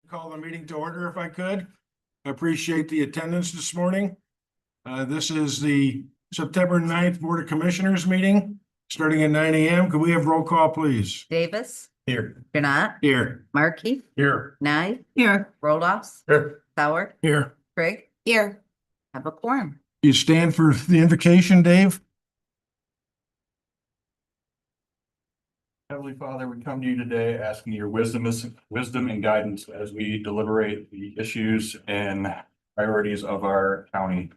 Call the meeting to order if I could. I appreciate the attendance this morning. This is the September 9th Board of Commissioners meeting, starting at 9 a.m. Could we have roll call, please? Davis. Here. Janat. Here. Markey. Here. Nye. Here. Roloffs. Here. Sauer. Here. Craig. Here. Have a quorum. You stand for the invocation, Dave? Heavenly Father, we come to you today asking your wisdom and guidance as we deliberate the issues and priorities of our county.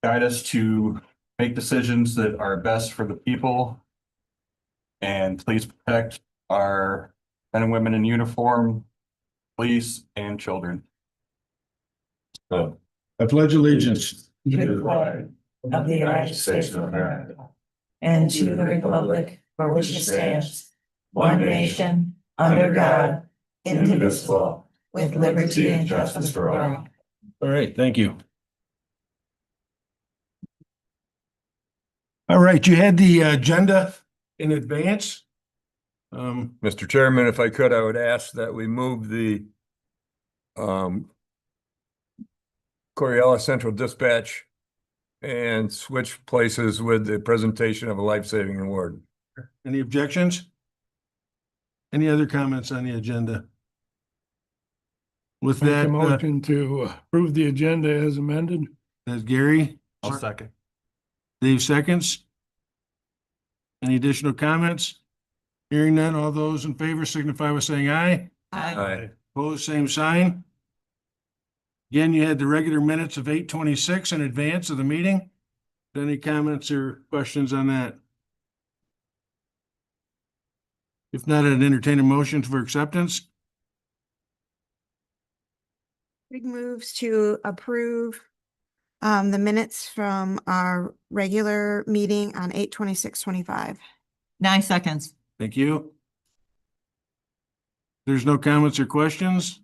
Guide us to make decisions that are best for the people. And please protect our men and women in uniform, police, and children. I pledge allegiance To the flag of the United States of America and to the republic for which it stands, one nation, under God, indivisible, with liberty and justice for all. All right, thank you. All right, you had the agenda in advance. Mr. Chairman, if I could, I would ask that we move the Coriola Central Dispatch and switch places with the presentation of a life-saving award. Any objections? Any other comments on the agenda? With Make that, a motion to approve the agenda as amended. that's Gary. I'll second. Dave seconds. Any additional comments? Hearing none, all those in favor signify by saying aye. Aye. Opposed, same sign. Again, you had the regular minutes of 8:26 in advance of the meeting. Any comments or questions on that? If not, I'd entertain a motion for acceptance. Big moves to approve the minutes from our regular meeting on 8/26/25. 9 seconds. Thank you. There's no comments or questions?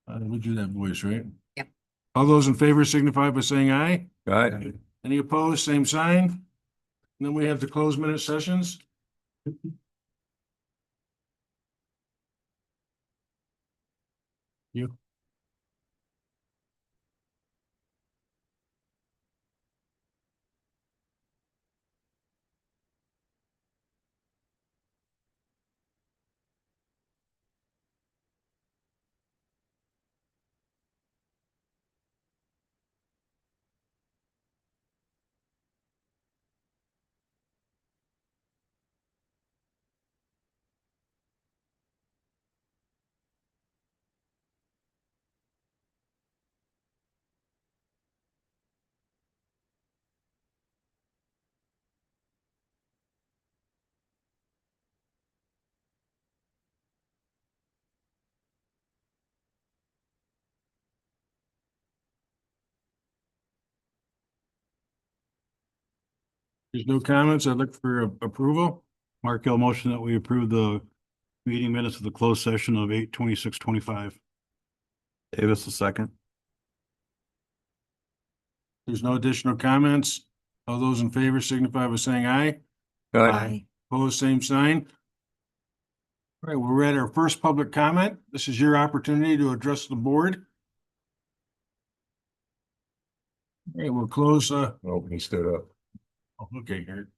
We do that voice, right? Yep. All those in favor signify by saying aye. Aye. Any opposed, same sign. And then we have the closed minute sessions. You. There's no comments. I'd look for approval. Mark Hill motion that we approve the meeting minutes of the closed session of 8/26/25. Davis, a second. There's no additional comments. All those in favor signify by saying aye. Aye. Opposed, same sign. All right, we're at our first public comment. This is your opportunity to address the board. All right, we'll close. Oh, he stood up. Okay, here.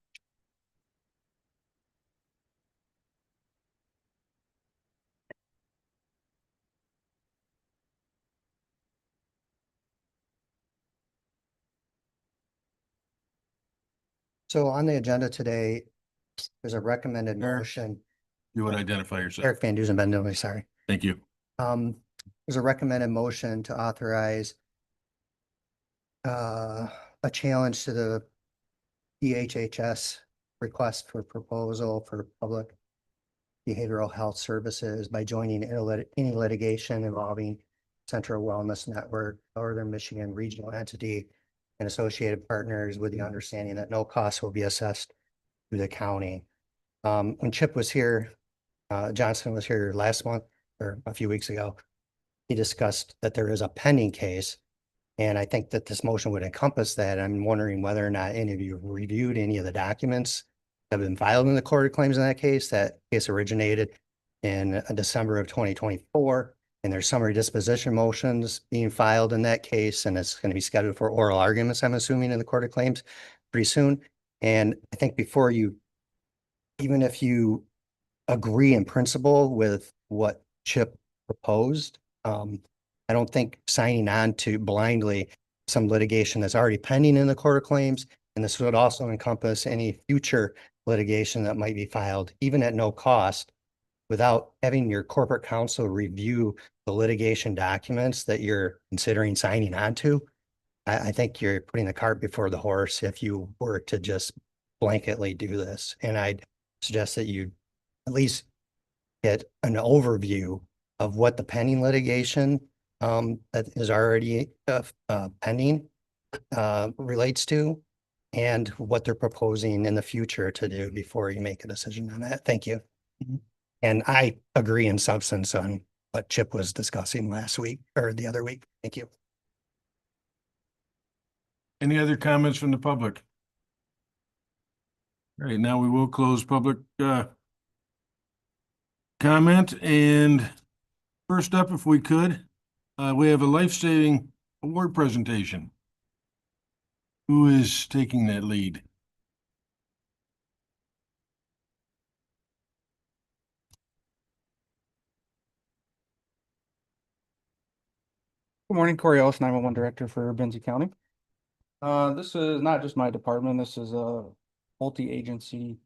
So on the agenda today, there's a recommended motion. You would identify yourself. Eric Van Duzen, Ben Dilley, sorry. Thank you. There's a recommended motion to authorize a challenge to the DHHS request for proposal for public behavioral health services by joining any litigation involving Central Wellness Network, Northern Michigan Regional Entity, and associated partners, with the understanding that no costs will be assessed to the county. When Chip was here, Johnson was here last month or a few weeks ago, he discussed that there is a pending case. And I think that this motion would encompass that. I'm wondering whether or not any of you have reviewed any of the documents that have been filed in the court of claims in that case. That case originated in December of 2024. And there's summary disposition motions being filed in that case, and it's going to be scheduled for oral arguments, I'm assuming, in the Court of Claims pretty soon. And I think before you, even if you agree in principle with what Chip proposed, I don't think signing on to blindly some litigation that's already pending in the Court of Claims, and this would also encompass any future litigation that might be filed, even at no cost, without having your corporate counsel review the litigation documents that you're considering signing on to. I think you're putting the cart before the horse if you were to just blanketly do this. And I'd suggest that you at least get an overview of what the pending litigation that is already pending relates to, and what they're proposing in the future to do before you make a decision on that. Thank you. And I agree in substance on what Chip was discussing last week or the other week. Thank you. Any other comments from the public? All right, now we will close public comment, and first up, if we could, we have a life-saving award presentation. Who is taking that lead? Good morning, Corey Ellis, 911 Director for Benzie County. This is not just my department, this is a multi-agency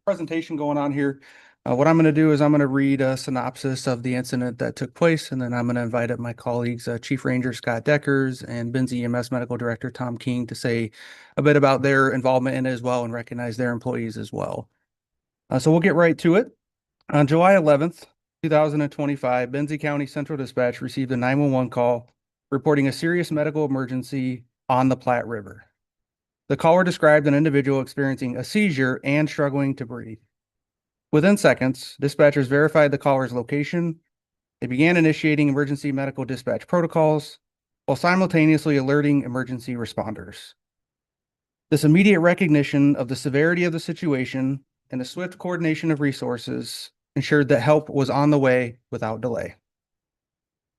presentation going on here. What I'm going to do is I'm going to read a synopsis of the incident that took place, and then I'm going to invite up my colleagues, Chief Ranger Scott Deckers and Benzie EMS Medical Director Tom King, to say a bit about their involvement in it as well and recognize their employees as well. So we'll get right to it. On July 11th, 2025, Benzie County Central Dispatch received a 911 call reporting a serious medical emergency on the Platte River. The caller described an individual experiencing a seizure and struggling to breathe. Within seconds, dispatchers verified the caller's location. They began initiating emergency medical dispatch protocols while simultaneously alerting emergency responders. This immediate recognition of the severity of the situation and the swift coordination of resources ensured that help was on the way without delay.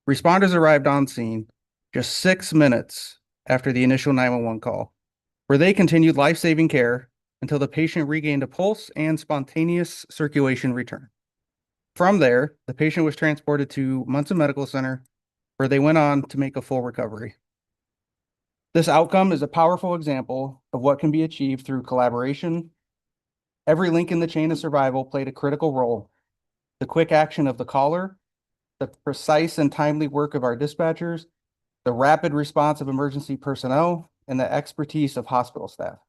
Responders arrived on scene just 6 minutes after the initial 911 call, where they continued life-saving care until the patient regained a pulse and spontaneous circulation returned. From there, the patient was transported to Munson Medical Center, where they went on to make a full recovery. This outcome is a powerful example of what can be achieved through collaboration. Every link in the chain of survival played a critical role. The quick action of the caller, the precise and timely work of our dispatchers, the rapid response of emergency personnel, and the expertise of hospital staff.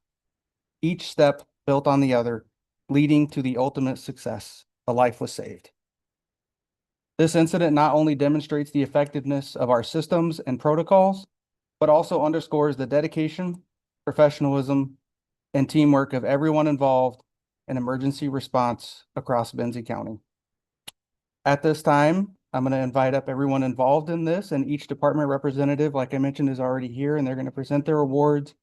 Each step built on the other, leading to the ultimate success. A life was saved. This incident not only demonstrates the effectiveness of our systems and protocols, but also underscores the dedication, professionalism, and teamwork of everyone involved in emergency response across Benzie County. At this time, I'm going to invite up everyone involved in this, and each department representative, like I mentioned, is already here, and they're going to present their awards.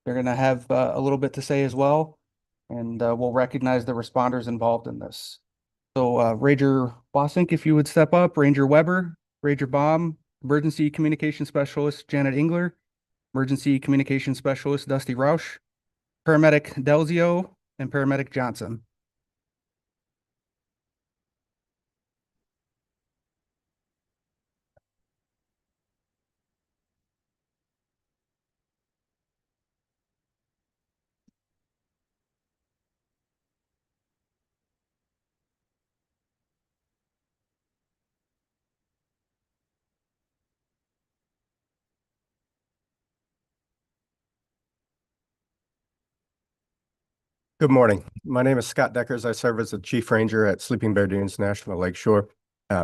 They're going to have a little bit to say as well, and we'll recognize the responders involved in this. So Ranger Wasink, if you would step up, Ranger Weber, Ranger Baum, Emergency Communication Specialist Janet Engler, Emergency Communication Specialist Dusty Roush, Paramedic Delzio, and Paramedic Johnson. Good morning. My name is Scott Deckers. I serve as the Chief Ranger at Sleeping Bear Dunes National Lakeshore.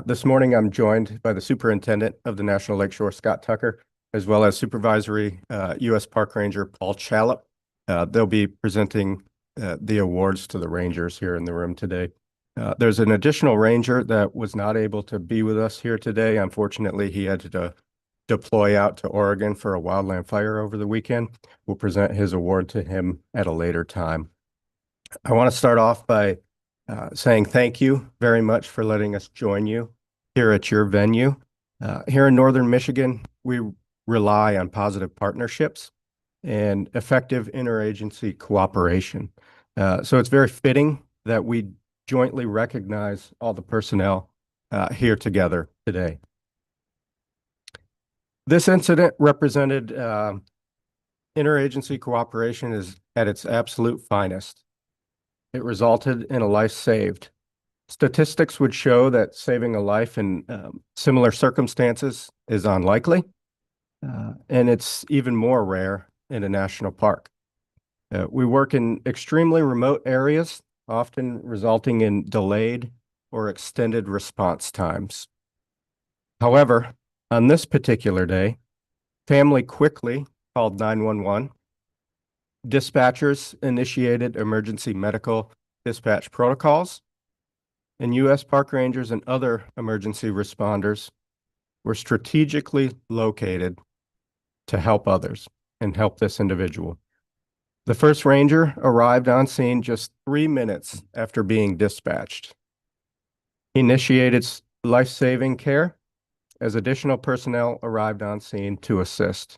This morning, I'm joined by the Superintendent of the National Lakeshore, Scott Tucker, as well as Supervisory U.S. Park Ranger Paul Challop. They'll be presenting the awards to the Rangers here in the room today. There's an additional Ranger that was not able to be with us here today. Unfortunately, he had to deploy out to Oregon for a wildland fire over the weekend. We'll present his award to him at a later time. I want to start off by saying thank you very much for letting us join you here at your venue. Here in Northern Michigan, we rely on positive partnerships and effective interagency cooperation. So it's very fitting that we jointly recognize all the personnel here together today. This incident represented interagency cooperation is at its absolute finest. It resulted in a life saved. Statistics would show that saving a life in similar circumstances is unlikely, and it's even more rare in a national park. We work in extremely remote areas, often resulting in delayed or extended response times. However, on this particular day, family quickly called 911. Dispatchers initiated emergency medical dispatch protocols, and U.S. park rangers and other emergency responders were strategically located to help others and help this individual. The first ranger arrived on scene just 3 minutes after being dispatched. He initiated life-saving care as additional personnel arrived on scene to assist.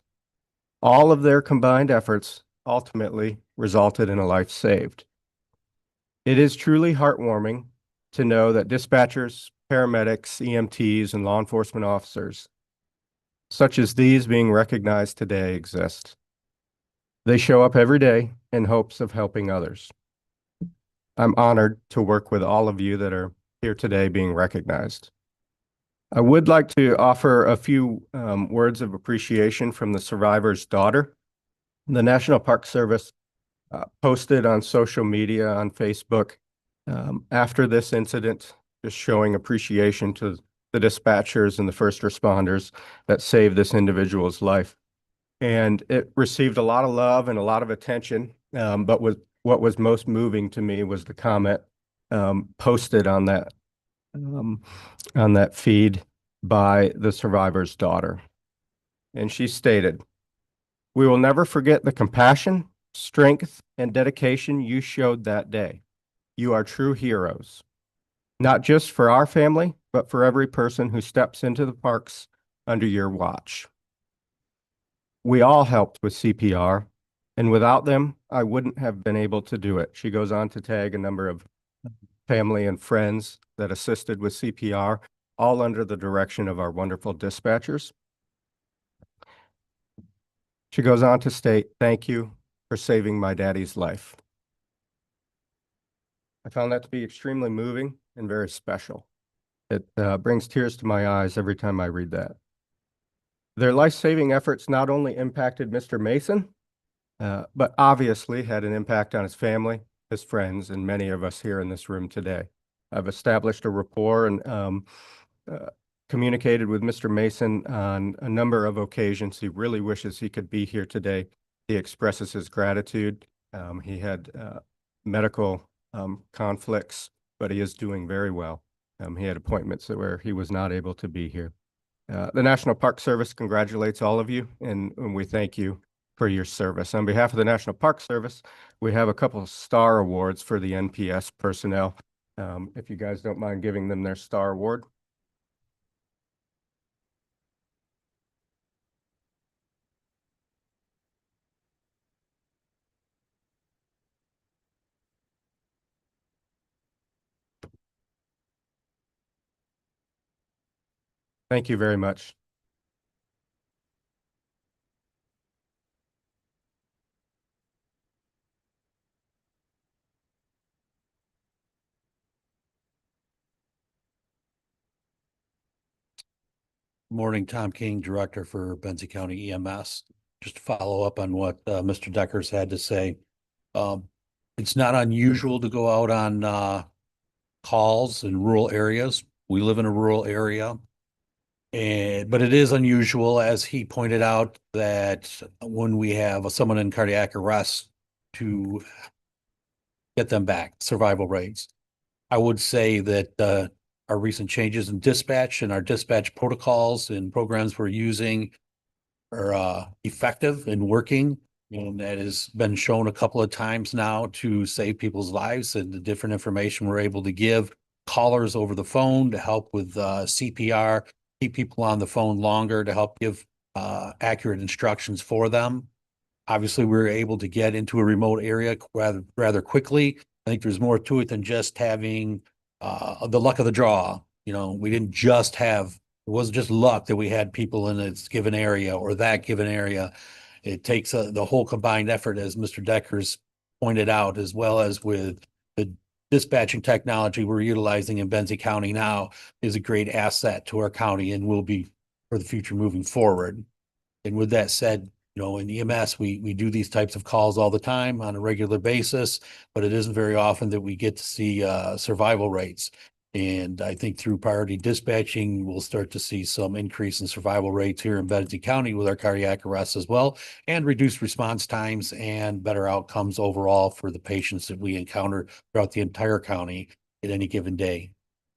All of their combined efforts ultimately resulted in a life saved. It is truly heartwarming to know that dispatchers, paramedics, EMTs, and law enforcement officers, such as these being recognized today, exist. They show up every day in hopes of helping others. I'm honored to work with all of you that are here today being recognized. I would like to offer a few words of appreciation from the survivor's daughter. The National Park Service posted on social media, on Facebook, after this incident, just showing appreciation to the dispatchers and the first responders that saved this individual's life. And it received a lot of love and a lot of attention, but what was most moving to me was the comment posted on that feed by the survivor's daughter. And she stated, "We will never forget the compassion, strength, and dedication you showed that day. You are true heroes, not just for our family, but for every person who steps into the parks under your watch. We all helped with CPR, and without them, I wouldn't have been able to do it." She goes on to tag a number of family and friends that assisted with CPR, all under the direction of our wonderful dispatchers. She goes on to state, "Thank you for saving my daddy's life." I found that to be extremely moving and very special. It brings tears to my eyes every time I read that. Their life-saving efforts not only impacted Mr. Mason, but obviously had an impact on his family, his friends, and many of us here in this room today. I've established a rapport and communicated with Mr. Mason on a number of occasions. He really wishes he could be here today. He expresses his gratitude. He had medical conflicts, but he is doing very well. He had appointments where he was not able to be here. The National Park Service congratulates all of you, and we thank you for your service. On behalf of the National Park Service, we have a couple of star awards for the NPS personnel. If you guys don't mind giving them their star award. Thank you very much. Morning, Tom King, Director for Benzie County EMS. Just to follow up on what Mr. Deckers had to say. It's not unusual to go out on calls in rural areas. We live in a rural area. But it is unusual, as he pointed out, that when we have someone in cardiac arrest, to get them back, survival rates. I would say that our recent changes in dispatch and our dispatch protocols and programs we're using are effective and working. And that has been shown a couple of times now to save people's lives, and the different information we're able to give callers over the phone to help with CPR, keep people on the phone longer to help give accurate instructions for them. Obviously, we were able to get into a remote area rather quickly. I think there's more to it than just having the luck of the draw. You know, we didn't just have, it wasn't just luck that we had people in this given area or that given area. It takes the whole combined effort, as Mr. Deckers pointed out, as well as with the dispatching technology we're utilizing in Benzie County now is a great asset to our county and will be for the future moving forward. And with that said, you know, in EMS, we do these types of calls all the time on a regular basis, but it isn't very often that we get to see survival rates. And I think through priority dispatching, we'll start to see some increase in survival rates here in Benzie County with our cardiac arrests as well, and reduced response times and better outcomes overall for the patients that we encounter throughout the entire county at any given day.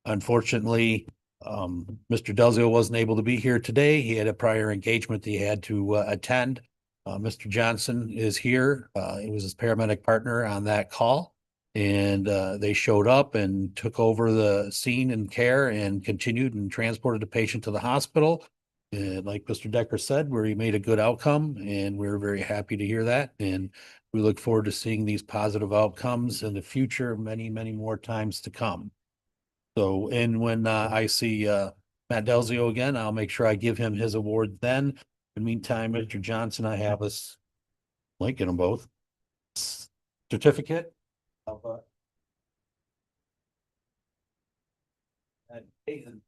Unfortunately, Mr. Delzio wasn't able to be here today. He had a prior engagement that he had to attend. Mr. Johnson is here. He was his paramedic partner on that call. And they showed up and took over the scene and care and continued and transported the patient to the hospital. And like Mr. Decker said, where he made a good outcome, and we're very happy to hear that. And we look forward to seeing these positive outcomes in the future, many, many more times to come. So, and when I see Matt Delzio again, I'll make sure I give him his award then. In the meantime, Mr. Johnson, I have us linking them both. Certificate of Nathan.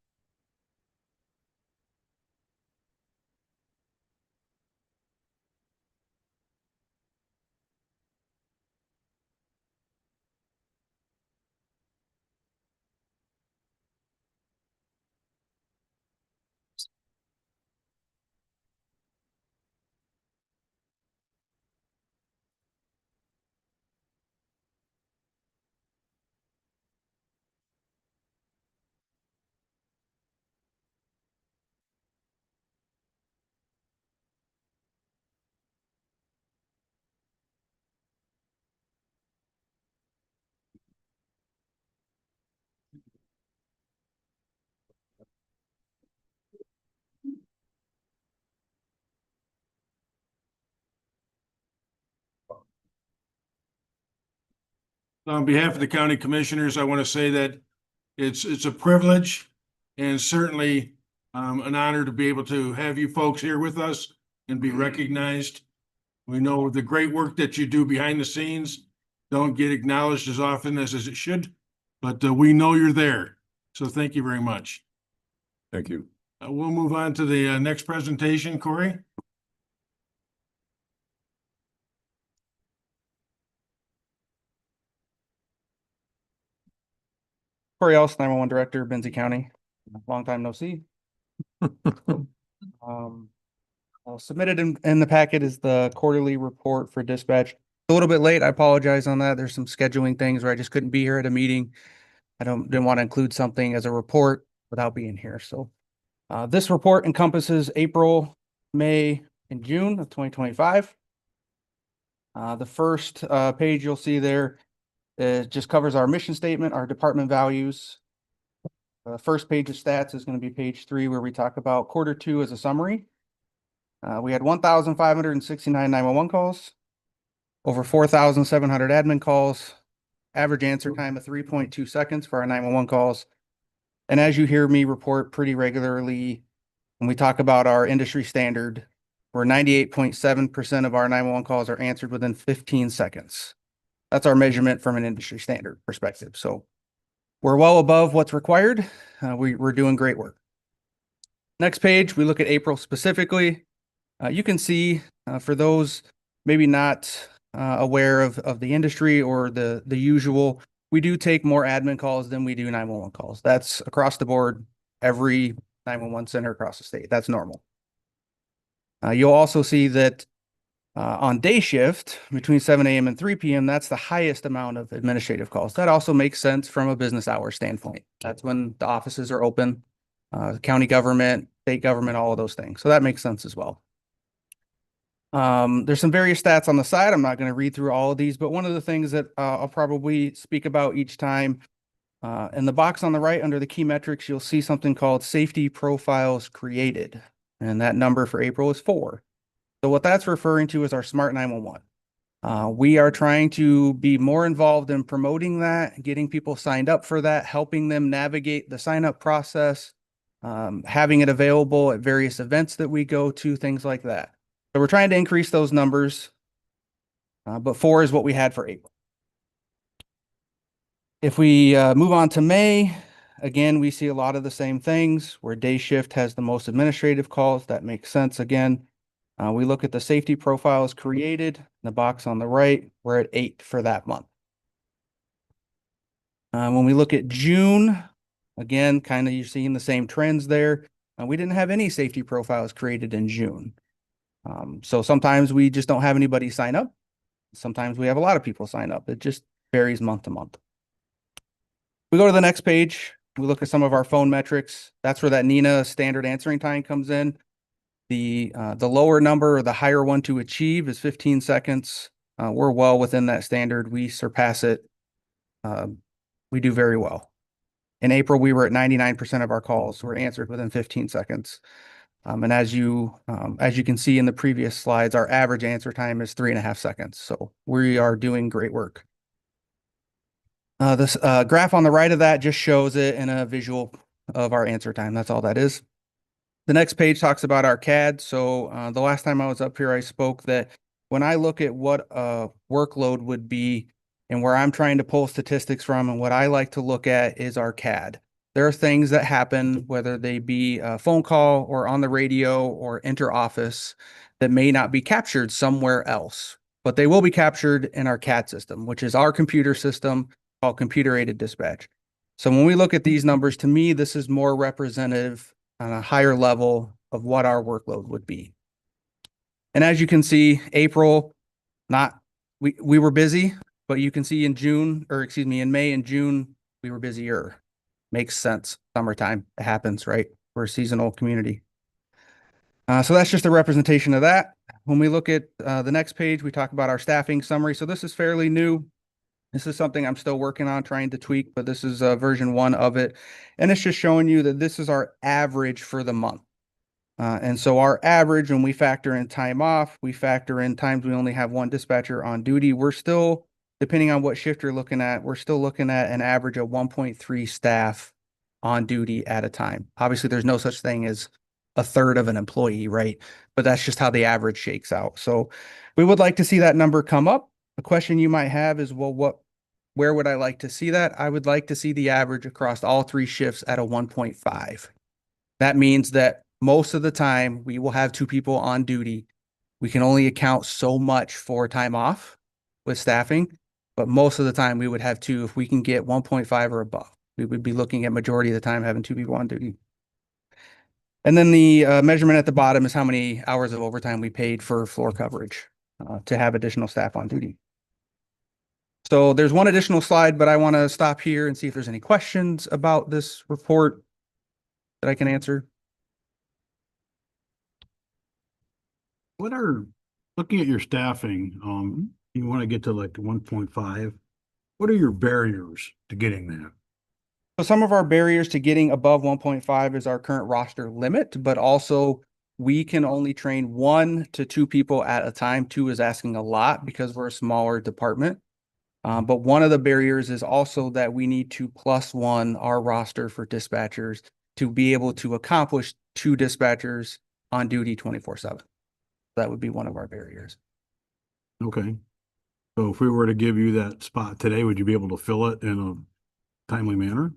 On behalf of the county commissioners, I want to say that it's a privilege and certainly an honor to be able to have you folks here with us and be recognized. We know the great work that you do behind the scenes don't get acknowledged as often as it should, but we know you're there. So thank you very much. Thank you. We'll move on to the next presentation, Corey. Corey Ellis, 911 Director, Benzie County. Long time no see. Submitted in the packet is the quarterly report for dispatch. A little bit late. I apologize on that. There's some scheduling things where I just couldn't be here at a meeting. I didn't want to include something as a report without being here. So this report encompasses April, May, and June of 2025. The first page you'll see there just covers our mission statement, our department values. The first page of stats is going to be page 3, where we talk about Q2 as a summary. We had 1,569 911 calls, over 4,700 admin calls, average answer time of 3.2 seconds for our 911 calls. And as you hear me report pretty regularly, when we talk about our industry standard, where 98.7% of our 911 calls are answered within 15 seconds. That's our measurement from an industry standard perspective. So we're well above what's required. We're doing great work. Next page, we look at April specifically. You can see for those maybe not aware of the industry or the usual, we do take more admin calls than we do 911 calls. That's across the board, every 911 center across the state. That's normal. You'll also see that on day shift between 7 a.m. and 3 p.m., that's the highest amount of administrative calls. That also makes sense from a business hour standpoint. That's when the offices are open, county government, state government, all of those things. So that makes sense as well. There's some various stats on the side. I'm not going to read through all of these, but one of the things that I'll probably speak about each time In the box on the right, under the key metrics, you'll see something called safety profiles created. And that number for April is 4. So what that's referring to is our Smart 911. We are trying to be more involved in promoting that, getting people signed up for that, helping them navigate the sign up process, having it available at various events that we go to, things like that. So we're trying to increase those numbers, but 4 is what we had for April. If we move on to May, again, we see a lot of the same things where day shift has the most administrative calls. That makes sense. Again, we look at the safety profiles created in the box on the right. We're at 8 for that month. When we look at June, again, kind of you're seeing the same trends there. We didn't have any safety profiles created in June. So sometimes we just don't have anybody sign up. Sometimes we have a lot of people sign up. It just varies month to month. We go to the next page. We look at some of our phone metrics. That's where that Nina standard answering time comes in. The lower number or the higher one to achieve is 15 seconds. We're well within that standard. We surpass it. We do very well. In April, we were at 99% of our calls were answered within 15 seconds. And as you can see in the previous slides, our average answer time is 3.5 seconds. So we are doing great work. This graph on the right of that just shows it in a visual of our answer time. That's all that is. The next page talks about our CAD. So the last time I was up here, I spoke that when I look at what a workload would be and where I'm trying to pull statistics from, and what I like to look at is our CAD. There are things that happen, whether they be a phone call or on the radio or inter-office, that may not be captured somewhere else, but they will be captured in our CAD system, which is our computer system called computer-aided dispatch. So when we look at these numbers, to me, this is more representative on a higher level of what our workload would be. And as you can see, April, we were busy, but you can see in May and June, we were busier. Makes sense. Summertime, it happens, right? We're a seasonal community. So that's just a representation of that. When we look at the next page, we talk about our staffing summary. So this is fairly new. This is something I'm still working on trying to tweak, but this is version 1 of it. And it's just showing you that this is our average for the month. And so our average, when we factor in time off, we factor in times we only have 1 dispatcher on duty. We're still, depending on what shift you're looking at, we're still looking at an average of 1.3 staff on duty at a time. Obviously, there's no such thing as a third of an employee, right? But that's just how the average shakes out. So we would like to see that number come up. The question you might have is, well, where would I like to see that? I would like to see the average across all 3 shifts at a 1.5. That means that most of the time we will have 2 people on duty. We can only account so much for time off with staffing, but most of the time we would have 2. If we can get 1.5 or above, we would be looking at majority of the time having 2 people on duty. And then the measurement at the bottom is how many hours of overtime we paid for floor coverage to have additional staff on duty. So there's one additional slide, but I want to stop here and see if there's any questions about this report that I can answer. Looking at your staffing, you want to get to like 1.5. What are your barriers to getting that? So some of our barriers to getting above 1.5 is our current roster limit, but also we can only train 1 to 2 people at a time. 2 is asking a lot because we're a smaller department. But one of the barriers is also that we need to +1 our roster for dispatchers to be able to accomplish 2 dispatchers on duty 24/7. That would be one of our barriers. Okay. So if we were to give you that spot today, would you be able to fill it in a timely manner?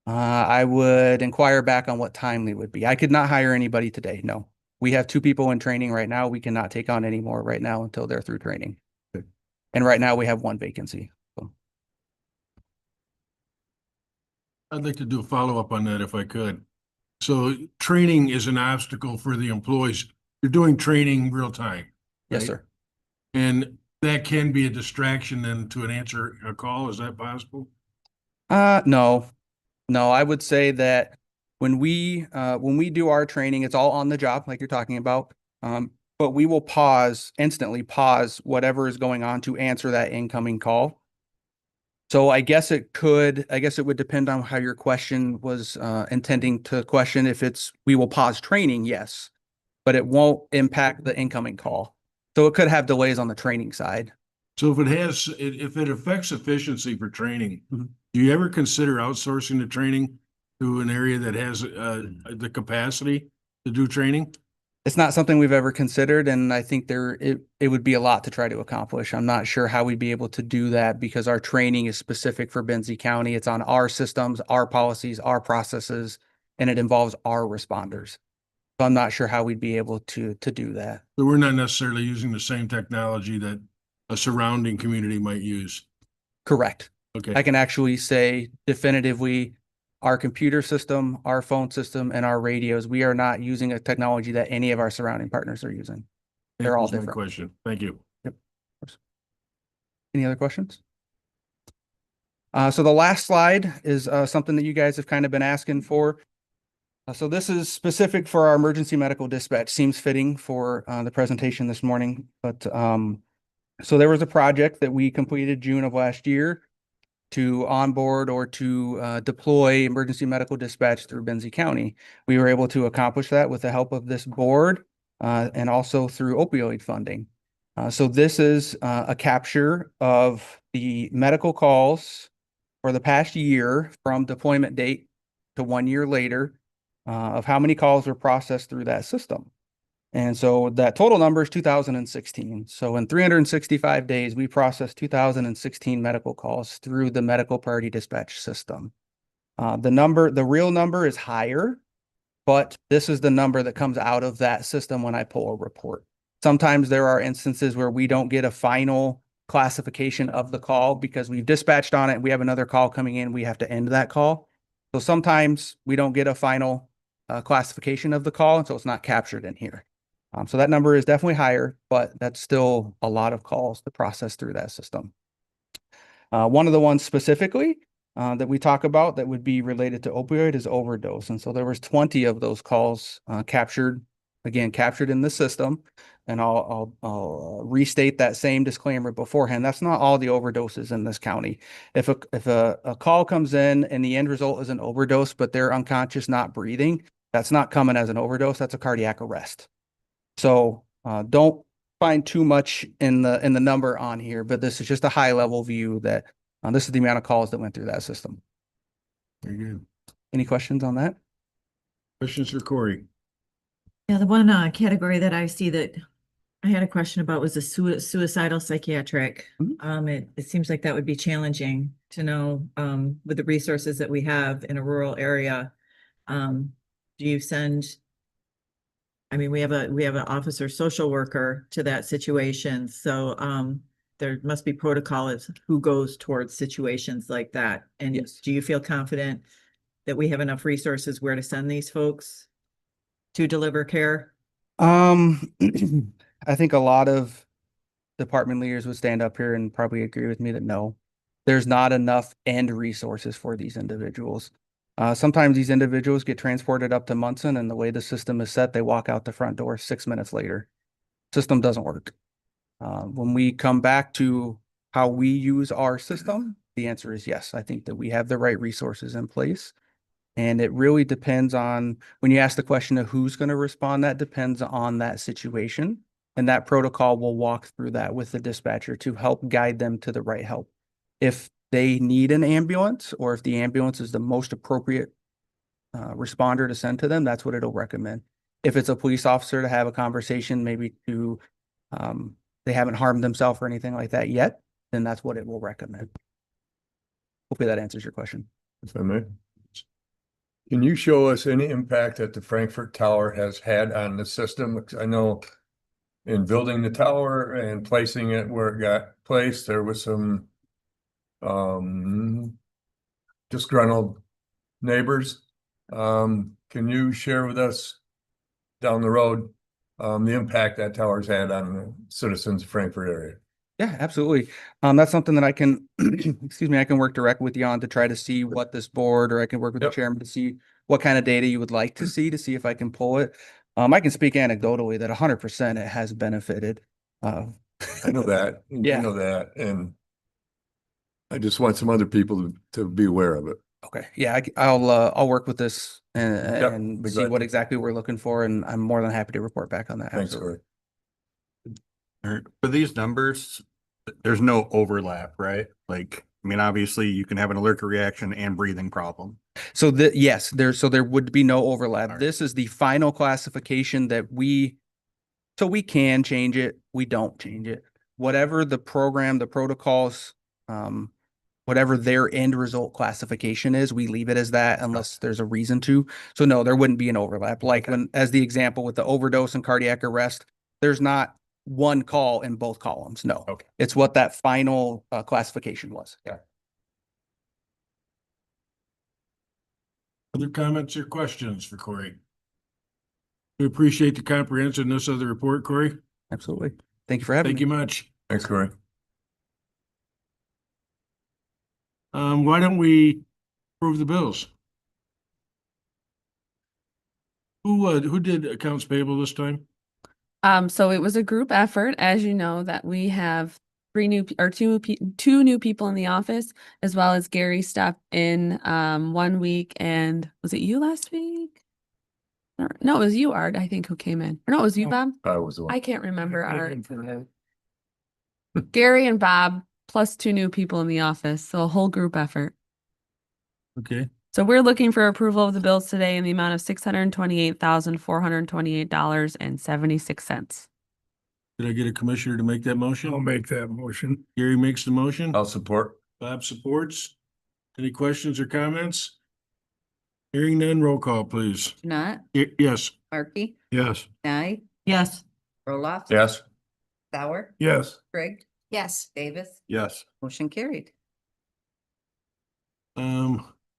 I would inquire back on what timely would be. I could not hire anybody today. No, we have 2 people in training right now. We cannot take on any more right now until they're through training. Okay. And right now we have 1 vacancy. So. I'd like to do a follow-up on that if I could. So training is an obstacle for the employees. You're doing training real time. Yes, right? sir. And that can be a distraction then to answer a call. Is that possible? No, I would say that when we do our training, it's all on the job, like you're talking about. But we will instantly pause whatever is going on to answer that incoming call. So I guess it would depend on how your question was intending to question. If it's, we will pause training, yes, but it won't impact the incoming call. So it could have delays on the training side. So if it affects efficiency for training, Mhm. do you ever consider outsourcing the training to an area that has the capacity to do training? It's not something we've ever considered, and I think it would be a lot to try to accomplish. I'm not sure how we'd be able to do that because our training is specific for Benzie County. It's on our systems, our policies, our processes, and it involves our responders. So I'm not sure how we'd be able to do that. So we're not necessarily using the same technology that a surrounding community might use. Correct. Okay. I can actually say definitively, our computer system, our phone system, and our radios, we are not using a technology that any of our surrounding partners are using. They're all That was my different. question. Thank you. Any other questions? So the last slide is something that you guys have kind of been asking for. So this is specific for our emergency medical dispatch. Seems fitting for the presentation this morning. But so there was a project that we completed June of last year to onboard or to deploy emergency medical dispatch through Benzie County. We were able to accomplish that with the help of this board and also through opioid funding. So this is a capture of the medical calls for the past year from deployment date to 1 year later of how many calls were processed through that system. And so that total number is 2016. So in 365 days, we processed 2016 medical calls through the medical priority dispatch system. The real number is higher, but this is the number that comes out of that system when I pull a report. Sometimes there are instances where we don't get a final classification of the call because we've dispatched on it. We have another call coming in. We have to end that call. So sometimes we don't get a final classification of the call, and so it's not captured in here. So that number is definitely higher, but that's still a lot of calls to process through that system. One of the ones specifically that we talk about that would be related to opioid is overdose. And so there was 20 of those calls captured in the system. And I'll restate that same disclaimer beforehand. That's not all the overdoses in this county. If a call comes in and the end result is an overdose, but they're unconscious, not breathing, that's not coming as an overdose. That's a cardiac arrest. So don't find too much in the number on here, but this is just a high level view that this is the amount of calls that went through that system. Very good. Any questions on that? Questions for Corey? Yeah, the one category that I see that I had a question about was the suicidal psychiatric. It seems like that would be challenging to know with the resources that we have in a rural area. Do you send? I mean, we have an officer social worker to that situation, so there must be protocol as who goes towards situations like that. And Yes. do you feel confident that we have enough resources where to send these folks to deliver care? I think a lot of department leaders would stand up here and probably agree with me that no, there's not enough end resources for these individuals. Sometimes these individuals get transported up to Munson, and the way the system is set, they walk out the front door 6 minutes later. System doesn't work. When we come back to how we use our system, the answer is yes. I think that we have the right resources in place. And it really depends on, when you ask the question of who's going to respond, that depends on that situation. And that protocol will walk through that with the dispatcher to help guide them to the right help. If they need an ambulance, or if the ambulance is the most appropriate responder to send to them, that's what it'll recommend. If it's a police officer, to have a conversation, maybe to they haven't harmed themselves or anything like that yet, then that's what it will recommend. Hopefully that answers your question. If I may. Can you show us any impact that the Frankfurt Tower has had on the system? Because I know in building the tower and placing it where it got placed, there was some disgruntled neighbors. Can you share with us down the road the impact that tower's had on the citizens of Frankfurt area? Yeah, absolutely. That's something that I can, excuse me, I can work direct with you on to try to see what this board, or I can work with the chairman to see what kind of data you would like to see if I can pull it. I can speak anecdotally that 100% it has benefited. I know that. Yeah. I know that. And I just want some other people to be aware of it. Okay, yeah, I'll work with this and be see glad what to. exactly we're looking for, and I'm more than happy to report back on that. Thanks, Absolutely. Corey. For these numbers, there's no overlap, right? Like, I mean, obviously you can have an allergic reaction and breathing problem. So yes, there would be no overlap. Alright. This is the final classification that so we can change it. We don't change it. Whatever the program, the protocols, whatever their end result classification is, we leave it as that unless there's a reason to. So no, there wouldn't be an overlap. Like as the example with the overdose and cardiac arrest, there's not one call in both columns. No. Okay. It's what that final classification was. Yeah. Other comments or questions for Corey? We appreciate the comprehensiveness of the report, Corey. Absolutely. Thank you for having Thank me. you much. Thanks, Corey. Why don't we approve the bills? Who did accounts payable this time? So it was a group effort, as you know, that we have two new people in the office, as well as Gary stepped in 1 week. And was it you last week? No, it was you, Art, I think, who came in. Or no, it was you, Bob. I was the one. I can't remember, Art. Gary and Bob, plus two new people in the office, so a whole group effort. Okay, So we're looking for approval of the bills today in the amount of $628,428.76. did I get a commissioner to make that motion? I'll make that motion. Gary makes the motion. I'll support. Bob supports. Any questions or comments? Hearing none, roll call, please. Not Yes. Markey, Yes. Nye, Yes. Roloff. Yes. Sauer, Yes. Greg, Yes. Davis, Yes. motion carried.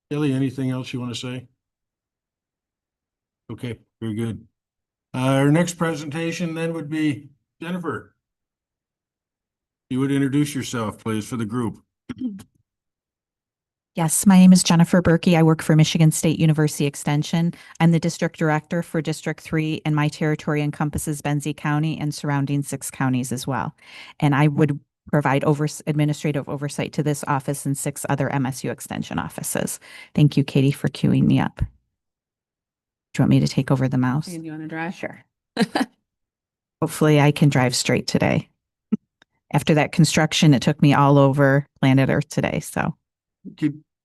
Kelly, anything else you want to say? Okay, very good. Our next presentation then would be Jennifer. You would introduce yourself, please, for the group. Yes, my name is Jennifer Berkey. I work for Michigan State University Extension. I'm the district director for District 3, and my territory encompasses Benzie County and surrounding 6 counties as well. And I would provide administrative oversight to this office and 6 other MSU Extension offices. Thank you, Katie, for queuing me up. Do you want me to take over the mouse? And you want to drive? Sure. Hopefully I can drive straight today. After that construction, it took me all over planet Earth today, so.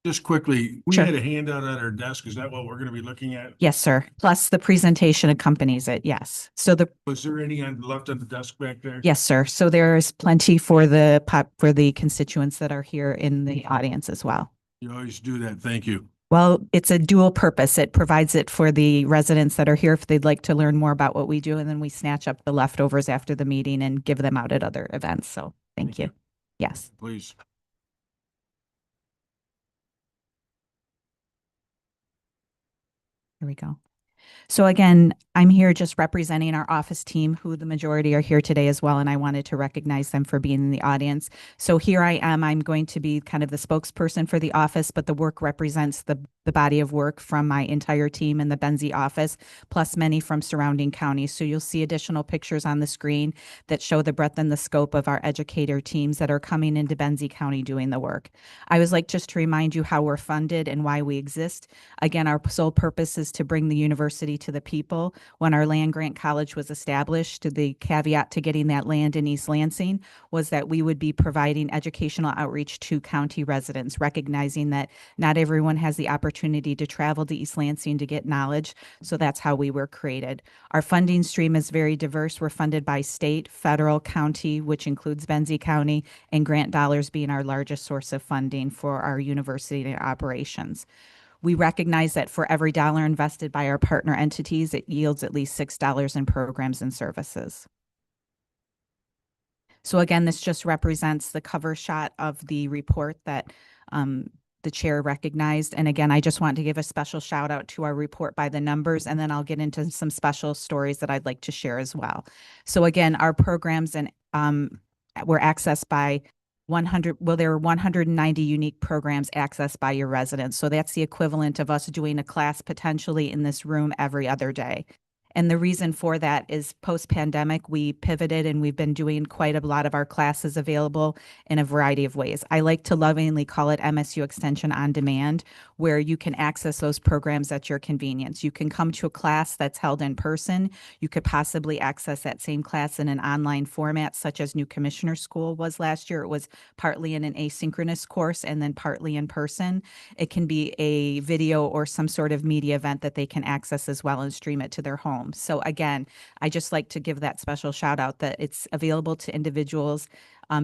Just quickly, we Sure. had a handout at our desk. Is that what we're going to be looking at? Yes, sir. Plus the presentation accompanies it. Yes. So Was there any left on the desk back there? yes, sir. So there's plenty for the constituents that are here in the audience as well. You always do that. Thank you. Well, it's a dual purpose. It provides it for the residents that are here if they'd like to learn more about what we do, and then we snatch up the leftovers after the meeting and give them out at other events. So thank you. Yes. Please. Here we go. So again, I'm here just representing our office team, who the majority are here today as well, and I wanted to recognize them for being in the audience. So here I am. I'm going to be kind of the spokesperson for the office, but the work represents the body of work from my entire team in the Benzie office, plus many from surrounding counties. So you'll see additional pictures on the screen that show the breadth and the scope of our educator teams that are coming into Benzie County doing the work. I always like just to remind you how we're funded and why we exist. Again, our sole purpose is to bring the university to the people. When our land grant college was established, the caveat to getting that land in East Lansing was that we would be providing educational outreach to county residents, recognizing that not everyone has the opportunity to travel to East Lansing to get knowledge. So that's how we were created. Our funding stream is very diverse. We're funded by state, federal, county, which includes Benzie County, and grant dollars being our largest source of funding for our university operations. We recognize that for every dollar invested by our partner entities, it yields at least $6 in programs and services. So again, this just represents the cover shot of the report that the chair recognized. And again, I just want to give a special shout out to our report by the numbers, and then I'll get into some special stories that I'd like to share as well. So again, our programs and were accessed by there are 190 unique programs accessed by your residents. So that's the equivalent of us doing a class potentially in this room every other day. And the reason for that is post-pandemic, we pivoted and we've been doing quite a lot of our classes available in a variety of ways. I like to lovingly call it MSU Extension on Demand, where you can access those programs at your convenience. You can come to a class that's held in person. You could possibly access that same class in an online format, such as New Commissioner School was last year. It was partly in an asynchronous course and then partly in person. It can be a video or some sort of media event that they can access as well and stream it to their home. So again, I just like to give that special shout out that it's available to individuals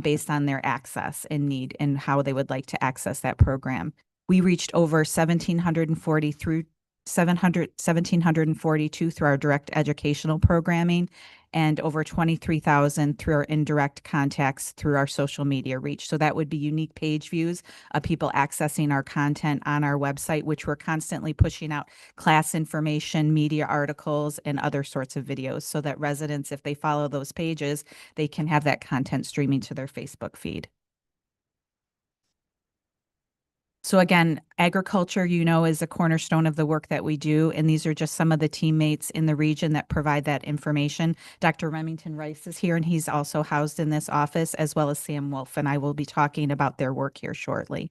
based on their access and need and how they would like to access that program. We reached over 1,740 through 1,742 through our direct educational programming and over 23,000 through our indirect contacts through our social media reach. So that would be unique page views of people accessing our content on our website, which we're constantly pushing out class information, media articles, and other sorts of videos so that residents, if they follow those pages, they can have that content streaming to their Facebook feed. So again, agriculture, is a cornerstone of the work that we do. And these are just some of the teammates in the region that provide that information. Dr. Remington Rice is here, and he's also housed in this office, as well as Sam Wolf. And I will be talking about their work here shortly.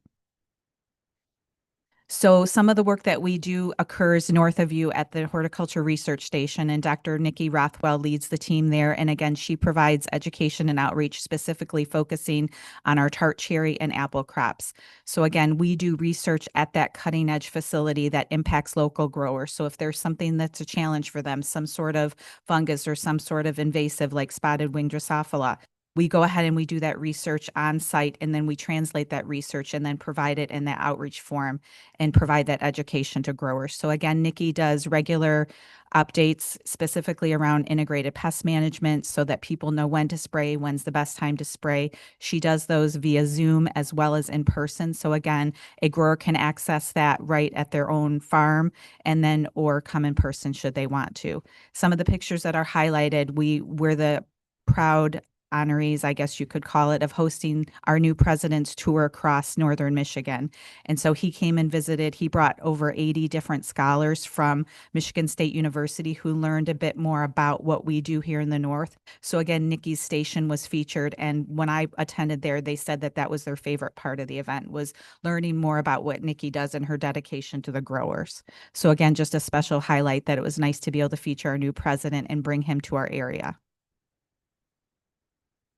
So some of the work that we do occurs north of you at the Horticulture Research Station, and Dr. Nikki Rothwell leads the team there. And again, she provides education and outreach specifically focusing on our tart cherry and apple crops. So again, we do research at that cutting edge facility that impacts local growers. So if there's something that's a challenge for them, some sort of fungus or some sort of invasive like spotted wing Drosophila, we go ahead and we do that research on site, and then we translate that research and then provide it in that outreach form and provide that education to growers. So again, Nikki does regular updates specifically around integrated pest management so that people know when to spray, when's the best time to spray. She does those via Zoom as well as in person. So again, a grower can access that right at their own farm and then or come in person should they want to. Some of the pictures that are highlighted, we're the proud honorees, I guess you could call it, of hosting our new president's tour across northern Michigan. And so he came and visited. He brought over 80 different scholars from Michigan State University who learned a bit more about what we do here in the north. So again, Nikki's station was featured. And when I attended there, they said that that was their favorite part of the event, was learning more about what Nikki does and her dedication to the growers. So again, just a special highlight that it was nice to be able to feature our new president and bring him to our area.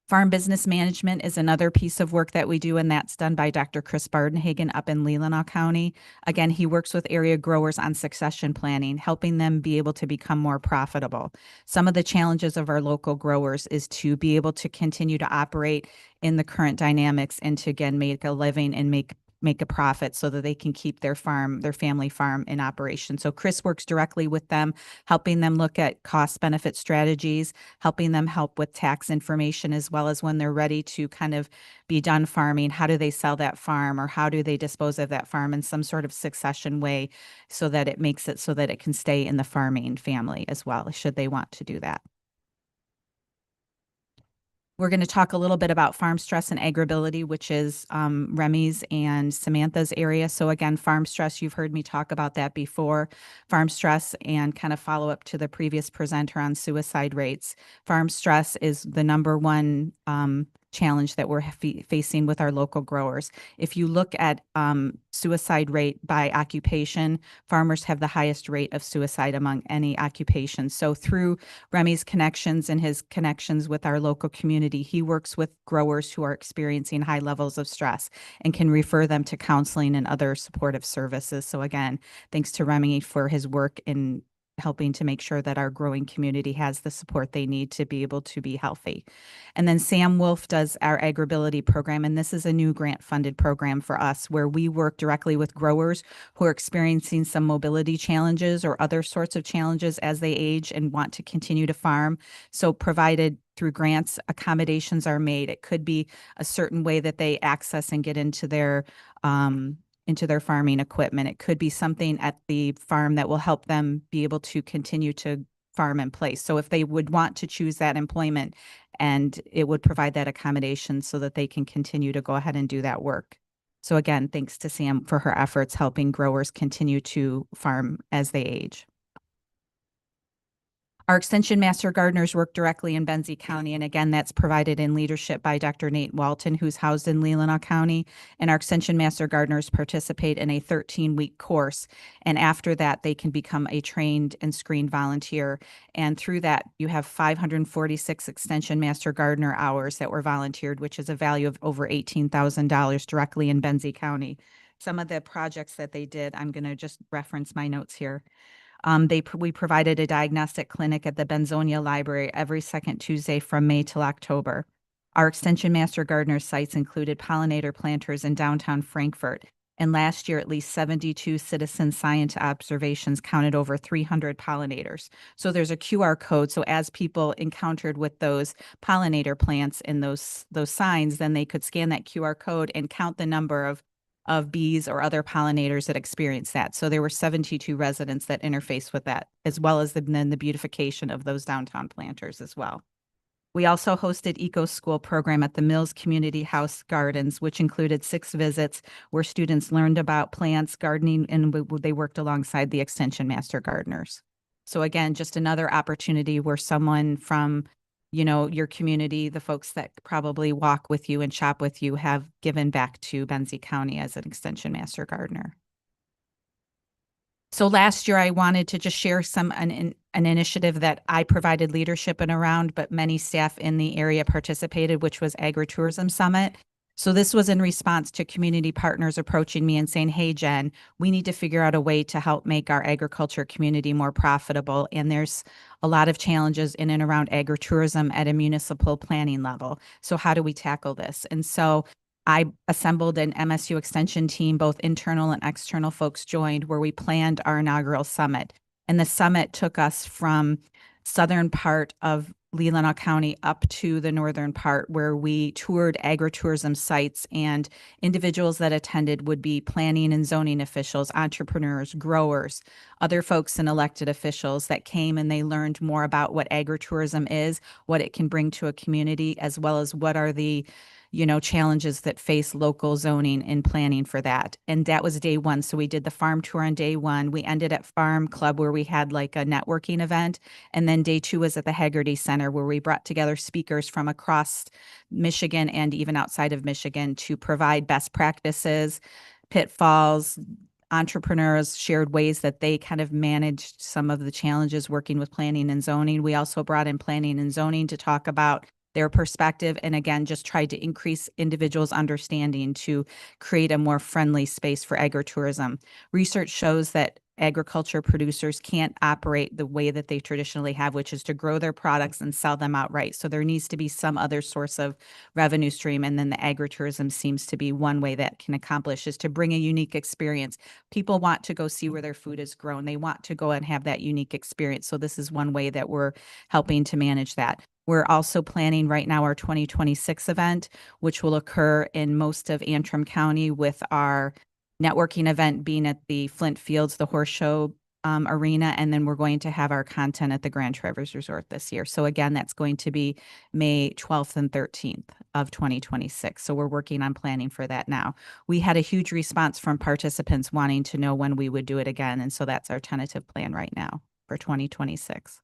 Farm business management is another piece of work that we do, and that's done by Dr. Chris Bardenhagen up in Leelanau County. Again, he works with area growers on succession planning, helping them be able to become more profitable. Some of the challenges of our local growers is to be able to continue to operate in the current dynamics and to, again, make a living and make a profit so that they can keep their farm, their family farm in operation. So Chris works directly with them, helping them look at cost benefit strategies, helping them help with tax information, as well as when they're ready to kind of be done farming, how do they sell that farm or how do they dispose of that farm in some sort of succession way so that it makes it so that it can stay in the farming family as well, should they want to do that. We're going to talk a little bit about farm stress and agribility, which is Remy's and Samantha's area. So again, farm stress, you've heard me talk about that before. Farm stress and kind of follow up to the previous presenter on suicide rates. Farm stress is the number one challenge that we're facing with our local growers. If you look at suicide rate by occupation, farmers have the highest rate of suicide among any occupation. So through Remy's connections and his connections with our local community, he works with growers who are experiencing high levels of stress and can refer them to counseling and other supportive services. So again, thanks to Remy for his work in helping to make sure that our growing community has the support they need to be able to be healthy. And then Sam Wolf does our agribility program, and this is a new grant funded program for us where we work directly with growers who are experiencing some mobility challenges or other sorts of challenges as they age and want to continue to farm. So provided through grants, accommodations are made. It could be a certain way that they access and get into their farming equipment. It could be something at the farm that will help them be able to continue to farm in place. So if they would want to choose that employment, and it would provide that accommodation so that they can continue to go ahead and do that work. So again, thanks to Sam for her efforts helping growers continue to farm as they age. Our Extension Master Gardeners work directly in Benzie County, and again, that's provided in leadership by Dr. Nate Walton, who's housed in Leelanau County. And our Extension Master Gardeners participate in a 13-week course, and after that, they can become a trained and screened volunteer. And through that, you have 546 Extension Master Gardener hours that were volunteered, which is a value of over $18,000 directly in Benzie County. Some of the projects that they did, I'm going to just reference my notes here. We provided a diagnostic clinic at the Benzonia Library every second Tuesday from May till October. Our Extension Master Gardener sites included pollinator planters in downtown Frankfort. And last year, at least 72 citizen science observations counted over 300 pollinators. So there's a QR code. So as people encountered with those pollinator plants and those signs, then they could scan that QR code and count the number of bees or other pollinators that experience that. So there were 72 residents that interface with that, as well as then the beautification of those downtown planters as well. We also hosted Eco School program at the Mills Community House Gardens, which included 6 visits where students learned about plants, gardening, and they worked alongside the Extension Master Gardeners. So again, just another opportunity where someone from your community, the folks that probably walk with you and shop with you, have given back to Benzie County as an Extension Master Gardener. So last year, I wanted to just share an initiative that I provided leadership in around, but many staff in the area participated, which was Agritourism Summit. So this was in response to community partners approaching me and saying, hey, Jen, we need to figure out a way to help make our agriculture community more profitable. And there's a lot of challenges in and around agritourism at a municipal planning level. So how do we tackle this? And so I assembled an MSU extension team, both internal and external folks joined, where we planned our inaugural summit. And the summit took us from southern part of Leelanau County up to the northern part, where we toured agritourism sites, and individuals that attended would be planning and zoning officials, entrepreneurs, growers, other folks and elected officials that came, and they learned more about what agritourism is, what it can bring to a community, as well as what are the challenges that face local zoning and planning for that. And that was day one. So we did the farm tour on day one. We ended at Farm Club, where we had like a networking event. And then day two was at the Haggerty Center, where we brought together speakers from across Michigan and even outside of Michigan to provide best practices, pitfalls. Entrepreneurs shared ways that they kind of managed some of the challenges working with planning and zoning. We also brought in planning and zoning to talk about their perspective, and again, just tried to increase individuals' understanding to create a more friendly space for agritourism. Research shows that agriculture producers can't operate the way that they traditionally have, which is to grow their products and sell them outright. So there needs to be some other source of revenue stream. And then the agritourism seems to be one way that can accomplish, is to bring a unique experience. People want to go see where their food is grown. They want to go and have that unique experience. So this is one way that we're helping to manage that. We're also planning right now our 2026 event, which will occur in most of Antrim County, with our networking event being at the Flint Fields, the horse show arena. And then we're going to have our content at the Grand Traverse Resort this year. So again, that's going to be May 12th and 13th of 2026. So we're working on planning for that now. We had a huge response from participants wanting to know when we would do it again. And so that's our tentative plan right now for 2026.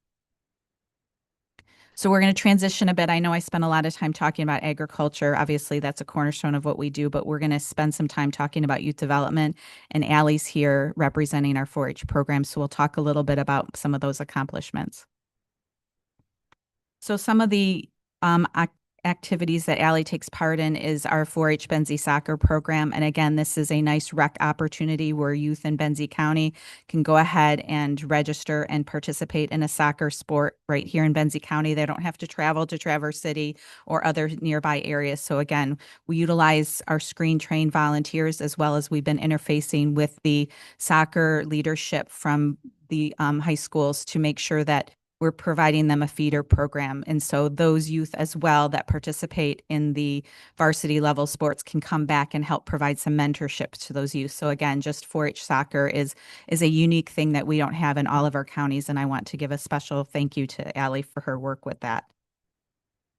So we're going to transition a bit. I know I spent a lot of time talking about agriculture. Obviously, that's a cornerstone of what we do, but we're going to spend some time talking about youth development. And Allie's here representing our 4-H program. So we'll talk a little bit about some of those accomplishments. So some of the activities that Allie takes part in is our 4-H Benzie soccer program. And again, this is a nice rec opportunity where youth in Benzie County can go ahead and register and participate in a soccer sport right here in Benzie County. They don't have to travel to Traverse City or other nearby areas. So again, we utilize our screen trained volunteers, as well as we've been interfacing with the soccer leadership from the high schools to make sure that we're providing them a feeder program. And so those youth as well that participate in the varsity level sports can come back and help provide some mentorship to those youth. So again, just 4-H soccer is a unique thing that we don't have in all of our counties. And I want to give a special thank you to Allie for her work with that.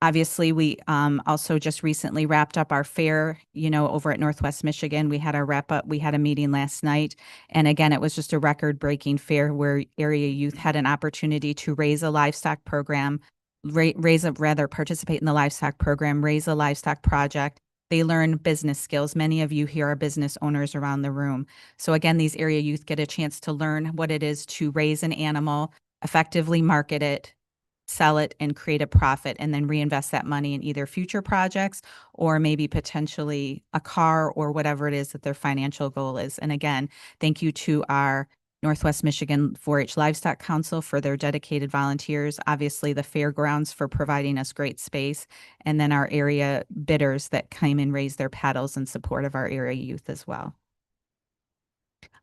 Obviously, we also just recently wrapped up our fair, over at Northwest Michigan. We had our wrap up. We had a meeting last night. And again, it was just a record-breaking fair where area youth had an opportunity to raise a livestock program, participate in the livestock program, raise a livestock project. They learn business skills. Many of you here are business owners around the room. So again, these area youth get a chance to learn what it is to raise an animal, effectively market it, sell it, and create a profit, and then reinvest that money in either future projects or maybe potentially a car or whatever it is that their financial goal is. And again, thank you to our Northwest Michigan 4-H Livestock Council for their dedicated volunteers, obviously the fairgrounds for providing us great space, and then our area bidders that came and raised their paddles in support of our area youth as well.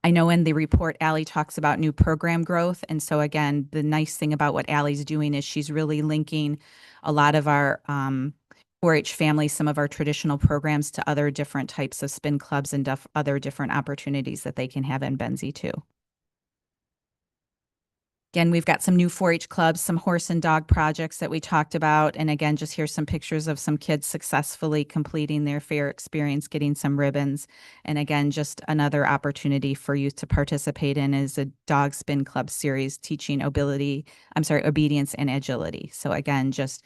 I know in the report, Allie talks about new program growth. And so again, the nice thing about what Allie's doing is she's really linking a lot of our 4-H families, some of our traditional programs, to other different types of spin clubs and other different opportunities that they can have in Benzie too. Again, we've got some new 4-H clubs, some horse and dog projects that we talked about. And again, just here's some pictures of some kids successfully completing their fair experience, getting some ribbons. And again, just another opportunity for youth to participate in is a dog spin club series teaching obedience and agility. So again, just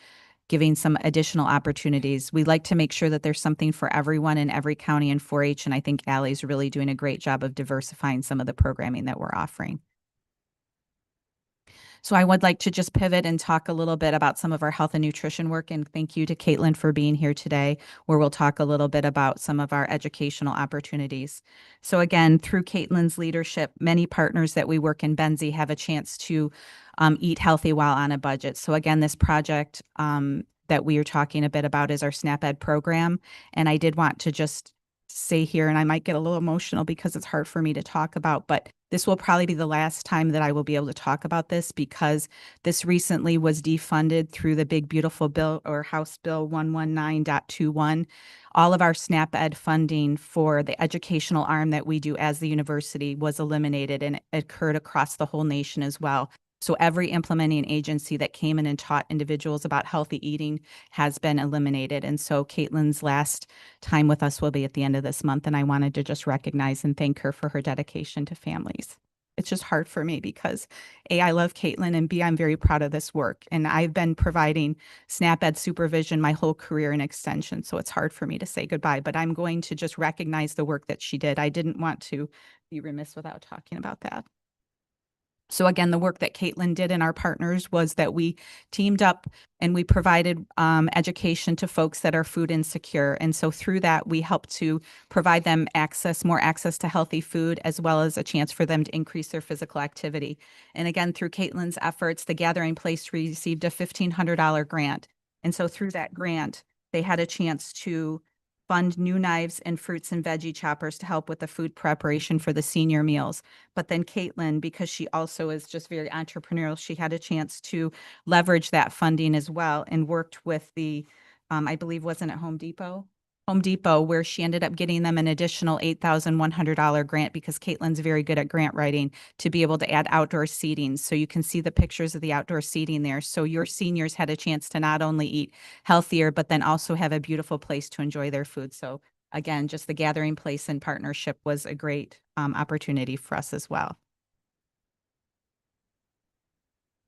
giving some additional opportunities. We like to make sure that there's something for everyone in every county in 4-H. And I think Allie's really doing a great job of diversifying some of the programming that we're offering. So I would like to just pivot and talk a little bit about some of our health and nutrition work. And thank you to Caitlin for being here today, where we'll talk a little bit about some of our educational opportunities. So again, through Caitlin's leadership, many partners that we work in Benzie have a chance to eat healthy while on a budget. So again, this project that we are talking a bit about is our SNAP Ed program. And I did want to just say here, and I might get a little emotional because it's hard for me to talk about, but this will probably be the last time that I will be able to talk about this, because this recently was defunded through the big beautiful bill, or House Bill 119.21. All of our SNAP Ed funding for the educational arm that we do as the university was eliminated, and it occurred across the whole nation as well. So every implementing agency that came in and taught individuals about healthy eating has been eliminated. And so Caitlin's last time with us will be at the end of this month. And I wanted to just recognize and thank her for her dedication to families. It's just hard for me because A, I love Caitlin, and B, I'm very proud of this work. And I've been providing SNAP Ed supervision my whole career in extension. So it's hard for me to say goodbye, but I'm going to just recognize the work that she did. I didn't want to be remiss without talking about that. So again, the work that Caitlin did and our partners was that we teamed up and we provided education to folks that are food insecure. And so through that, we helped to provide them more access to healthy food, as well as a chance for them to increase their physical activity. And again, through Caitlin's efforts, the Gathering Place received a $1,500 grant. And so through that grant, they had a chance to fund new knives and fruits and veggie choppers to help with the food preparation for the senior meals. But then Caitlin, because she also is just very entrepreneurial, she had a chance to leverage that funding as well, and worked with the, I believe, wasn't it Home Depot, where she ended up getting them an additional $8,100 grant, because Caitlin's very good at grant writing, to be able to add outdoor seating. So you can see the pictures of the outdoor seating there. So your seniors had a chance to not only eat healthier, but then also have a beautiful place to enjoy their food. So again, just the Gathering Place and partnership was a great opportunity for us as well.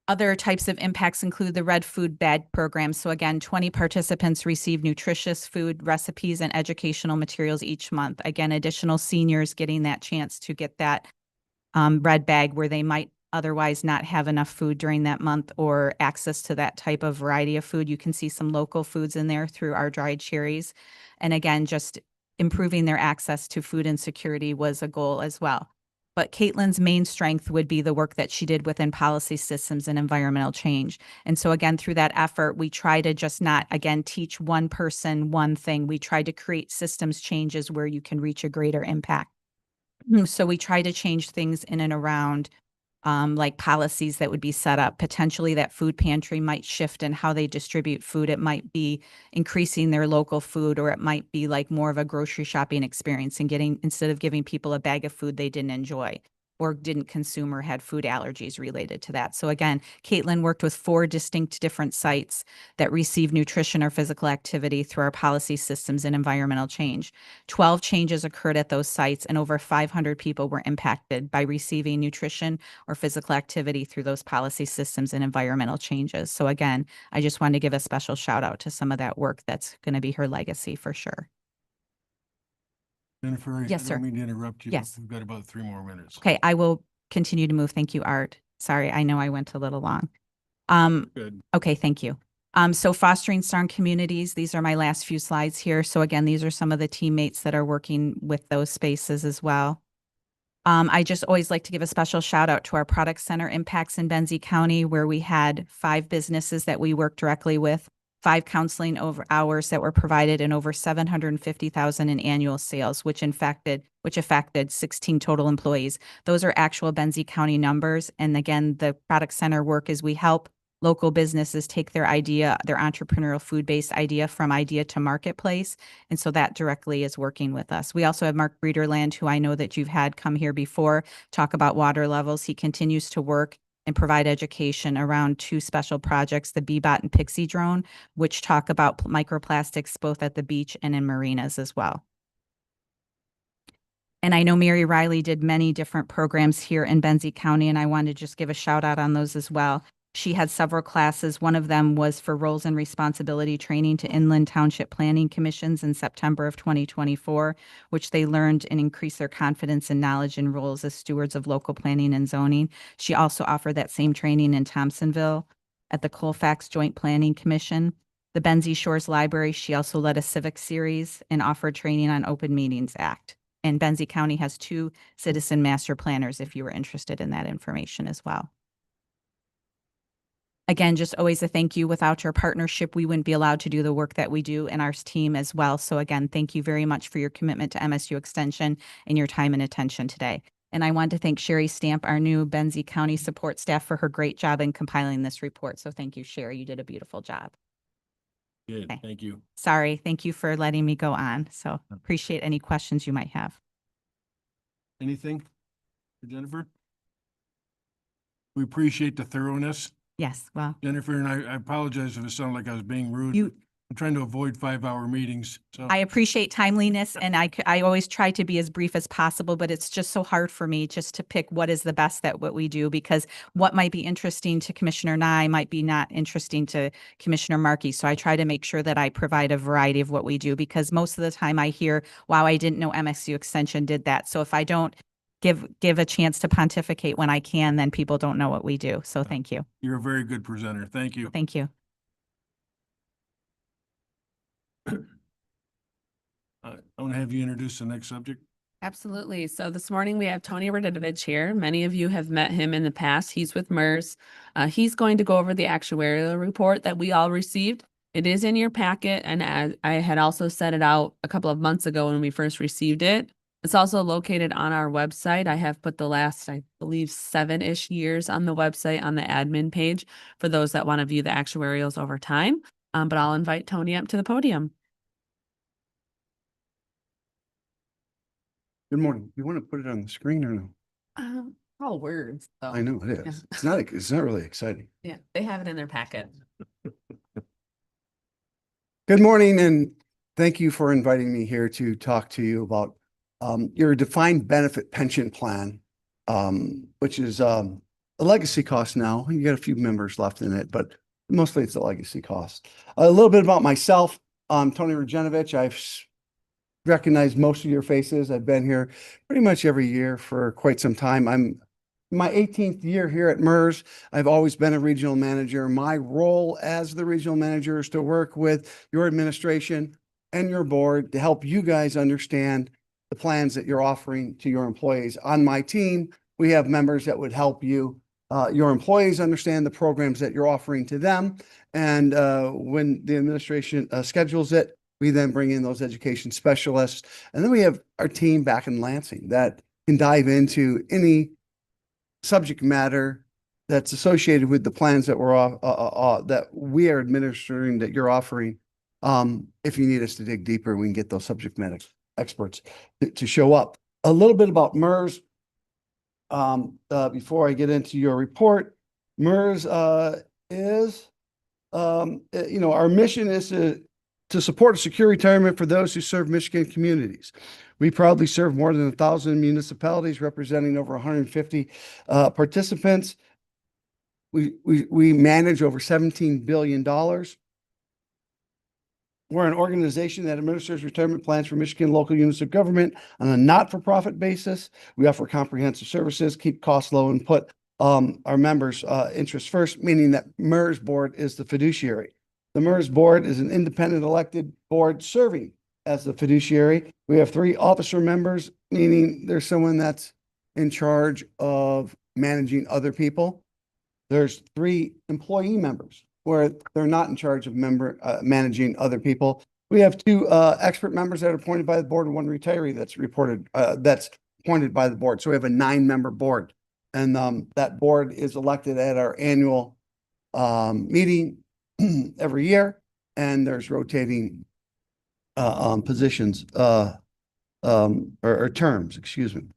Other types of impacts include the Red Food Bag program. So again, 20 participants receive nutritious food recipes and educational materials each month. Again, additional seniors getting that chance to get that red bag where they might otherwise not have enough food during that month, or access to that type of variety of food. You can see some local foods in there through our dried cherries. And again, just improving their access to food insecurity was a goal as well. But Caitlin's main strength would be the work that she did within policy systems and environmental change. And so again, through that effort, we try to just not, again, teach one person one thing. We try to create systems changes where you can reach a greater impact. So we try to change things in and around like policies that would be set up. Potentially that food pantry might shift in how they distribute food. It might be increasing their local food, or it might be like more of a grocery shopping experience and instead of giving people a bag of food they didn't enjoy. or didn't consume or had food allergies related to that. So again, Caitlin worked with 4 distinct different sites that receive nutrition or physical activity through our policy systems and environmental change. 12 changes occurred at those sites, and over 500 people were impacted by receiving nutrition or physical activity through those policy systems and environmental changes. So again, I just wanted to give a special shout out to some of that work. That's going to be her legacy for sure. Jennifer, I Yes, sir. don't mean to interrupt you. but Yes. We've got about 3 more minutes. Okay, I will continue to move. Thank you, Art. Sorry, I know I went a little long. Good. Okay, thank you. So fostering strong communities, these are my last few slides here. So again, these are some of the teammates that are working with those spaces as well. I just always like to give a special shout out to our product center impacts in Benzie County, where we had 5 businesses that we worked directly with, 5 counseling over hours that were provided, and over 750,000 in annual sales, which affected 16 total employees. Those are actual Benzie County numbers. And again, the product center work is we help local businesses take their idea, their entrepreneurial food-based idea from idea to marketplace. And so that directly is working with us. We also have Mark Breederland, who I know that you've had come here before, talk about water levels. He continues to work and provide education around 2 special projects, the Bebot and Pixie drone, which talk about microplastics both at the beach and in marinas as well. And I know Mary Riley did many different programs here in Benzie County, and I wanted to just give a shout out on those as well. She had several classes. One of them was for roles and responsibility training to inland township planning commissions in September of 2024, which they learned and increased their confidence and knowledge in roles as stewards of local planning and zoning. She also offered that same training in Thompsonville at the Colfax Joint Planning Commission. The Benzie Shores Library, she also led a civic series and offered training on Open Meetings Act. And Benzie County has 2 citizen master planners if you were interested in that information as well. Again, just always a thank you. Without your partnership, we wouldn't be allowed to do the work that we do and our team as well. So again, thank you very much for your commitment to MSU Extension and your time and attention today. And I want to thank Sherry Stamp, our new Benzie County support staff, for her great job in compiling this report. So thank you, Sherry. You did a beautiful job. Good. Okay. Thank you. Sorry. Thank you for letting me go on. So appreciate any questions you might have. Anything for Jennifer? We appreciate the thoroughness. Yes, well, Jennifer, and I apologize if it sounded like I was being rude. I'm trying to avoid 5-hour meetings, so. I appreciate timeliness, and I always try to be as brief as possible, but it's just so hard for me just to pick what is the best at what we do, because what might be interesting to Commissioner Nye might be not interesting to Commissioner Markey. So I try to make sure that I provide a variety of what we do, because most of the time I hear, wow, I didn't know MSU Extension did that. So if I don't give a chance to pontificate when I can, then people don't know what we do. So thank you. You're a very good presenter. Thank you. Thank you. I want to have you introduce the next subject. Absolutely. So this morning we have Tony Radovich here. Many of you have met him in the past. He's with MERS. He's going to go over the actuarial report that we all received. It is in your packet, and as I had also set it out a couple of months ago when we first received it. It's also located on our website. I have put the last, I believe, 7-ish years on the website on the admin page for those that want to view the actuarials over time. But I'll invite Tony up to the podium. Good morning. You want to put it on the screen or no? All words. So. I know it is. It's not really exciting. Yeah, they have it in their packet. Good morning, and thank you for inviting me here to talk to you about your defined benefit pension plan, which is a legacy cost now. You got a few members left in it, but mostly it's a legacy cost. A little bit about myself. I'm Tony Rajenovich. I've recognized most of your faces. I've been here pretty much every year for quite some time. I'm my 18th year here at MERS. I've always been a regional manager. My role as the regional manager is to work with your administration and your board to help you guys understand the plans that you're offering to your employees. On my team, we have members that would help you, your employees, understand the programs that you're offering to them. And when the administration schedules it, we then bring in those education specialists. And then we have our team back in Lansing that can dive into any subject matter that's associated with the plans that that we are administering, that you're offering. If you need us to dig deeper, we can get those subject matter experts to show up. A little bit about MERS. before I get into your report, MERS, is, our mission is to support a secure retirement for those who serve Michigan communities. We proudly serve more than 1,000 municipalities representing over 150 participants. We manage over $17 billion. We're an organization that administers retirement plans for Michigan local units of government on a not-for-profit basis. We offer comprehensive services, keep costs low, and put our members' interests first, meaning that MERS board is the fiduciary. The MERS board is an independent elected board serving as the fiduciary. We have 3 officer members, meaning there's someone that's in charge of managing other people. There's 3 employee members where they're not in charge of managing other people. We have 2 expert members that are appointed by the board and 1 retiree that's appointed by the board. So we have a 9-member board. And that board is elected at our annual meeting every year. And there's rotating positions or terms, excuse me.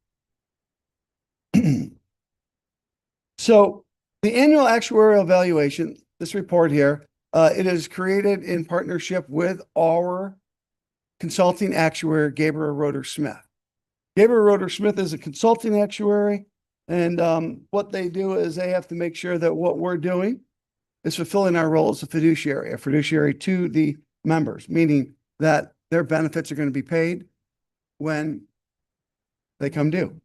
So the annual actuarial evaluation, this report here, it is created in partnership with our consulting actuary, Gabriel Roeder Smith. Gabriel Roeder Smith is a consulting actuary, and what they do is they have to make sure that what we're doing is fulfilling our role as a fiduciary to the members, meaning that their benefits are going to be paid when they come due.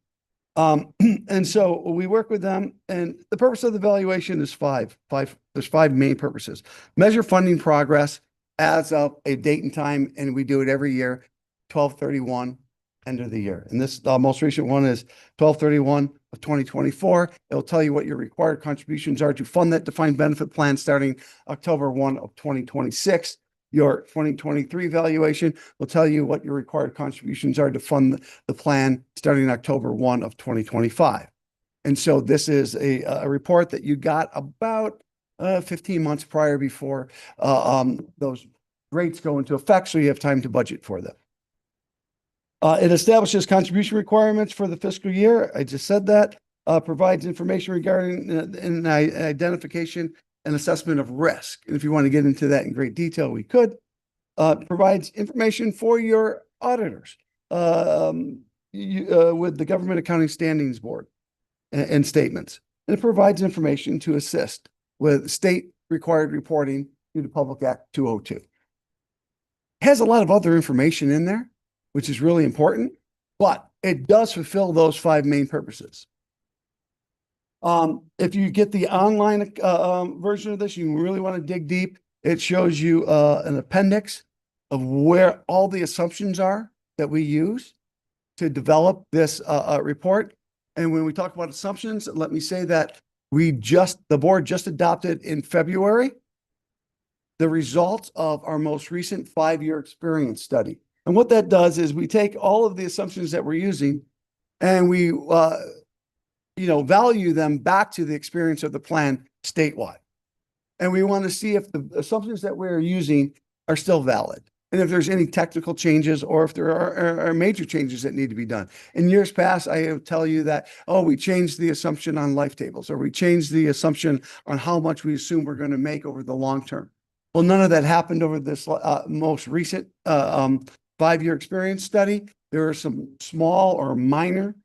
And so we work with them, and the purpose of the evaluation is there's 5 main purposes. Measure funding progress as of a date and time, and we do it every year, 12/31, end of the year. And this most recent one is 12/31 of 2024. It'll tell you what your required contributions are to fund that defined benefit plan starting October 1 of 2026. Your 2023 valuation will tell you what your required contributions are to fund the plan starting October 1 of 2025. And so this is a report that you got about 15 months prior before those rates go into effect, so you have time to budget for them. It establishes contribution requirements for the fiscal year. I just said that. Provides information regarding an identification and assessment of risk. And if you want to get into that in great detail, we could. Provides information for your auditors with the Government Accounting Standings Board and statements. And it provides information to assist with state required reporting due to Public Act 202. It has a lot of other information in there, which is really important, but it does fulfill those 5 main purposes. If you get the online version of this, you really want to dig deep. It shows you an appendix of where all the assumptions are that we use to develop this report. And when we talk about assumptions, let me say that the board just adopted in February the results of our most recent 5-year experience study. And what that does is we take all of the assumptions that we're using and we value them back to the experience of the plan statewide. And we want to see if the assumptions that we're using are still valid. And if there's any technical changes or if there are major changes that need to be done. In years past, I will tell you that, we changed the assumption on life tables, or we changed the assumption on how much we assume we're going to make over the long term. Well, none of that happened over this most recent 5-year experience study. There are some small or minor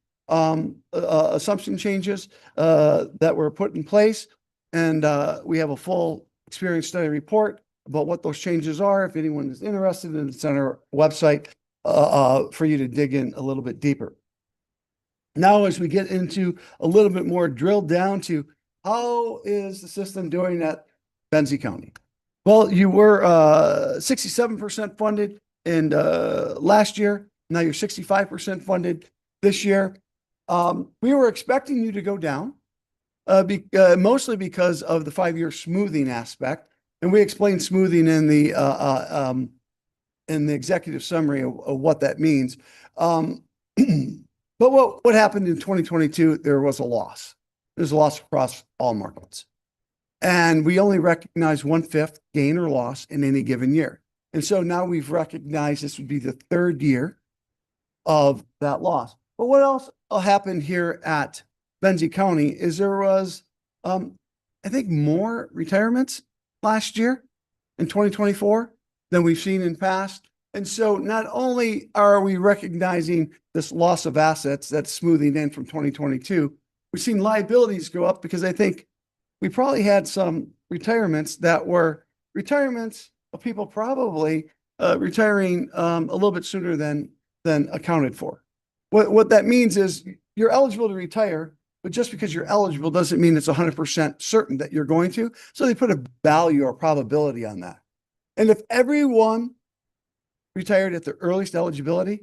assumption changes that were put in place. And we have a full experience study report about what those changes are. If anyone is interested, and it's on our website for you to dig in a little bit deeper. Now, as we get into a little bit more drilled down to how is the system doing at Benzie County? Well, you were 67% funded in last year. Now you're 65% funded this year. We were expecting you to go down, mostly because of the 5-year smoothing aspect. And we explained smoothing in the executive summary of what that means. But what happened in 2022, there was a loss. There's a loss across all markets. And we only recognize 1/5 gain or loss in any given year. And so now we've recognized this would be the 3rd year of that loss. But what else happened here at Benzie County is there was, I think more retirements last year in 2024 than we've seen in past. And so not only are we recognizing this loss of assets that's smoothing in from 2022, we've seen liabilities go up because I think we probably had some retirements that were retirements of people probably retiring a little bit sooner than accounted for. What that means is you're eligible to retire, but just because you're eligible doesn't mean it's 100% certain that you're going to. So they put a value or probability on that. And if everyone retired at the earliest eligibility,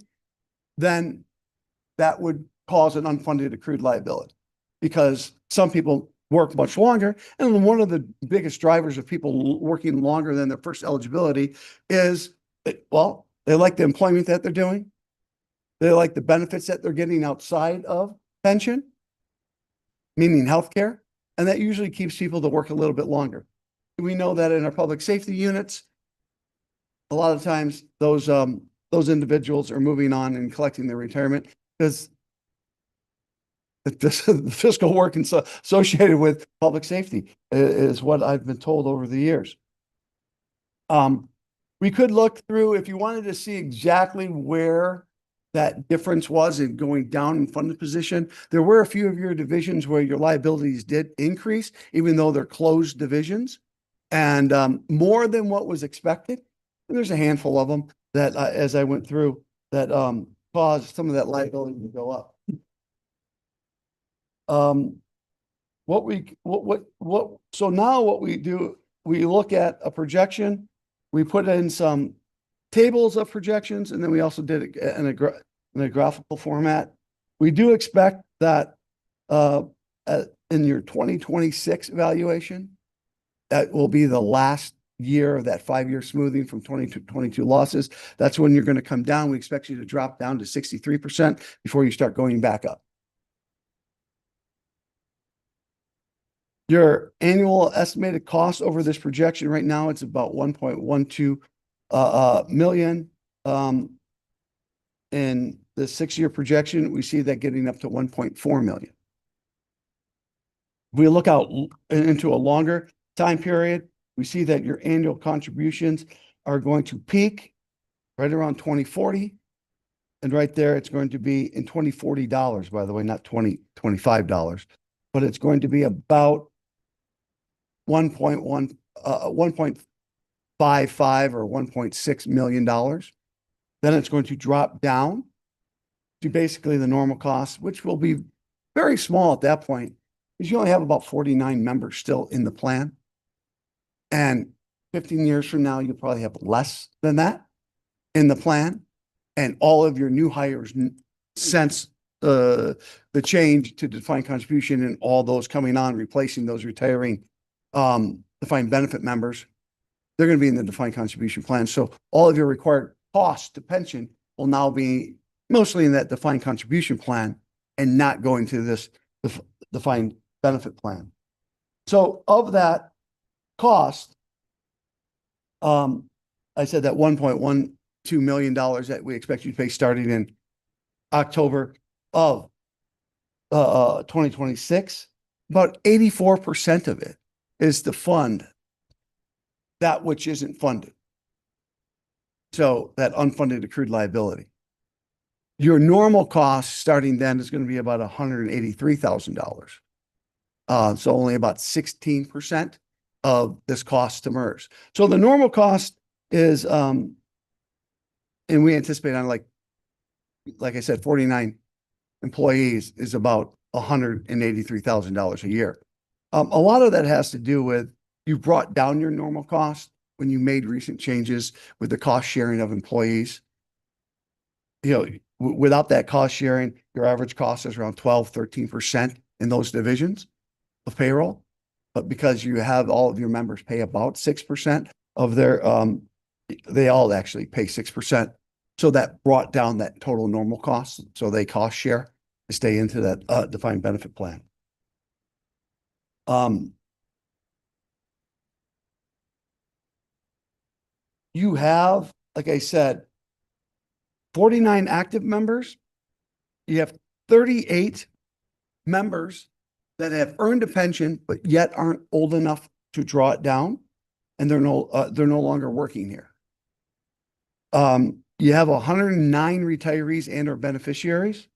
then that would cause an unfunded accrued liability because some people work much longer. And one of the biggest drivers of people working longer than their first eligibility is, well, they like the employment that they're doing. They like the benefits that they're getting outside of pension, meaning healthcare. And that usually keeps people to work a little bit longer. We know that in our public safety units, a lot of times those individuals are moving on and collecting their retirement because the fiscal work associated with public safety is what I've been told over the years. We could look through, if you wanted to see exactly where that difference was in going down in funded position, there were a few of your divisions where your liabilities did increase, even though they're closed divisions, and more than what was expected. And there's a handful of them that, as I went through, that caused some of that liability to go up. So now what we do, we look at a projection, we put in some tables of projections, and then we also did it in a graphical format. We do expect that in your 2026 evaluation, that will be the last year of that 5-year smoothing from 2022 losses. That's when you're going to come down. We expect you to drop down to 63% before you start going back up. Your annual estimated cost over this projection right now, it's about 1.12 million. In the 6-year projection, we see that getting up to 1.4 million. If we look out into a longer time period, we see that your annual contributions are going to peak right around 2040. And right there, it's going to be in 2040 dollars, by the way, not $25, but it's going to be about 1.55 or $1.6 million. Then it's going to drop down to basically the normal cost, which will be very small at that point, because you only have about 49 members still in the plan. And 15 years from now, you'll probably have less than that in the plan. And all of your new hires, since the change to defined contribution and all those coming on, replacing those retiring defined benefit members, they're going to be in the defined contribution plan. So all of your required costs to pension will now be mostly in that defined contribution plan and not going to this defined benefit plan. So of that cost, I said that $1.12 million that we expect you to pay starting in October of 2026, about 84% of it is to fund that which isn't funded. So that unfunded accrued liability. Your normal cost starting then is going to be about $183,000. So only about 16% of this cost to MERS. So the normal cost is, and we anticipate on like I said, 49 employees is about $183,000 a year. A lot of that has to do with you brought down your normal cost when you made recent changes with the cost sharing of employees. You know, without that cost sharing, your average cost is around 12-13% in those divisions of payroll. But because you have all of your members pay about 6% of their, they all actually pay 6%. So that brought down that total normal cost. So they cost share to stay into that defined benefit plan. You have, like I said, 49 active members. You have 38 members that have earned a pension, but yet aren't old enough to draw it down, and they're no longer working here. You have 109 retirees and or beneficiaries.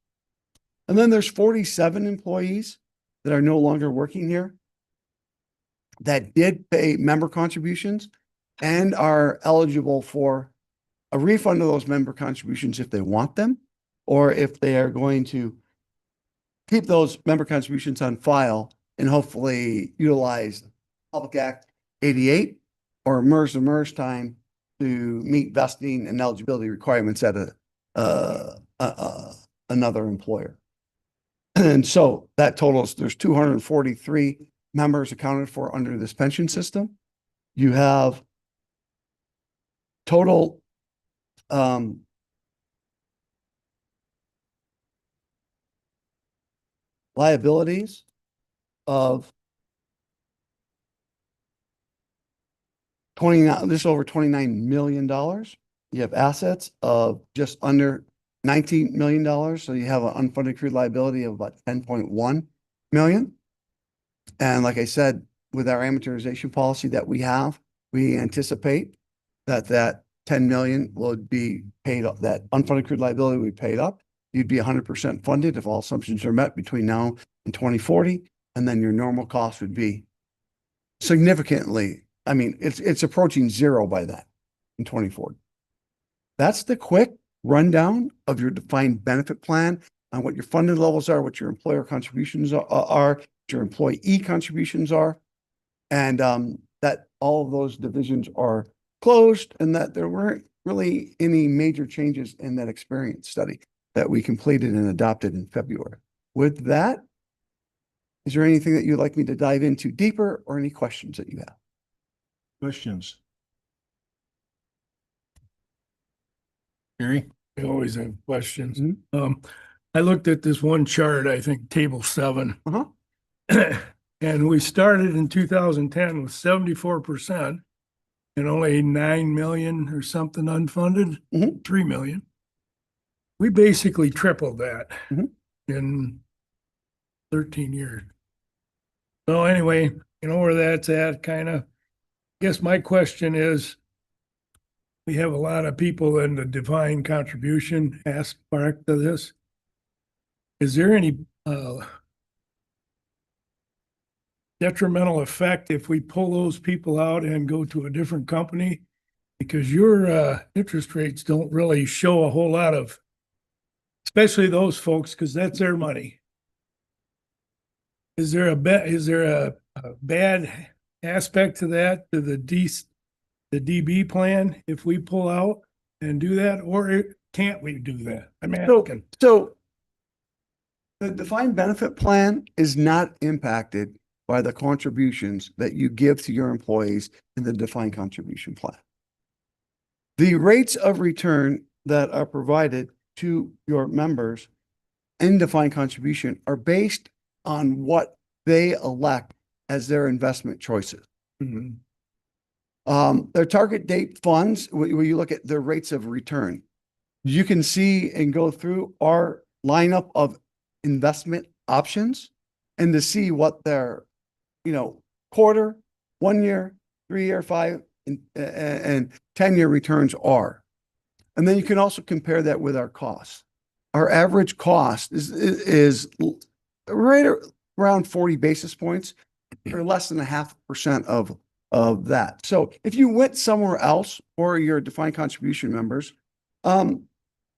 And then there's 47 employees that are no longer working here that did pay member contributions and are eligible for a refund of those member contributions if they want them, or if they are going to keep those member contributions on file and hopefully utilize Public Act 88 or MERS to MERS time to meet vesting and eligibility requirements at another employer. And so that totals, there's 243 members accounted for under this pension system. You have total liabilities of 29, just over $29 million. You have assets of just under $19 million. So you have an unfunded accrued liability of about 10.1 million. And like I said, with our amortization policy that we have, we anticipate that 10 million will be paid up, that unfunded accrued liability will be paid up. You'd be 100% funded if all assumptions are met between now and 2040. And then your normal cost would be significantly, I mean, it's approaching zero by that in 2040. That's the quick rundown of your defined benefit plan on what your funded levels are, what your employer contributions are, what your employee contributions are, and that all of those divisions are closed and that there weren't really any major changes in that experience study that we completed and adopted in February. With that, is there anything that you'd like me to dive into deeper or any questions that you have? Questions? Gary? I always have questions. I looked at this one chart, I think table 7. And we started in 2010 with 74% and only 9 million or something unfunded, 3 million. We basically tripled that in 13 years. So anyway, you know where that's at, kind of. Guess my question is, we have a lot of people in the defined contribution aspect of this. Is there any detrimental effect if we pull those people out and go to a different company? Because your interest rates don't really show a whole lot of, especially those folks, because that's their money. Is there a bad aspect to that, to the DB plan, if we pull out and do that, or can't we do that? I'm asking. So the defined benefit plan is not impacted by the contributions that you give to your employees in the defined contribution plan. The rates of return that are provided to your members in defined contribution are based on what they elect as their investment choices. Their target date funds, where you look at their rates of return, you can see and go through our lineup of investment options and to see what their, quarter, 1 year, 3 year, 5 and 10-year returns are. And then you can also compare that with our costs. Our average cost is right around 40 basis points or less than 0.5% of that. So if you went somewhere else or your defined contribution members,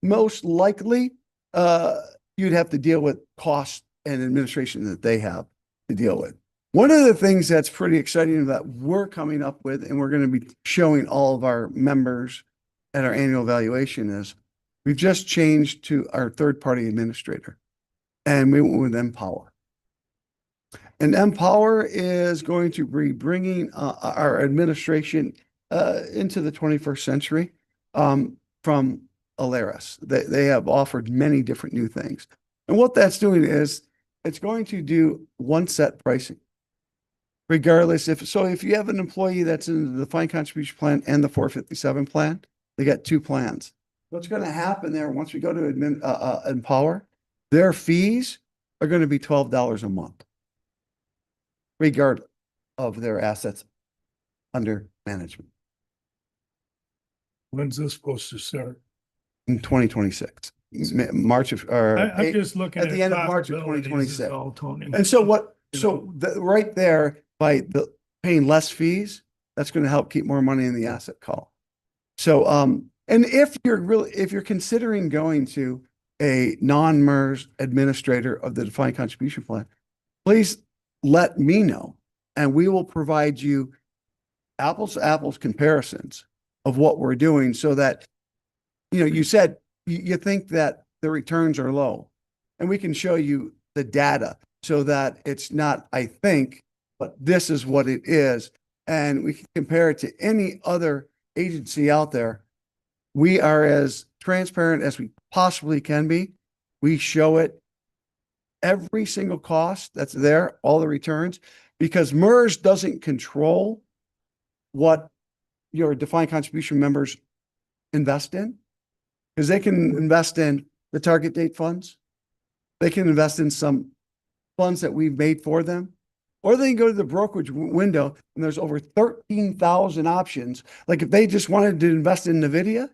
most likely you'd have to deal with costs and administration that they have to deal with. One of the things that's pretty exciting that we're coming up with, and we're going to be showing all of our members at our annual evaluation, is we've just changed to our third-party administrator, and we went with Empower. And Empower is going to be bringing our administration into the 21st century from Alaris. They have offered many different new things. And what that's doing is it's going to do one set pricing. Regardless if you have an employee that's in the defined contribution plan and the 457 plan, they got two plans. What's going to happen there once we go to Empower, their fees are going to be $12 a month, regardless of their assets under management When's this supposed to start? in 2026, March of, or I'm just looking at the end of March of possibilities is 2026. all, Tony. And so what, You so right there, by the paying less fees, that's going to help keep more money in the asset call. So, and if you're considering going to a non-MERS administrator of the defined contribution plan, please let me know, and we will provide you apples to apples comparisons of what we're doing so that, you know, you said you think that the returns are low, and we can show you the data so that it's not, I think, but this is what it is. And we can compare it to any other agency out there. We are as transparent as we possibly can be. We show it every single cost that's there, all the returns, because MERS doesn't control what your defined contribution members invest in, because they can invest in the target date funds. They can invest in some funds that we've made for them, or they can go to the brokerage window and there's over 13,000 options. Like if they just wanted to invest in NVIDIA,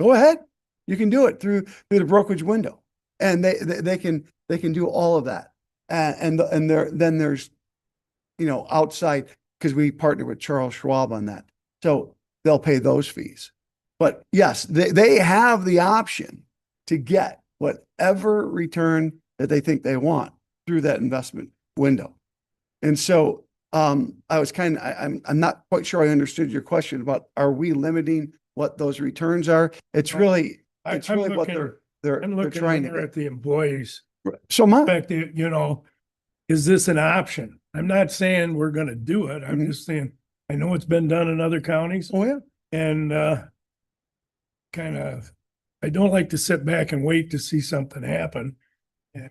go ahead. You can do it through the brokerage window, and they can do all of that. And then there's, you know, outside, because we partner with Charles Schwab on that. So they'll pay those fees. But yes, they have the option to get whatever return that they think they want through that investment window. And so I was I'm not quite sure I understood your question about, are we limiting what those returns are? It's really, it's really what they're trying to more get. at the employees. So Perspective, you know, is this an option? I'm not saying we're gonna do it. I'm just saying, I know it's been done in other counties. Oh, yeah. And kind of, I don't like to sit back and wait to see something happen.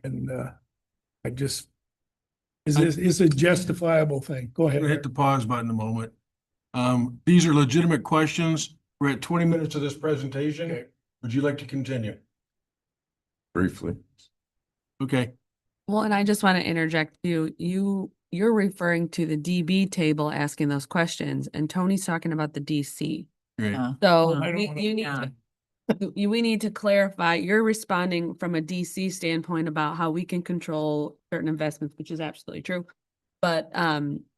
And I just, is a justifiable thing. Go I'm ahead. gonna hit the pause button a moment. These are legitimate questions. We're at 20 minutes of this presentation. Okay. Would you like to continue? Briefly. Okay. Well, and I just want to interject you're referring to the DB table asking those questions, and Tony's talking about the DC. Great. So I don't we, wanna- you need we need to clarify, you're responding from a DC standpoint about how we can control certain investments, which is absolutely true. But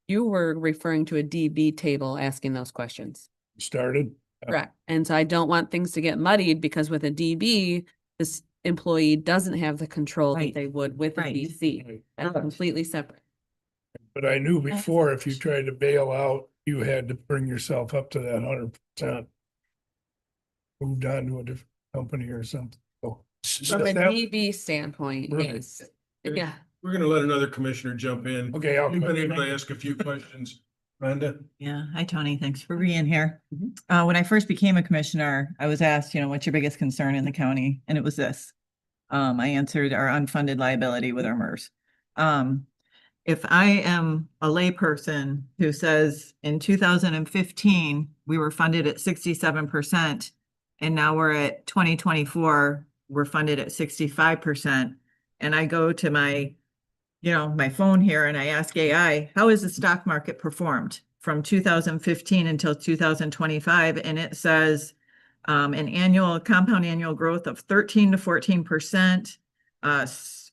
you were referring to a DB table asking those questions. Started. Correct. And so I don't want things to get muddied, because with a DB, this employee doesn't have the control that Right. they would with a Right. DC. That's completely separate. But I knew before, if you tried to bail out, you had to bring yourself up to that 100%. Moved on to a different company or something. So From a that- DB standpoint, Right. yes. Yeah. We're gonna let another commissioner jump in. Okay, I'll You've been quit. able to ask a few questions. Brenda? Yeah. Hi, Tony. Thanks for being here. When I first became a commissioner, I was asked, you know, what's your biggest concern in the county? And it was this. I answered our unfunded liability with our MERS. If I am a layperson who says in 2015, we were funded at 67%, and now we're at 2024, we're funded at 65%. And I go to my, you know, my phone here and I ask AI, how has the stock market performed from 2015 until 2025? And it says an annual compound annual growth of 13 to 14%,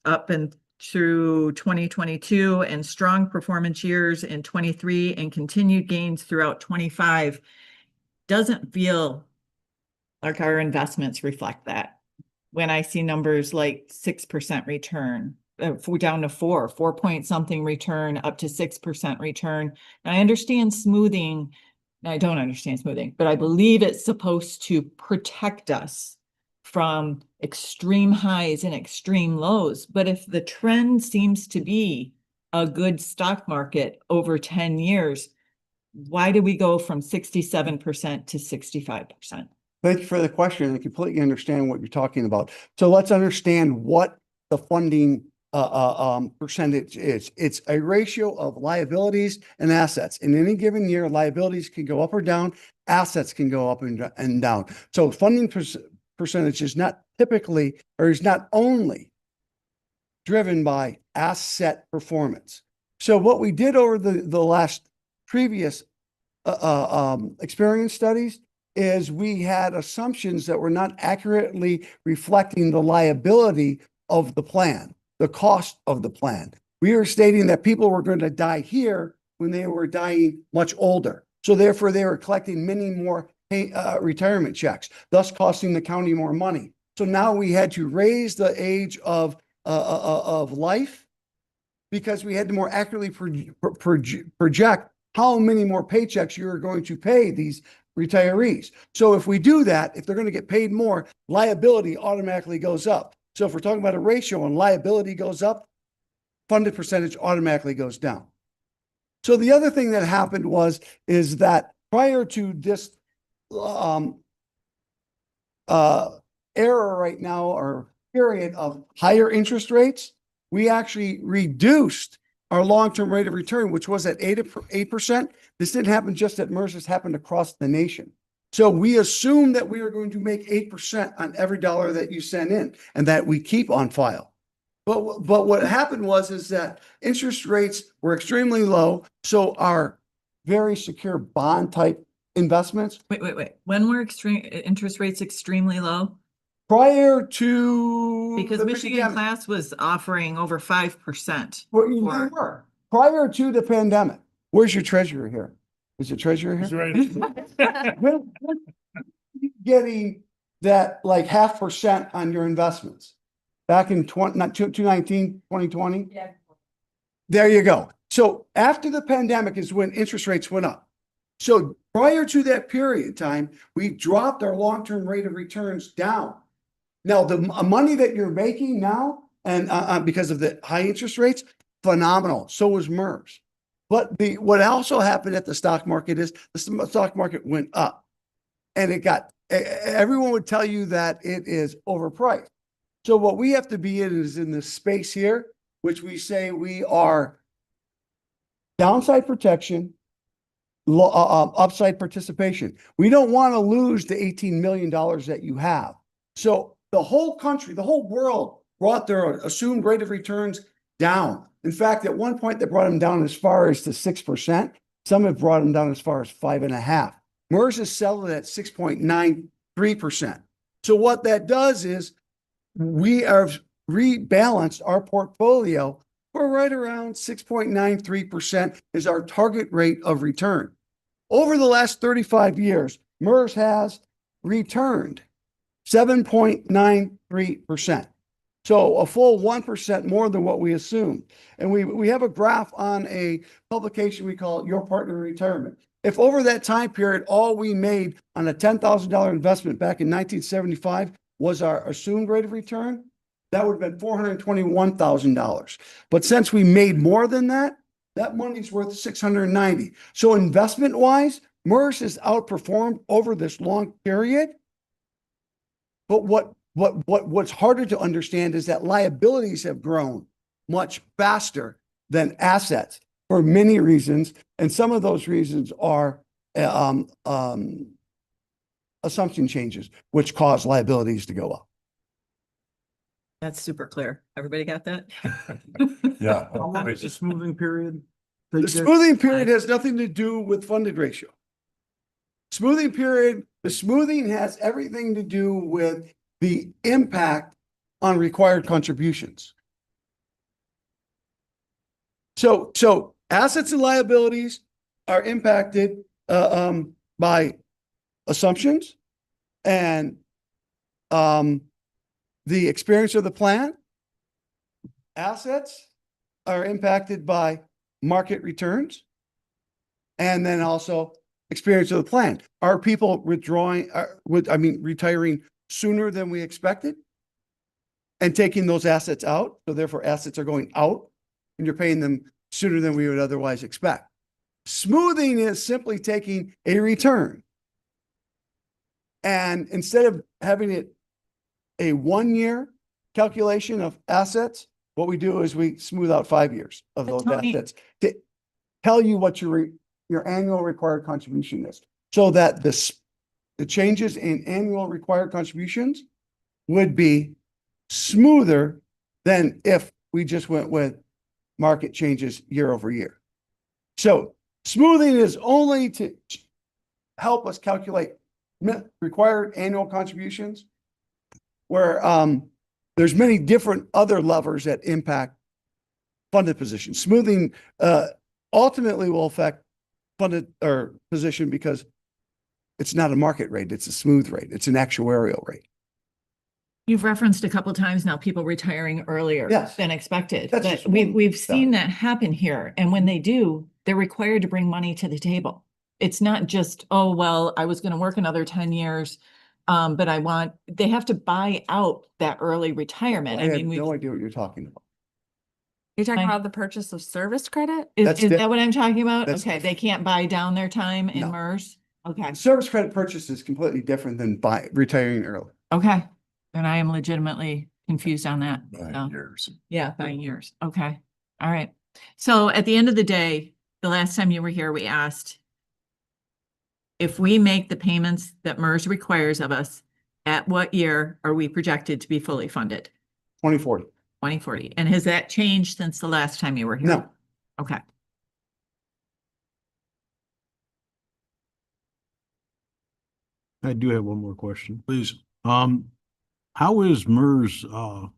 up and through 2022, and strong performance years in 23 and continued gains throughout 25. Doesn't feel like our investments reflect that. When I see numbers like 6% return, down to 4 point something return, up to 6% return. And I understand smoothing. I don't understand smoothing, but I believe it's supposed to protect us from extreme highs and extreme lows. But if the trend seems to be a good stock market over 10 years, why do we go from 67% to 65%? Thank you for the question. I completely understand what you're talking about. So let's understand what the funding percentage is. It's a ratio of liabilities and assets. In any given year, liabilities can go up or down, assets can go up and down. So funding percentage is not typically, or is not only driven by asset performance. So what we did over the last previous experience studies is we had assumptions that were not accurately reflecting the liability of the plan, the cost of the plan. We were stating that people were going to die here when they were dying much older. So therefore, they were collecting many more retirement checks, thus costing the county more money. So now we had to raise the age of life because we had to more accurately project how many more paychecks you're going to pay these retirees. So if we do that, if they're going to get paid more, liability automatically goes up. So if we're talking about a ratio and liability goes up, funded percentage automatically goes down. So the other thing that happened is that prior to this era right now, or period of higher interest rates, we actually reduced our long-term rate of return, which was at 8%. This didn't happen just at MERS, this happened across the nation. So we assumed that we were going to make 8% on every dollar that you send in and that we keep on file. But what happened is that interest rates were extremely low. So our very secure bond type investments. Wait. When were interest rates extremely low? Prior to Because the Michigan pandemic. class was offering over 5%. Well, they were. Prior to the pandemic. Where's your treasurer here? Is the treasurer here? He's right. When getting that like 0.5% on your investments back in 2019, 2020? Yeah. There you go. So after the pandemic is when interest rates went up. So prior to that period of time, we dropped our long-term rate of returns down. Now, the money that you're making now, and because of the high interest rates, phenomenal. So was MERS. But what also happened at the stock market is the stock market went up, and everyone would tell you that it is overpriced. So what we have to be in is in this space here, which we say we are downside protection, upside participation. We don't want to lose the $18 million that you have. So the whole country, the whole world brought their assumed rate of returns down. In fact, at one point, they brought them down as far as to 6%. Some have brought them down as far as 5.5%. MERS is selling at 6.93%. So what that does is we have rebalanced our portfolio for right around 6.93% is our target rate of return. Over the last 35 years, MERS has returned 7.93%. So a full 1% more than what we assumed. And we have a graph on a publication we call Your Partner in Retirement. If over that time period, all we made on a $10,000 investment back in 1975 was our assumed rate of return, that would have been $421,000. But since we made more than that, that money's worth $690. So investment wise, MERS has outperformed over this long period. But what's harder to understand is that liabilities have grown much faster than assets for many reasons. And some of those reasons are assumption changes, which cause liabilities to go up. That's super clear. Everybody got that? Yeah. How long is the smoothing period? The smoothing period has nothing to do with funded ratio. Smoothing period, the smoothing has everything to do with the impact on required contributions. So assets and liabilities are impacted by assumptions and the experience of the plan. Assets are impacted by market returns, and then also experience of the plan. Are people retiring sooner than we expected and taking those assets out? So therefore assets are going out and you're paying them sooner than we would otherwise expect. Smoothing is simply taking a return, and instead of having it a 1-year calculation of assets, what we do is we smooth out 5 years of those assets to tell you what your annual required contribution is, so that the changes in annual required contributions would be smoother than if we just went with market changes year over year. So smoothing is only to help us calculate required annual contributions, where there's many different other levers that impact funded positions. Smoothing ultimately will affect funded or position because it's not a market rate, it's a smooth rate, it's an actuarial rate. You've referenced a couple times now people retiring earlier Yes. than expected. That's But just we've one. we've seen that happen here. And when they do, they're required to bring money to the table. It's not just, oh, well, I was going to work another 10 years. But they have to buy out that early retirement. I I have mean, no idea what you're talking about. You're talking Fine. about the purchase of service credit? That's is di- that what I'm talking about? that's Okay, they can't buy down their time in No. MERS? Okay, Service credit purchase is completely different than retiring early. okay. Then I am legitimately confused on that. By So, years. yeah, by years. Okay, all right. So at the end of the day, the last time you were here, we asked if we make the payments that MERS requires of us, at what year are we projected to be fully funded? 2040. 2040. And has that changed since the last time you were here? No. Okay. I do have one more question. Please. How is MERS, I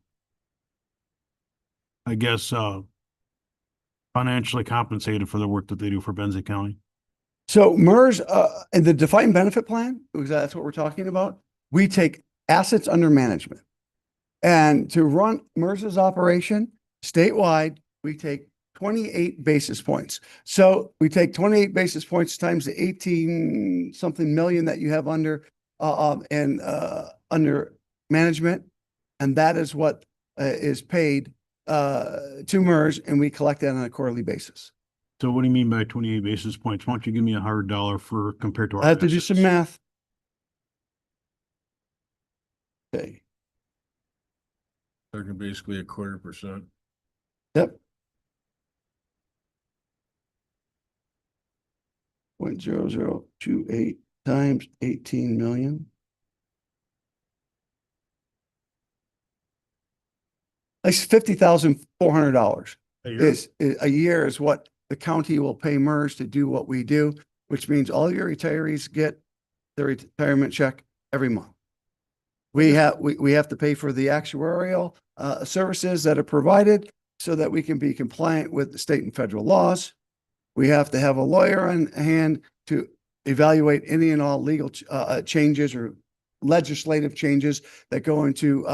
guess, financially compensated for the work that they do for Benzie County? So MERS, and the defined benefit plan, because that's what we're talking about. We take assets under management. And to run MERS's operation statewide, we take 28 basis points. So we take 28 basis points times the 18 something million that you have under management. And that is what is paid to MERS, and we collect that on a quarterly basis. So what do you mean by 28 basis points? Why don't you give me a hard dollar for compared to our I have to do assets? some math. Okay. They're basically 0.25%. Yep. 0.0028 times 18 million. That's $50,400 A year? is a year is what the county will pay MERS to do what we do, which means all your retirees get their retirement check every month. We have to pay for the actuarial services that are provided so that we can be compliant with the state and federal laws. We have to have a lawyer on hand to evaluate any and all legal changes or legislative changes that go into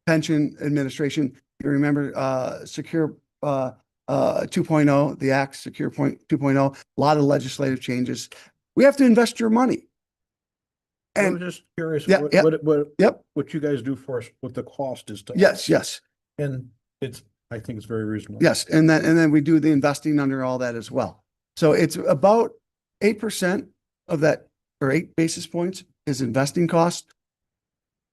pension administration. You remember Secure 2.0, the Act Secure 2.0, a lot of legislative changes. We have to invest your money. I'm And just curious Yeah, yeah. Yep. what you guys do for us, what the cost is to yes, us. yes, And I think it's very reasonable. yes. And then we do the investing under all that as well. So it's about 8% of that, or 8 basis points is investing cost.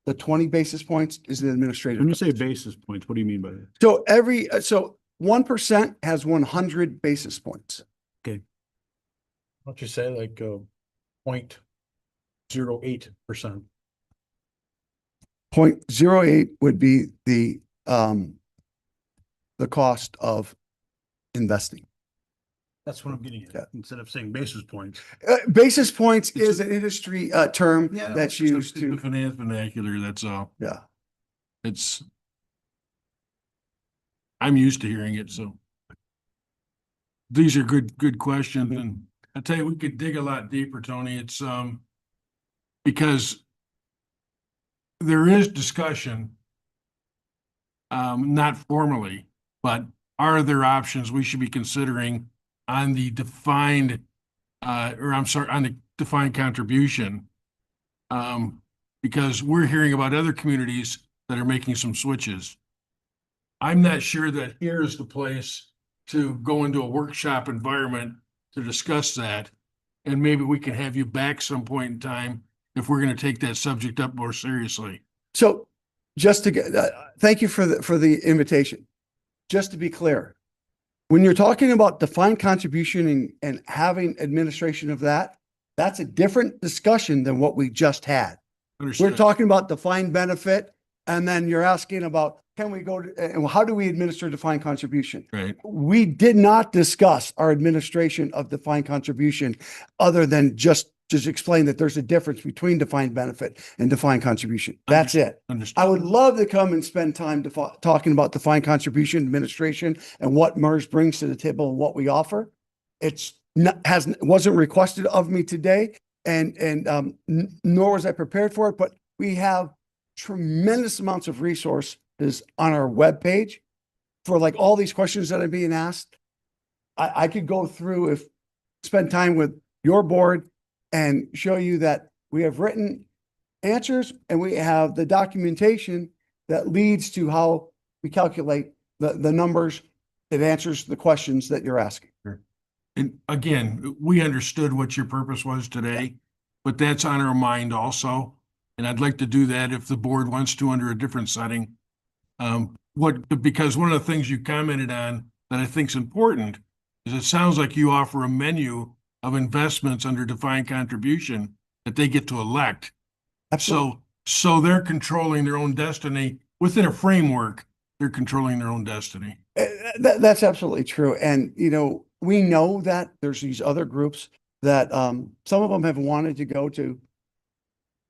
The 20 basis points is the administrative. When you say basis points, what do you mean by that? So so 1% has 100 basis points. Why don't you say like 0.08%? 0.08 would be the cost of investing. That's what I'm getting Yeah. at, instead of saying basis points. Basis points is an industry term Yeah, that's Just used the to, finance vernacular, that's all. yeah. I'm used to hearing it, so. These are good questions, and I tell you, we could dig a lot deeper, Tony. It's, because there is discussion, not formally, but are there options we should be considering on the defined, on the defined contribution? Because we're hearing about other communities that are making some switches. I'm not sure that here is the place to go into a workshop environment to discuss that. And maybe we can have you back some point in time if we're going to take that subject up more seriously. So just to get, thank you for the invitation. Just to be clear, when you're talking about defined contribution and having administration of that, that's a different discussion than what we just had. We're Understood. talking about defined benefit And then you're asking about, can we go to, and how do we administer defined contribution? Right. We did not discuss our administration of defined contribution other than just explain that there's a difference between defined benefit and defined contribution. That's it. Understood. I would love to come and spend time talking about defined contribution administration and what MERS brings to the table and what we offer. It's not, wasn't requested of me today, and nor was I prepared for it, but we have tremendous amounts of resources on our webpage for like all these questions that are being asked. I could go through spend time with your board and show you that we have written answers and we have the documentation that leads to how we calculate the numbers that answers the questions that you're asking. And again, we understood what your purpose was today, but that's on our mind also. And I'd like to do that if the board wants to under a different setting. Because one of the things you commented on that I think is important is it sounds like you offer a menu of investments under defined contribution that they get to elect. Absolutely. So they're controlling their own destiny within a framework. They're controlling their own destiny. That's absolutely true. And, you know, we know that there's these other groups that some of them have wanted to go to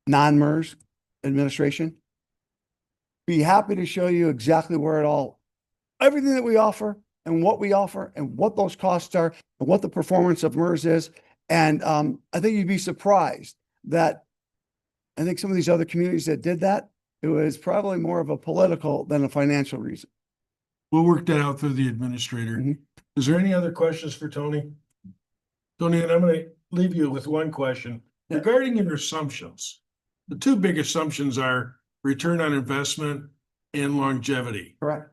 non-MERS administration. Be happy to show you exactly where everything that we offer and what those costs are and what the performance of MERS is. And I think you'd be surprised that I think some of these other communities that did that, it was probably more of a political than a financial reason. We'll work that out through the administrator. Mhm. Is there any other questions for Tony? Tony, and I'm going to leave you with one question Yeah. regarding your assumptions. The two big assumptions are return on investment and longevity. Correct.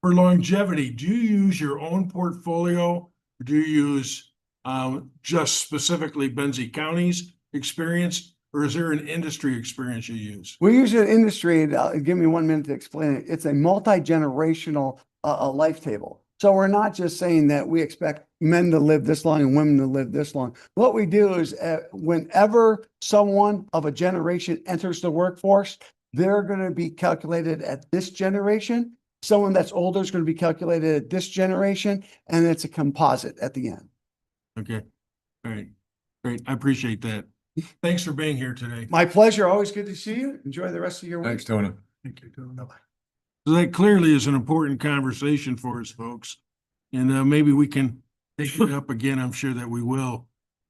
For longevity, do you use your own portfolio or do you use just specifically Benzie County's experience, or is there an industry experience you use? We use an industry, and give me 1 minute to explain it. It's a multi-generational life table. So we're not just saying that we expect men to live this long and women to live this long. What we do is whenever someone of a generation enters the workforce, they're going to be calculated at this generation. Someone that's older is going to be calculated at this generation, and it's a composite at the end. Okay. All right. Great. I appreciate that. Thanks for being here today. My pleasure. Always good to see you. Enjoy the rest of your week. Thanks, Tony. Thank you. Bye-bye. So that clearly is an important conversation for us, folks. And maybe we can take it up again. I'm sure that we will.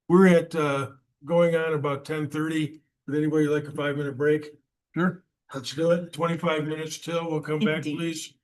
We're at going on about 10:30. Would anybody like a 5-minute break? Sure. Let's do it. 25 minutes till. We'll come back, Indeed. please.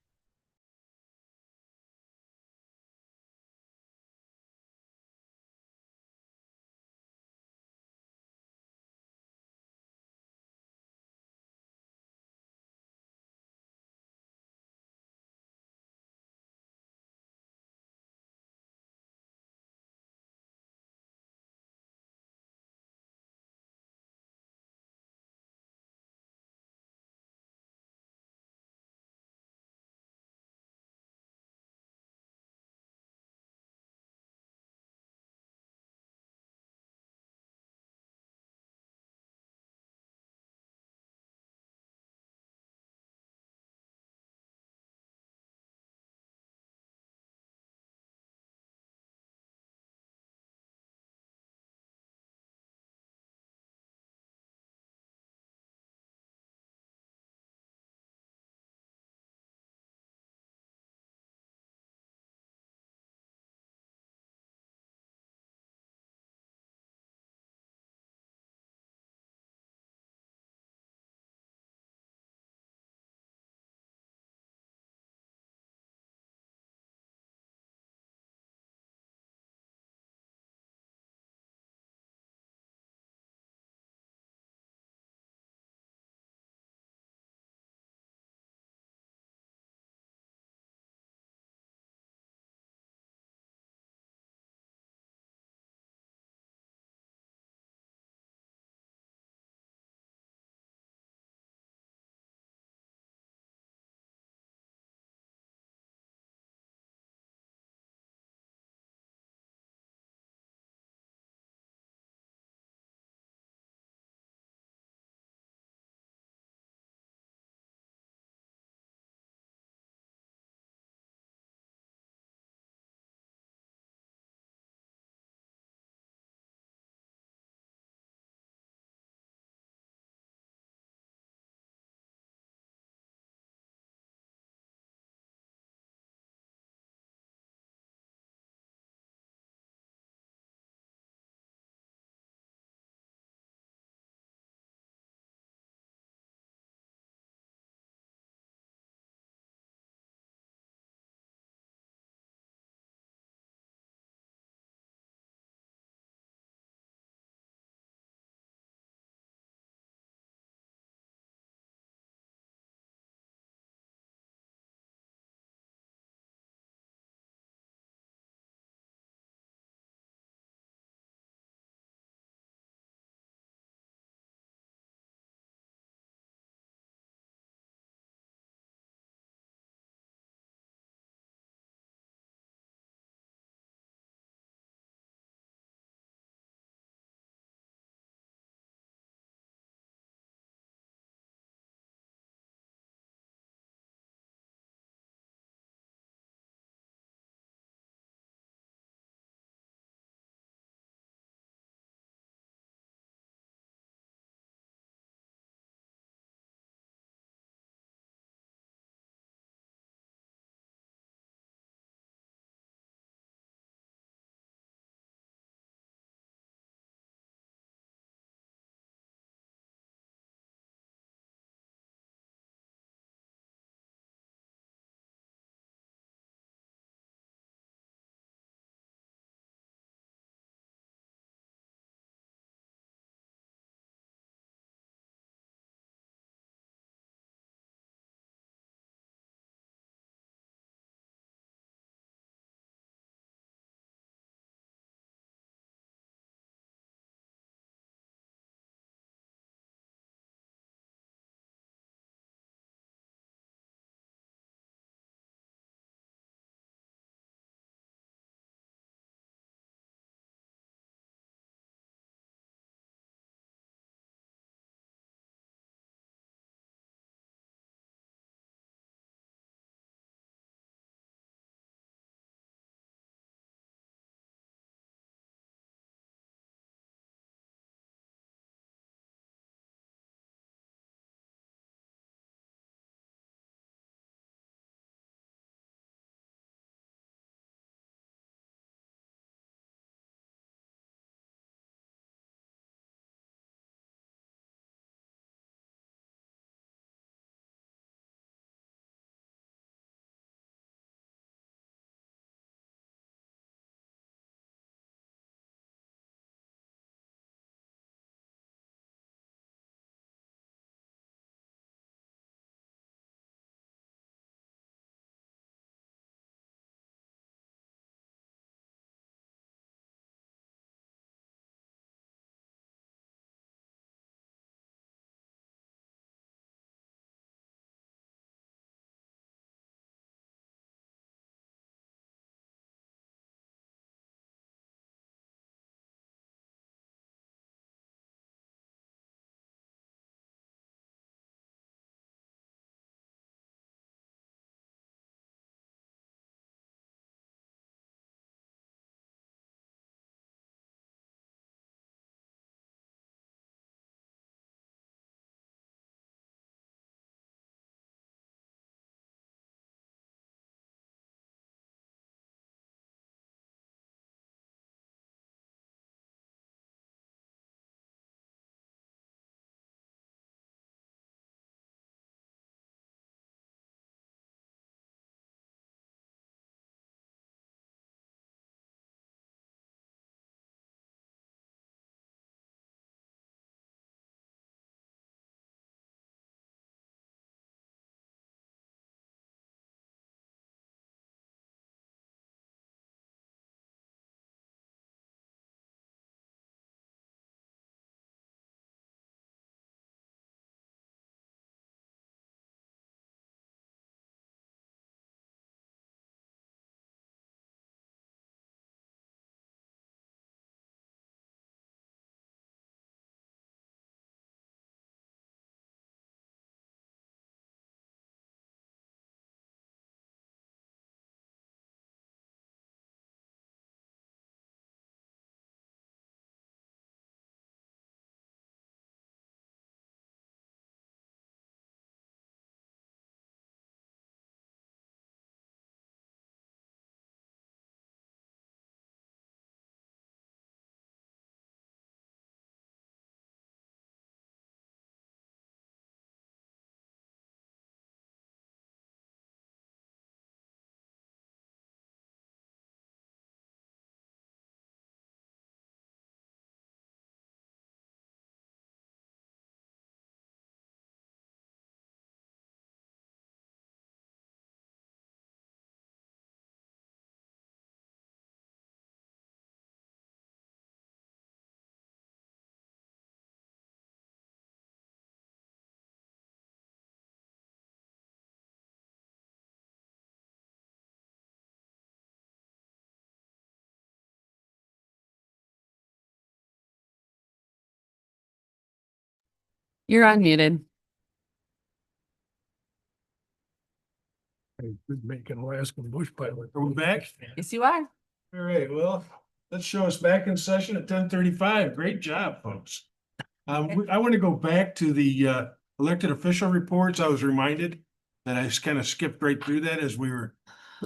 You're unmuted. Good making Alaska bush pilot. Are we back? Yes, you are. All right, well, let's show us back in session at 10:35. Great job, folks. I want to go back to the elected official reports. I was reminded that I just kind of skipped right through that as we were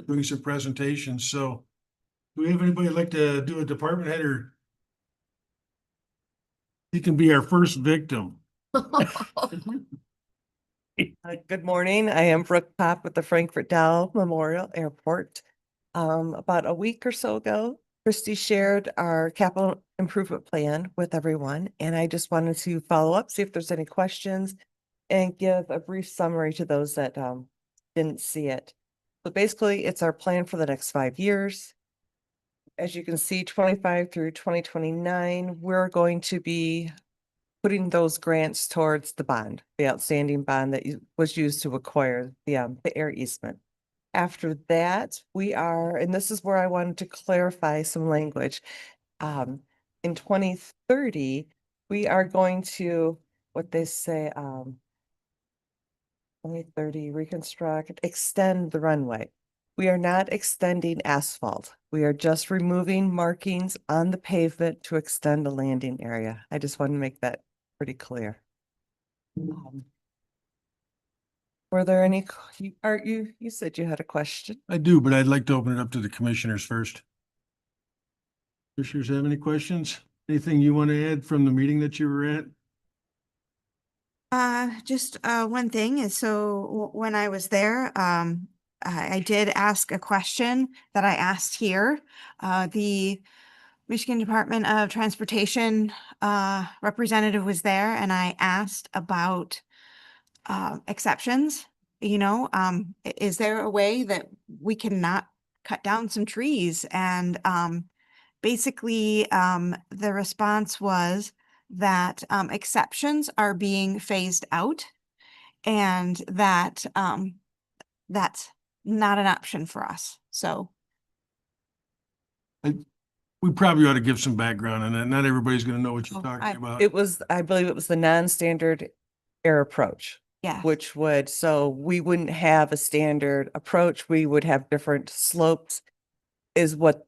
doing some presentations. So do we have anybody like to do a department head, or he can be our first victim? Good morning. I am Brooke Pop with the Frankfurt Dow Memorial Airport. About a week or so ago, Christy shared our capital improvement plan with everyone, and I just wanted to follow up, see if there's any questions, and give a brief summary to those that didn't see it. So basically, it's our plan for the next 5 years. As you can see, 25 through 2029, we're going to be putting those grants towards the bond, the outstanding bond that was used to acquire the air easement. After that, we are, and this is where I wanted to clarify some language. In 2030, we are going to, what they say, 2030, reconstruct, extend the runway. We are not extending asphalt. We are just removing markings on the pavement to extend the landing area. I just want to make that pretty clear. Were there any, you said you had a question? I do, but I'd like to open it up to the commissioners first. Commissioners have any questions? Anything you want to add from the meeting that you were at? Just one thing is, so when I was there, I did ask a question that I asked here. The Michigan Department of Transportation representative was there, and I asked about exceptions. You know, is there a way that we cannot cut down some trees? And basically, the response was that exceptions are being phased out, and that that's not an option for us. So We probably ought to give some background on that. Not everybody's going to know what you're talking about. It was, I believe it was the non-standard air approach. yeah, Which would, so we wouldn't have a standard approach. We would have different slopes is what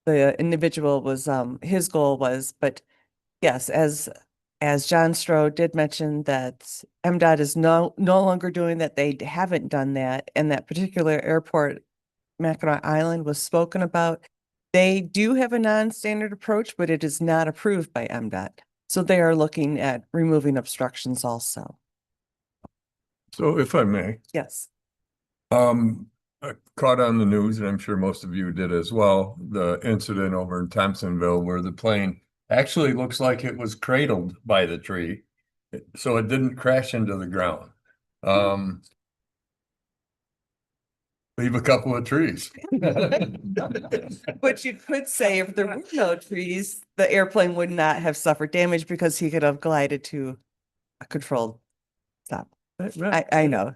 the individual was, his goal was. But yes, as John Stroh did mention that MDOT is no longer doing that. They haven't done that. And that particular airport, Mackinac Island, was spoken about. They do have a non-standard approach, but it is not approved by MDOT. So they are looking at removing obstructions also. So if I may, Yes. I caught on the news, and I'm sure most of you did as well, the incident over in Thompsonville where the plane actually looks like it was cradled by the tree, so it didn't crash into the ground. Leave a couple of trees. But you could say if there were no trees, the airplane would not have suffered damage because he could have glided to a controlled stop. I know,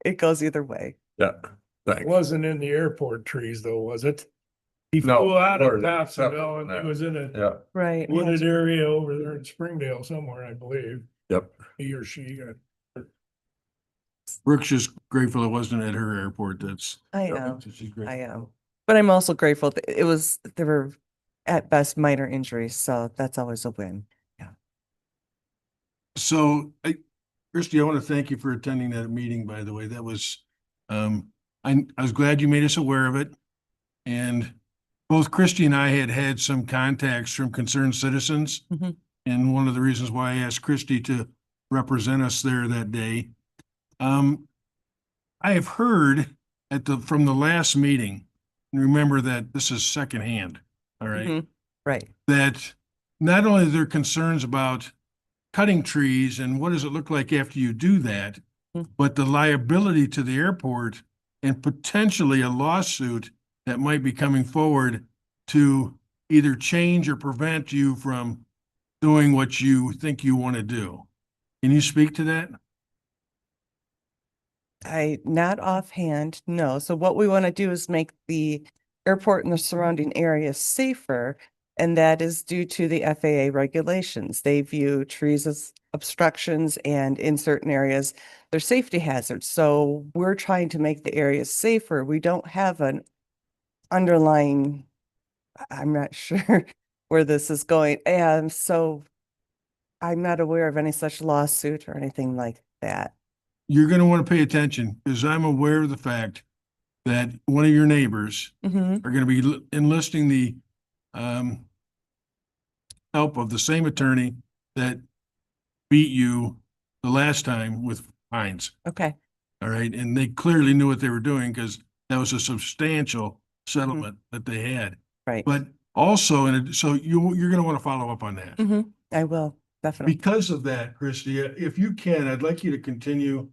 it goes either way. Yeah, It thanks. wasn't in the airport trees though, was it? He No, flew out of or- Thompsonville and yeah. he was in a Yeah, Right. wooded area over there in Springdale somewhere, I believe. yep. He or she got. Brooke's just grateful it wasn't at her airport. That's. I am, She's grateful. I am. But I'm also grateful that there were at best minor injuries, so that's always a win. So, Christy, I want to thank you for attending that meeting, by the way. That was, I was glad you made us aware of it. And both Christy and I had some contacts from concerned citizens. Mhm. And one of the reasons why I asked Christy to represent us there that day. I have heard from the last meeting, and remember that this is secondhand, all right? Mhm. Right. That not only are there concerns about cutting trees and what does it look like after you do that, but the liability to the airport and potentially a lawsuit that might be coming forward to either change or prevent you from doing what you think you want to do. Can you speak to that? Not offhand, no. So what we want to do is make the airport and the surrounding area safer. And that is due to the FAA regulations. They view trees as obstructions, and in certain areas, they're safety hazards. So we're trying to make the areas safer. We don't have an underlying, I'm not sure where this is going. And so I'm not aware of any such lawsuit or anything like that. You're going to want to pay attention because I'm aware of the fact that one of your neighbors Mhm. are going to be enlisting the help of the same attorney that beat you the last time with fines. Okay. All right. And they clearly knew what they were doing because that was a substantial settlement that they had. Right. But also, so you're going to want to follow up on that. I will, definitely. Because of that, Christie, if you can, I'd like you to continue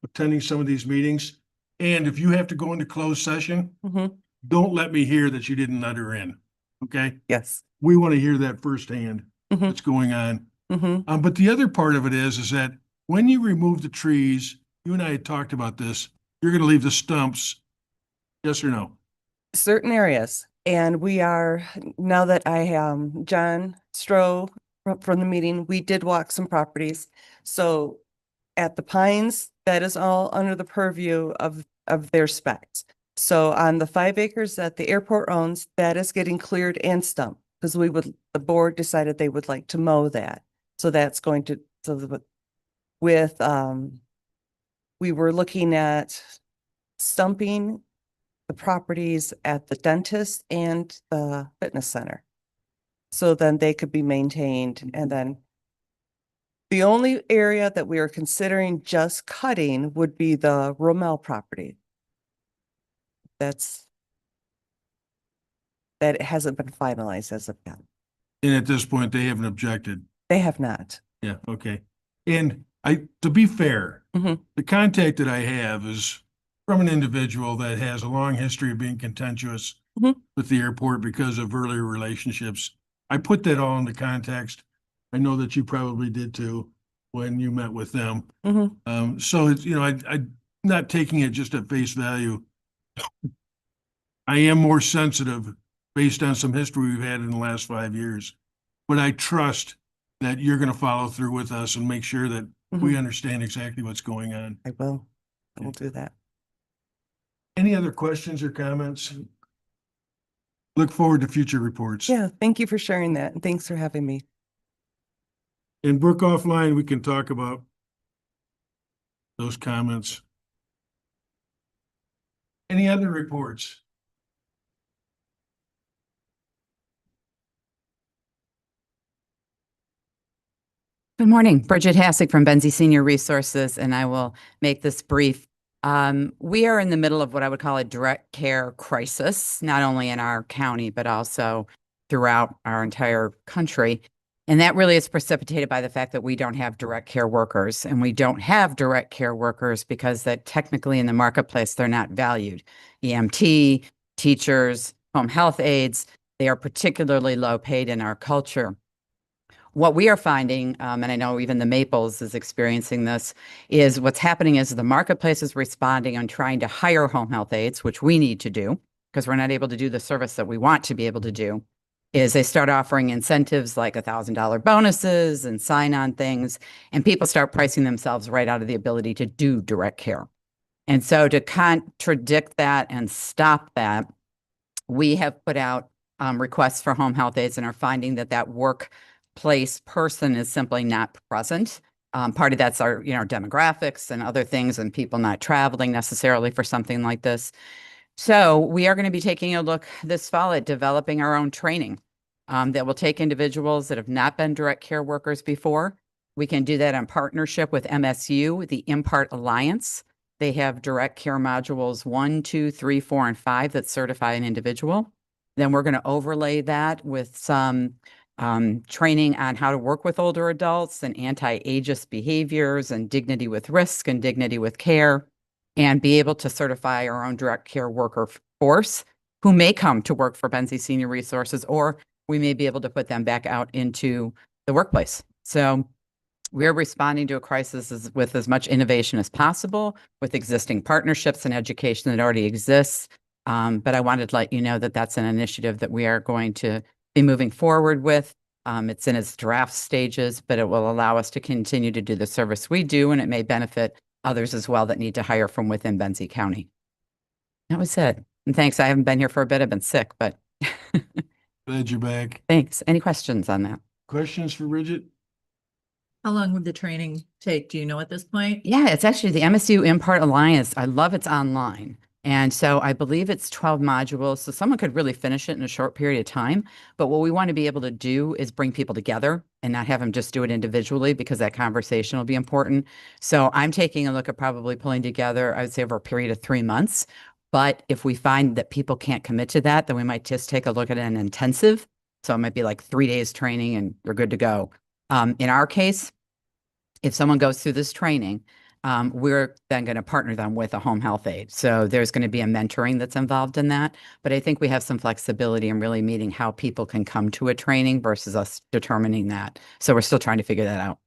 attending some of these meetings. And if you have to go into closed session, Mhm. don't let me hear that you didn't let her in. Okay? Yes. We want to hear that firsthand, Mhm. what's going on. Mhm. But the other part of it is that when you remove the trees, you and I had talked about this, you're going to leave the stumps. Yes or no? Certain areas. And we are, now that John Stroh from the meeting, we did walk some properties. So at the Pines, that is all under the purview of their specs. So on the 5 acres that the airport owns, that is getting cleared and stumped because the board decided they would like to mow that. So that's going to, we were looking at stumping the properties at the dentist and the fitness center. So then they could be maintained. And then the only area that we are considering just cutting would be the Rommel property. That hasn't been finalized as of yet. And at this point, they haven't objected. They have not. Yeah, okay. And to be fair, Mhm. the contact that I have is from an individual that has a long history of being contentious Mhm. with the airport because of earlier relationships. I put that all into context. I know that you probably did too when you met with them. Mhm. So it's, I'm not taking it just at face value. I am more sensitive based on some history we've had in the last 5 years. But I trust that you're going to follow through with us and make sure that we Mhm. understand exactly what's going on. I will. I will do that. Any other questions or comments? Look forward to future reports. Yeah, thank you for sharing that. And thanks for having me. In Brooke offline, we can talk about those comments. Any other reports? Good morning, Bridget Hassick from Benzie Senior Resources, and I will make this brief. We are in the middle of what I would call a direct care crisis, not only in our county, but also throughout our entire country. And that really is precipitated by the fact that we don't have direct care workers, and we don't have direct care workers because that technically in the marketplace, they're not valued. EMT, teachers, home health aides, they are particularly low paid in our culture. What we are finding, and I know even the Maples is experiencing this, is what's happening is the marketplace is responding on trying to hire home health aides, which we need to do because we're not able to do the service that we want to be able to do, is they start offering incentives like $1,000 bonuses and sign-on things, and people start pricing themselves right out of the ability to do direct care. And so to contradict that and stop that, we have put out requests for home health aides and are finding that workplace person is simply not present. Part of that's our, demographics and other things and people not traveling necessarily for something like this. So we are going to be taking a look this fall at developing our own training that will take individuals that have not been direct care workers before. We can do that in partnership with MSU, the Impart Alliance. They have direct care modules 1, 2, 3, 4, and 5 that certify an individual. Then we're going to overlay that with some training on how to work with older adults and anti-ageist behaviors and dignity with risk and dignity with care, and be able to certify our own direct care worker force who may come to work for Benzie Senior Resources, or we may be able to put them back out into the workplace. So we're responding to a crisis with as much innovation as possible, with existing partnerships and education that already exists. But I wanted to let you know that that's an initiative that we are going to be moving forward with. It's in its draft stages, but it will allow us to continue to do the service we do, and it may benefit others as well that need to hire from within Benzie County. That was it. And thanks. I haven't been here for a bit. I've been sick, but Glad you're back. thanks. Any questions on that? Questions for Bridget? How long would the training take? Do you know at this point? Yeah, it's actually the MSU Impart Alliance. I love it's online. And so I believe it's 12 modules. So someone could really finish it in a short period of time. But what we want to be able to do is bring people together and not have them just do it individually, because that conversation will be important. So I'm taking a look at probably pulling together, I would say, over a period of 3 months. But if we find that people can't commit to that, then we might just take a look at an intensive. So it might be like 3 days training and you're good to go. In our case, if someone goes through this training, we're then going to partner them with a home health aide. So there's going to be a mentoring that's involved in that. But I think we have some flexibility in really meeting how people can come to a training versus us determining that. So we're still trying to figure that out.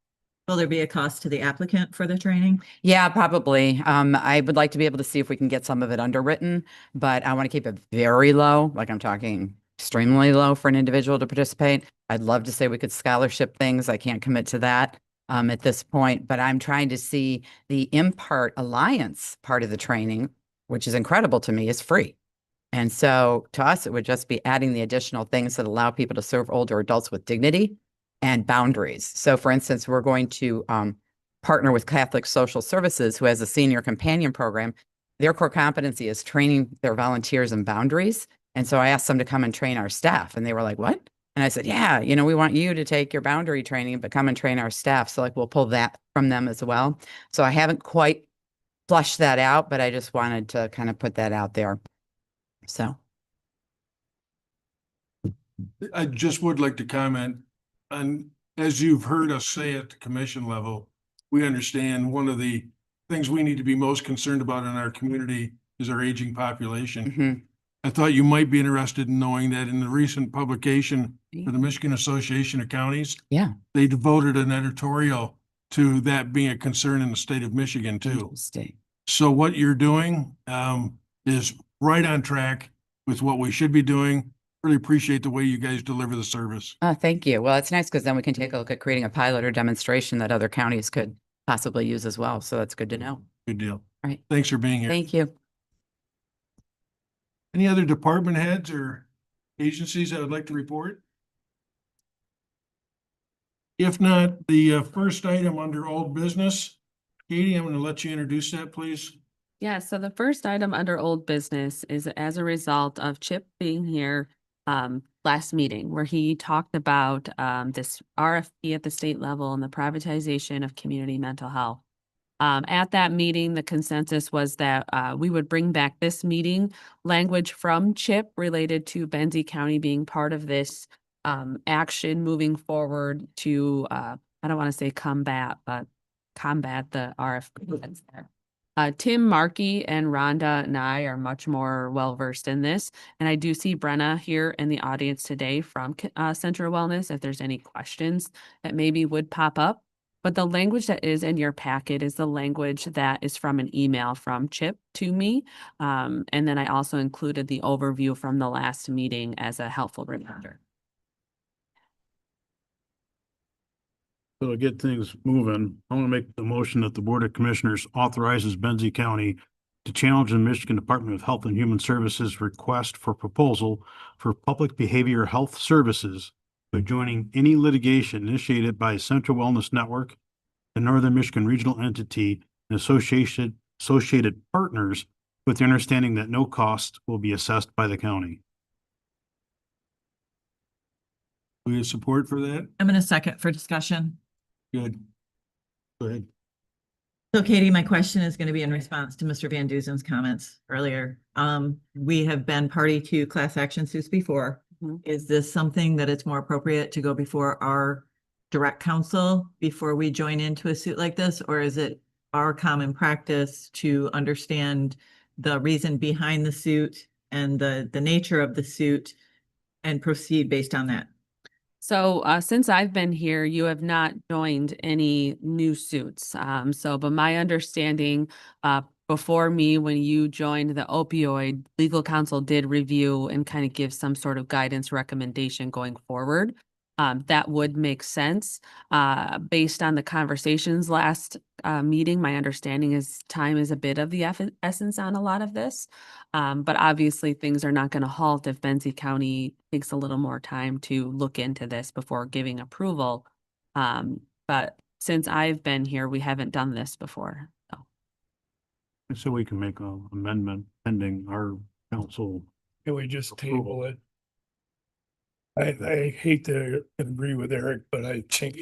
Will there be a cost to the applicant for the training? Yeah, probably. I would like to be able to see if we can get some of it underwritten, but I want to keep it very low. Like I'm talking extremely low for an individual to participate. I'd love to say we could scholarship things. I can't commit to that at this point, but I'm trying to see the Impart Alliance part of the training, which is incredible to me, is free. And so to us, it would just be adding the additional things that allow people to serve older adults with dignity and boundaries. So for instance, we're going to partner with Catholic Social Services, who has a senior companion program. Their core competency is training their volunteers in boundaries. And so I asked them to come and train our staff, and they were like, what? And I said, yeah, you know, we want you to take your boundary training, but come and train our staff. So like, we'll pull that from them as well. So I haven't quite flushed that out, but I just wanted to kind of put that out there. So. I just would like to comment on, as you've heard us say at the commission level, we understand one of the things we need to be most concerned about in our community is our aging population. Mm-hmm. I thought you might be interested in knowing that in the recent publication for the Michigan Association of Counties, yeah, they devoted an editorial to that being a concern in the state of Michigan too. So what you're doing is right on track with what we should be doing. Really appreciate the way you guys deliver the service. Thank you. Well, it's nice because then we can take a look at creating a pilot or demonstration that other counties could possibly use as well. So that's good to know. Good deal. All right. Thanks for being here. Thank you. Any other department heads or agencies that would like to report? If not, the first item under old business, Katie, I'm going to let you introduce that, please. Yeah, so the first item under old business is as a result of Chip being here last meeting, where he talked about this RFP at the state level and the privatization of community mental health. At that meeting, the consensus was that we would bring back this meeting language from Chip related to Benzie County being part of this action moving forward to, I don't want to say combat, but combat the RFP that's there. Tim Markey and Rhonda and I are much more well-versed in this. And I do see Brenna here in the audience today from Central Wellness, if there's any questions that maybe would pop up. But the language that is in your packet is the language that is from an email from Chip to me. And then I also included the overview from the last meeting as a helpful reminder. So to get things moving, I want to make the motion that the Board of Commissioners authorizes Benzie County to challenge the Michigan Department of Health and Human Services request for proposal for public behavioral health services by joining any litigation initiated by Central Wellness Network, the Northern Michigan Regional Entity, and associated partners, with the understanding that no cost will be assessed by the county. We have support for that? I'm going to second for discussion. Good. Go ahead. So Katie, my question is going to be in response to Mr. Van Duzen's comments earlier. We have been party to class action suits before. Is this something that it's more appropriate to go before our direct counsel before we join into a suit like this? Or is it our common practice to understand the reason behind the suit and the nature of the suit and proceed based on that? So since I've been here, you have not joined any new suits. But my understanding before me, when you joined the opioid, legal counsel did review and kind of give some sort of guidance recommendation going forward. That would make sense. Based on the conversations last meeting, my understanding is time is a bit of the essence on a lot of this. But obviously things are not going to halt if Benzie County takes a little more time to look into this before giving approval. But since I've been here, we haven't done this before. So we can make an amendment pending our council. Can we just table it? I hate to agree with Eric, but I think.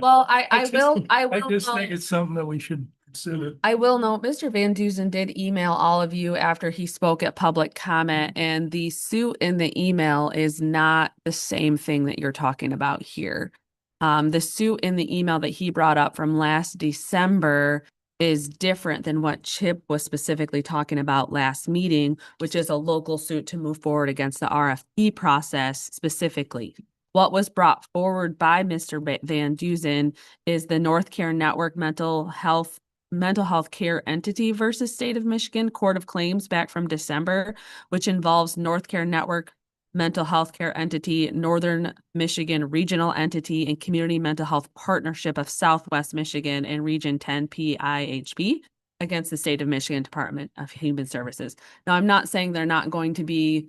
Well, I will I just think it's something that we should consider. I will note, Mr. Van Dusen did email all of you after he spoke at public comment, and the suit in the email is not the same thing that you're talking about here. The suit in the email that he brought up from last December is different than what Chip was specifically talking about last meeting, which is a local suit to move forward against the RFP process specifically. What was brought forward by Mr. Van Dusen is the North Care Network mental health care entity versus State of Michigan Court of Claims back from December, which involves North Care Network mental health care entity, Northern Michigan regional entity, and Community Mental Health Partnership of Southwest Michigan and Region 10 PIHP against the State of Michigan Department of Human Services. Now, I'm not saying they're not going to be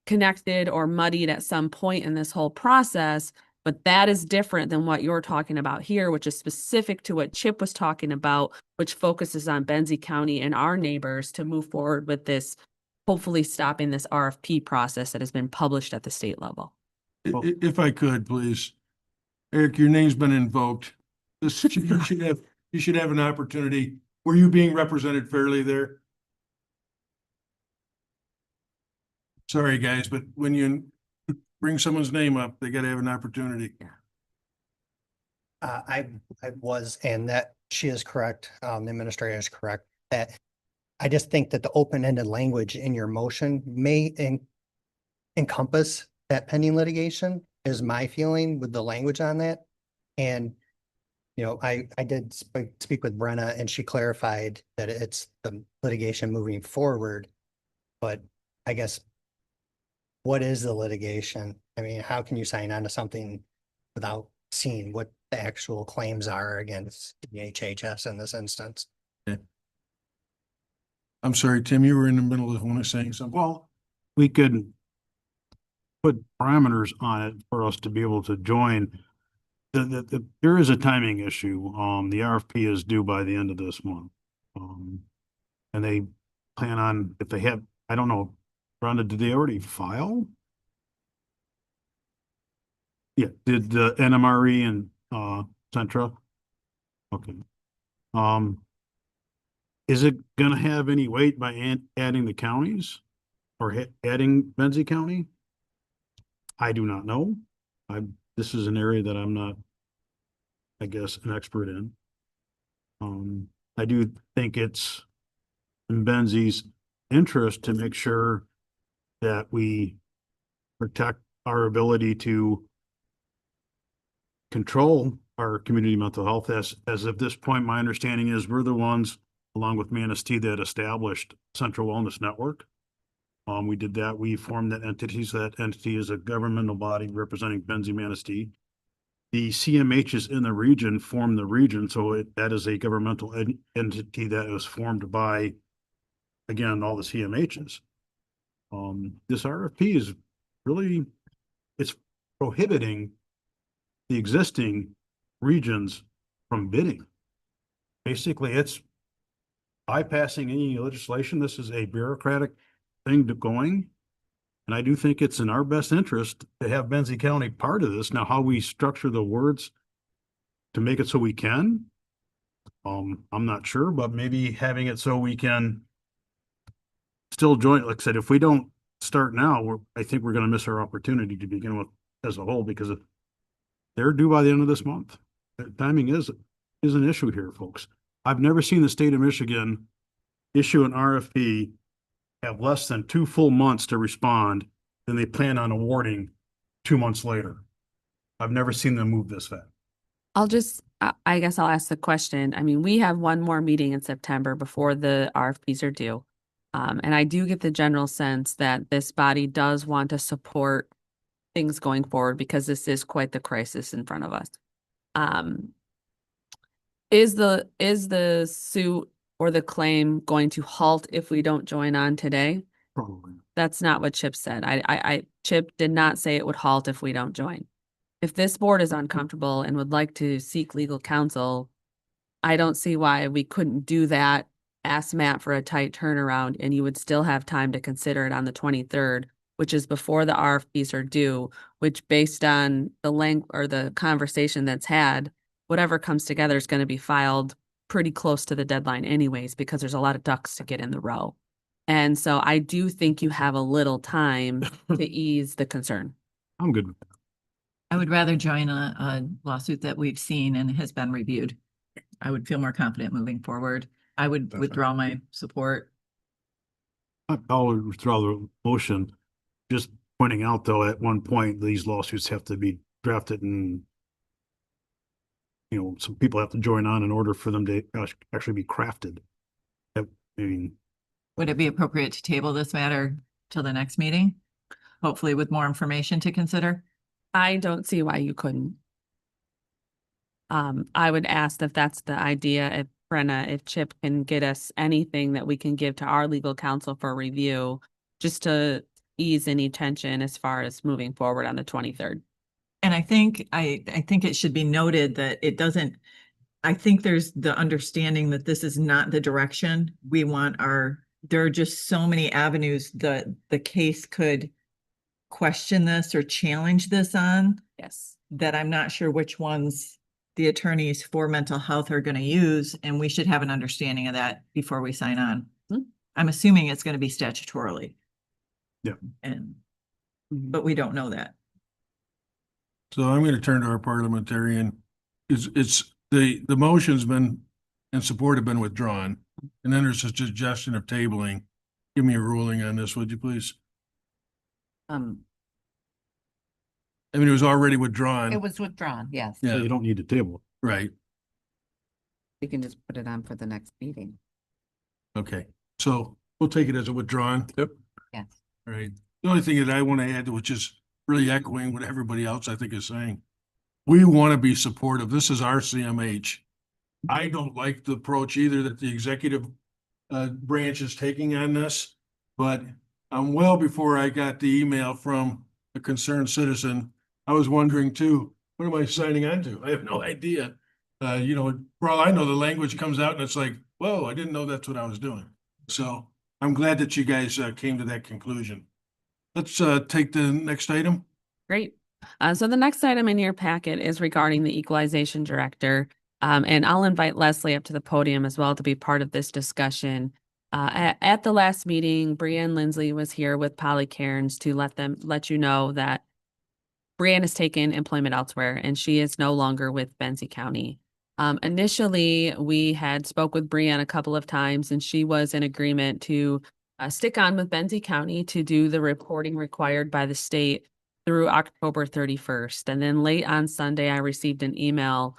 connected or muddied at some point in this whole process, but that is different than what you're talking about here, which is specific to what Chip was talking about, which focuses on Benzie County and our neighbors to move forward with this, hopefully stopping this RFP process that has been published at the state level. If I could, please. Eric, your name's been invoked. You should have an opportunity. Were you being represented fairly there? Sorry, guys, but when you bring someone's name up, they gotta have an opportunity. I was, and that she is correct, the administrator is correct, that I just think that the open-ended language in your motion may encompass that pending litigation is my feeling with the language on that. And, you know, I did speak with Brenna and she clarified that it's the litigation moving forward. But I guess, what is the litigation? I mean, how can you sign on to something without seeing what the actual claims are against the HHS in this instance? Yeah. I'm sorry, Tim, you were in the middle of saying something. Well, we could put parameters on it for us to be able to join. There is a timing issue. The RFP is due by the end of this month. And they plan on, if they have, I don't know, Rhonda, did they already file? Yeah, did the NMRE and Centra? Okay. Is it gonna have any weight by adding the counties or adding Benzie County? I do not know. This is an area that I'm not, I guess, an expert in. I do think it's in Benzie's interest to make sure that we protect our ability to control our community mental health. As of this point, my understanding is we're the ones, along with Manistee, that established Central Wellness Network. We did that. We formed that entity. So that entity is a governmental body representing Benzie Manistee. The CMHs in the region form the region. So that is a governmental entity that was formed by, again, all the CMHs. This RFP is really, it's prohibiting the existing regions from bidding. Basically, it's bypassing any legislation. This is a bureaucratic thing going. And I do think it's in our best interest to have Benzie County part of this. Now, how we structure the words to make it so we can, I'm not sure, but maybe having it so we can still join. Like I said, if we don't start now, I think we're going to miss our opportunity to begin with as a whole, because they're due by the end of this month. Timing is an issue here, folks. I've never seen the state of Michigan issue an RFP, have less than 2 full months to respond, then they plan on awarding 2 months later. I've never seen them move this fast. I guess I'll ask the question. I mean, we have one more meeting in September before the RFPs are due. And I do get the general sense that this body does want to support things going forward because this is quite the crisis in front of us. Is the suit or the claim going to halt if we don't join on today? Probably. That's not what Chip said. Chip did not say it would halt if we don't join. If this board is uncomfortable and would like to seek legal counsel, I don't see why we couldn't do that, ask Matt for a tight turnaround, and you would still have time to consider it on the 23rd, which is before the RFPs are due, which based on the length or the conversation that's had, whatever comes together is going to be filed pretty close to the deadline anyways, because there's a lot of ducks to get in the row. And so I do think you have a little time to ease the concern. I'm good with that. I would rather join a lawsuit that we've seen and has been reviewed. I would feel more confident moving forward. I would withdraw my support. I'll withdraw the motion. Just pointing out though, at one point, these lawsuits have to be drafted and some people have to join on in order for them to actually be crafted. I mean, Would it be appropriate to table this matter till the next meeting? Hopefully with more information to consider? I don't see why you couldn't. I would ask if that's the idea, if Brenna, if Chip can get us anything that we can give to our legal counsel for review, just to ease any tension as far as moving forward on the 23rd. And I think it should be noted that it doesn't, I think there's the understanding that this is not the direction we want there are just so many avenues that the case could question this or challenge this on. Yes. That I'm not sure which ones the attorneys for mental health are going to use, and we should have an understanding of that before we sign on. I'm assuming it's going to be statutorily. Yeah. But we don't know that. So I'm going to turn to our parliamentarian. It's the motion's been and support have been withdrawn. And then there's a suggestion of tabling. Give me a ruling on this, would you please? I mean, it was already withdrawn. It was withdrawn, yes. Yeah. so you don't need to table it. Right. We can just put it on for the next meeting. Okay. So we'll take it as a withdrawn. Yep. Yes. All right. The only thing that I want to add, which is really echoing what everybody else I think is saying, we want to be supportive. This is our CMH. I don't like the approach either that the executive branch is taking on this, but well before I got the email from a concerned citizen, I was wondering too, what am I signing on to? I have no idea. For all I know, the language comes out and it's like, whoa, I didn't know that's what I was doing. So I'm glad that you guys came to that conclusion. Let's take the next item. Great. So the next item in your packet is regarding the equalization director. And I'll invite Leslie up to the podium as well to be part of this discussion. At the last meeting, Brianne Lindsley was here with Polly Cairns to let you know that Brianne has taken employment elsewhere and she is no longer with Benzie County. Initially, we had spoke with Brianne a couple of times and she was in agreement to stick on with Benzie County to do the reporting required by the state through October 31st. And then late on Sunday, I received an email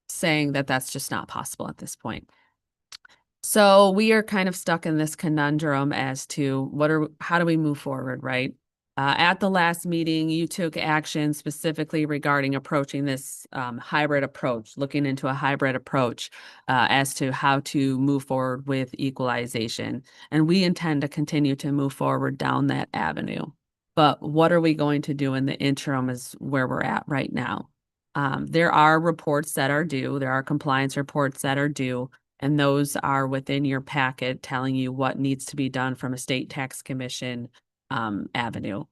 saying that that's just not possible at this point. So we are kind of stuck in this conundrum as to how do we move forward, right? At the last meeting, you took action specifically regarding approaching this hybrid approach, looking into a hybrid approach as to how to move forward with equalization. And we intend to continue to move forward down that avenue. But what are we going to do in the interim is where we're at right now. There are reports that are due. There are compliance reports that are due. And those are within your packet telling you what needs to be done from a state tax commission avenue.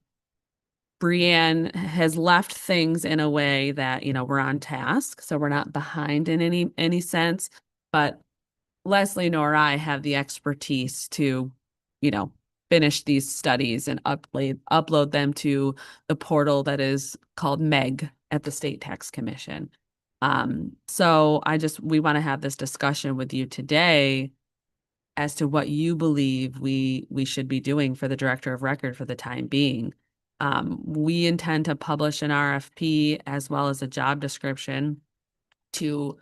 Brianne has left things in a way that, we're on task. So we're not behind in any sense, but Leslie nor I have the expertise to, finish these studies and upload them to the portal that is called MEG at the State Tax Commission. So we want to have this discussion with you today as to what you believe we should be doing for the director of record for the time being. We intend to publish an RFP as well as a job description to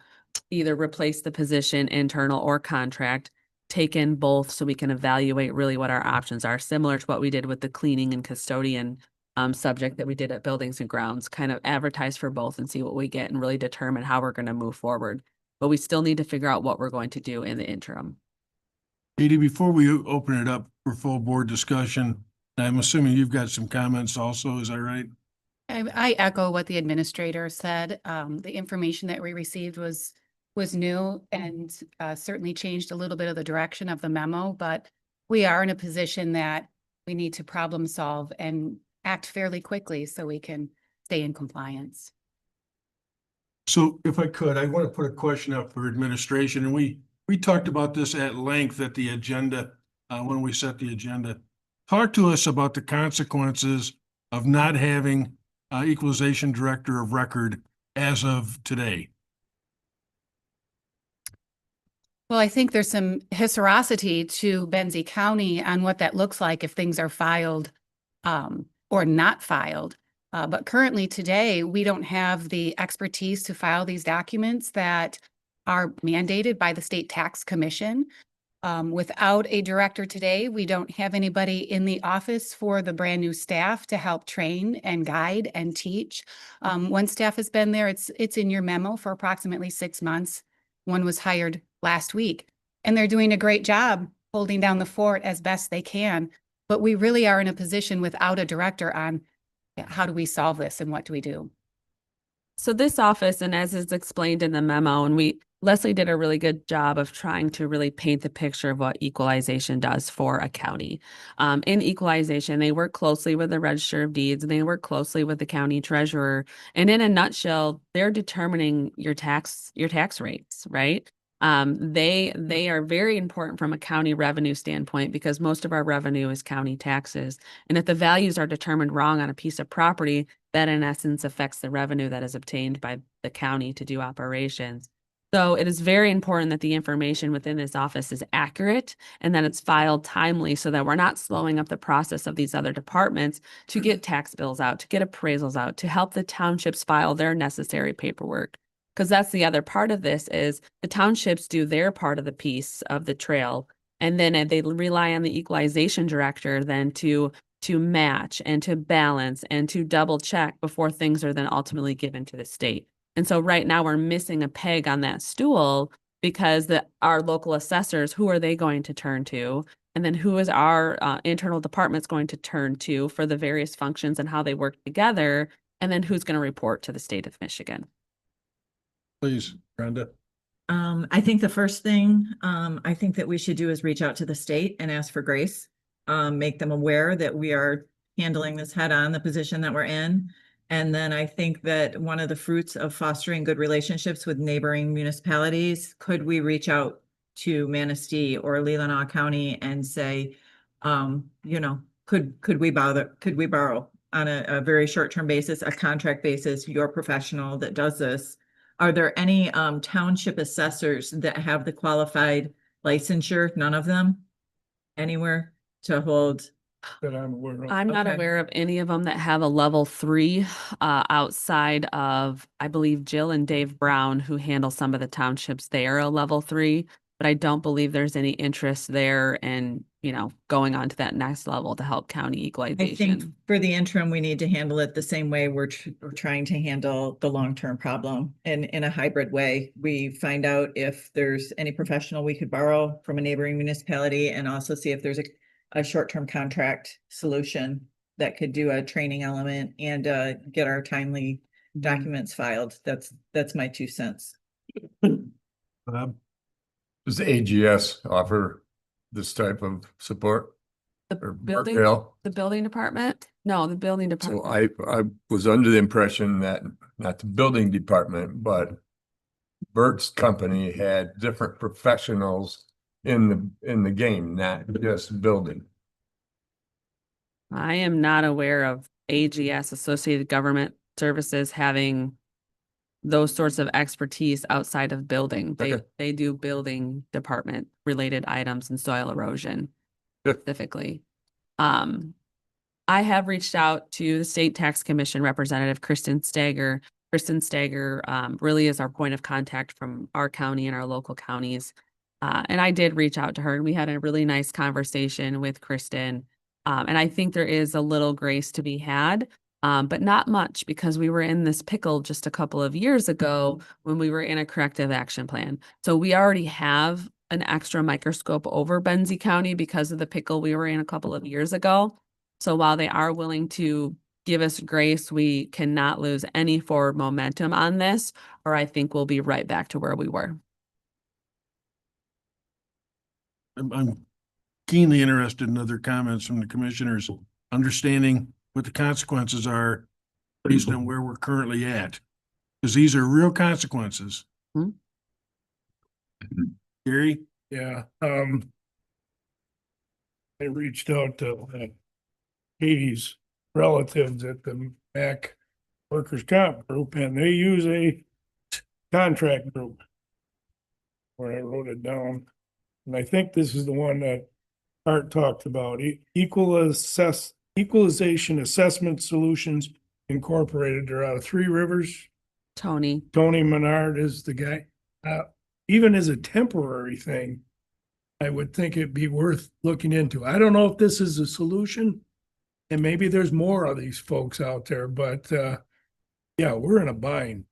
either replace the position, internal or contract, take in both so we can evaluate really what our options are, similar to what we did with the cleaning and custodian subject that we did at Buildings and Grounds, kind of advertise for both and see what we get and really determine how we're going to move forward. But we still need to figure out what we're going to do in the interim. Edie, before we open it up for full board discussion, I'm assuming you've got some comments also, is that right? I echo what the administrator said. The information that we received was new and certainly changed a little bit of the direction of the memo, but we are in a position that we need to problem solve and act fairly quickly so we can stay in compliance. So if I could, I want to put a question up for administration, and we talked about this at length at the agenda, when we set the agenda. Talk to us about the consequences of not having equalization director of record as of today. Well, I think there's some historicity to Benzie County on what that looks like if things are filed or not filed. But currently today, we don't have the expertise to file these documents that are mandated by the State Tax Commission. Without a director today, we don't have anybody in the office for the brand new staff to help train and guide and teach. One staff has been there. It's in your memo for approximately 6 months. One was hired last week, and they're doing a great job holding down the fort as best they can. But we really are in a position without a director on how do we solve this and what do we do? So this office, and as is explained in the memo, and Leslie did a really good job of trying to really paint the picture of what equalization does for a county. In equalization, they work closely with the Register of Deeds, and they work closely with the county treasurer. And in a nutshell, they're determining your tax rates, right? They are very important from a county revenue standpoint because most of our revenue is county taxes. And if the values are determined wrong on a piece of property, that in essence affects the revenue that is obtained by the county to do operations. So it is very important that the information within this office is accurate and that it's filed timely so that we're not slowing up the process of these other departments to get tax bills out, to get appraisals out, to help the townships file their necessary paperwork. Because that's the other part of this is the townships do their part of the piece of the trail. And then they rely on the equalization director then to match and to balance and to double check before things are then ultimately given to the state. And so right now we're missing a peg on that stool because our local assessors, who are they going to turn to? And then who is our internal departments going to turn to for the various functions and how they work together? And then who's going to report to the state of Michigan? Please, Brenda. I think the first thing I think that we should do is reach out to the state and ask for grace. Make them aware that we are handling this head on, the position that we're in. And then I think that one of the fruits of fostering good relationships with neighboring municipalities, could we reach out to Manistee or Leelanau County and say, could we borrow on a very short-term basis, a contract basis, your professional that does this? Are there any township assessors that have the qualified licensure? None of them anywhere to hold? That I'm aware of. I'm not aware of any of them that have a level 3 outside of, I believe, Jill and Dave Brown, who handle some of the townships. They are a level 3, but I don't believe there's any interest there in, going on to that next level to help county equalization. I think for the interim, we need to handle it the same way we're trying to handle the long-term problem in a hybrid way. We find out if there's any professional we could borrow from a neighboring municipality and also see if there's a short-term contract solution that could do a training element and get our timely documents filed. That's my 2 cents. Bob? Does the AGS offer this type of support? The building department? No, the building So department. I was under the impression that not the building department, but Bert's company had different professionals in the game, not just building. I am not aware of AGS, Associated Government Services, having those sorts of expertise outside of building. They do building department related items and soil erosion specifically. I have reached out to the State Tax Commission Representative Kristen Stager. Kristen Stager really is our point of contact from our county and our local counties. And I did reach out to her and we had a really nice conversation with Kristen. And I think there is a little grace to be had, but not much because we were in this pickle just a couple of years ago when we were in a corrective action plan. So we already have an extra microscope over Benzie County because of the pickle we were in a couple of years ago. So while they are willing to give us grace, we cannot lose any forward momentum on this, or I think we'll be right back to where we were. I'm keenly interested in other comments from the commissioners, understanding what the consequences are based on where we're currently at. Because these are real consequences. Hmm? Gary? Yeah, I reached out to Katie's relatives at the MAC Workers' Comp Group, and they use a contract group where I wrote it down. And I think this is the one that Art talked about, Equalization Assessment Solutions Incorporated. They're out of Three Rivers. Tony Menard is the guy. Even as a temporary thing, I would think it'd be worth looking into. I don't know if this is a solution, and maybe there's more of these folks out there, but yeah, we're in a bind.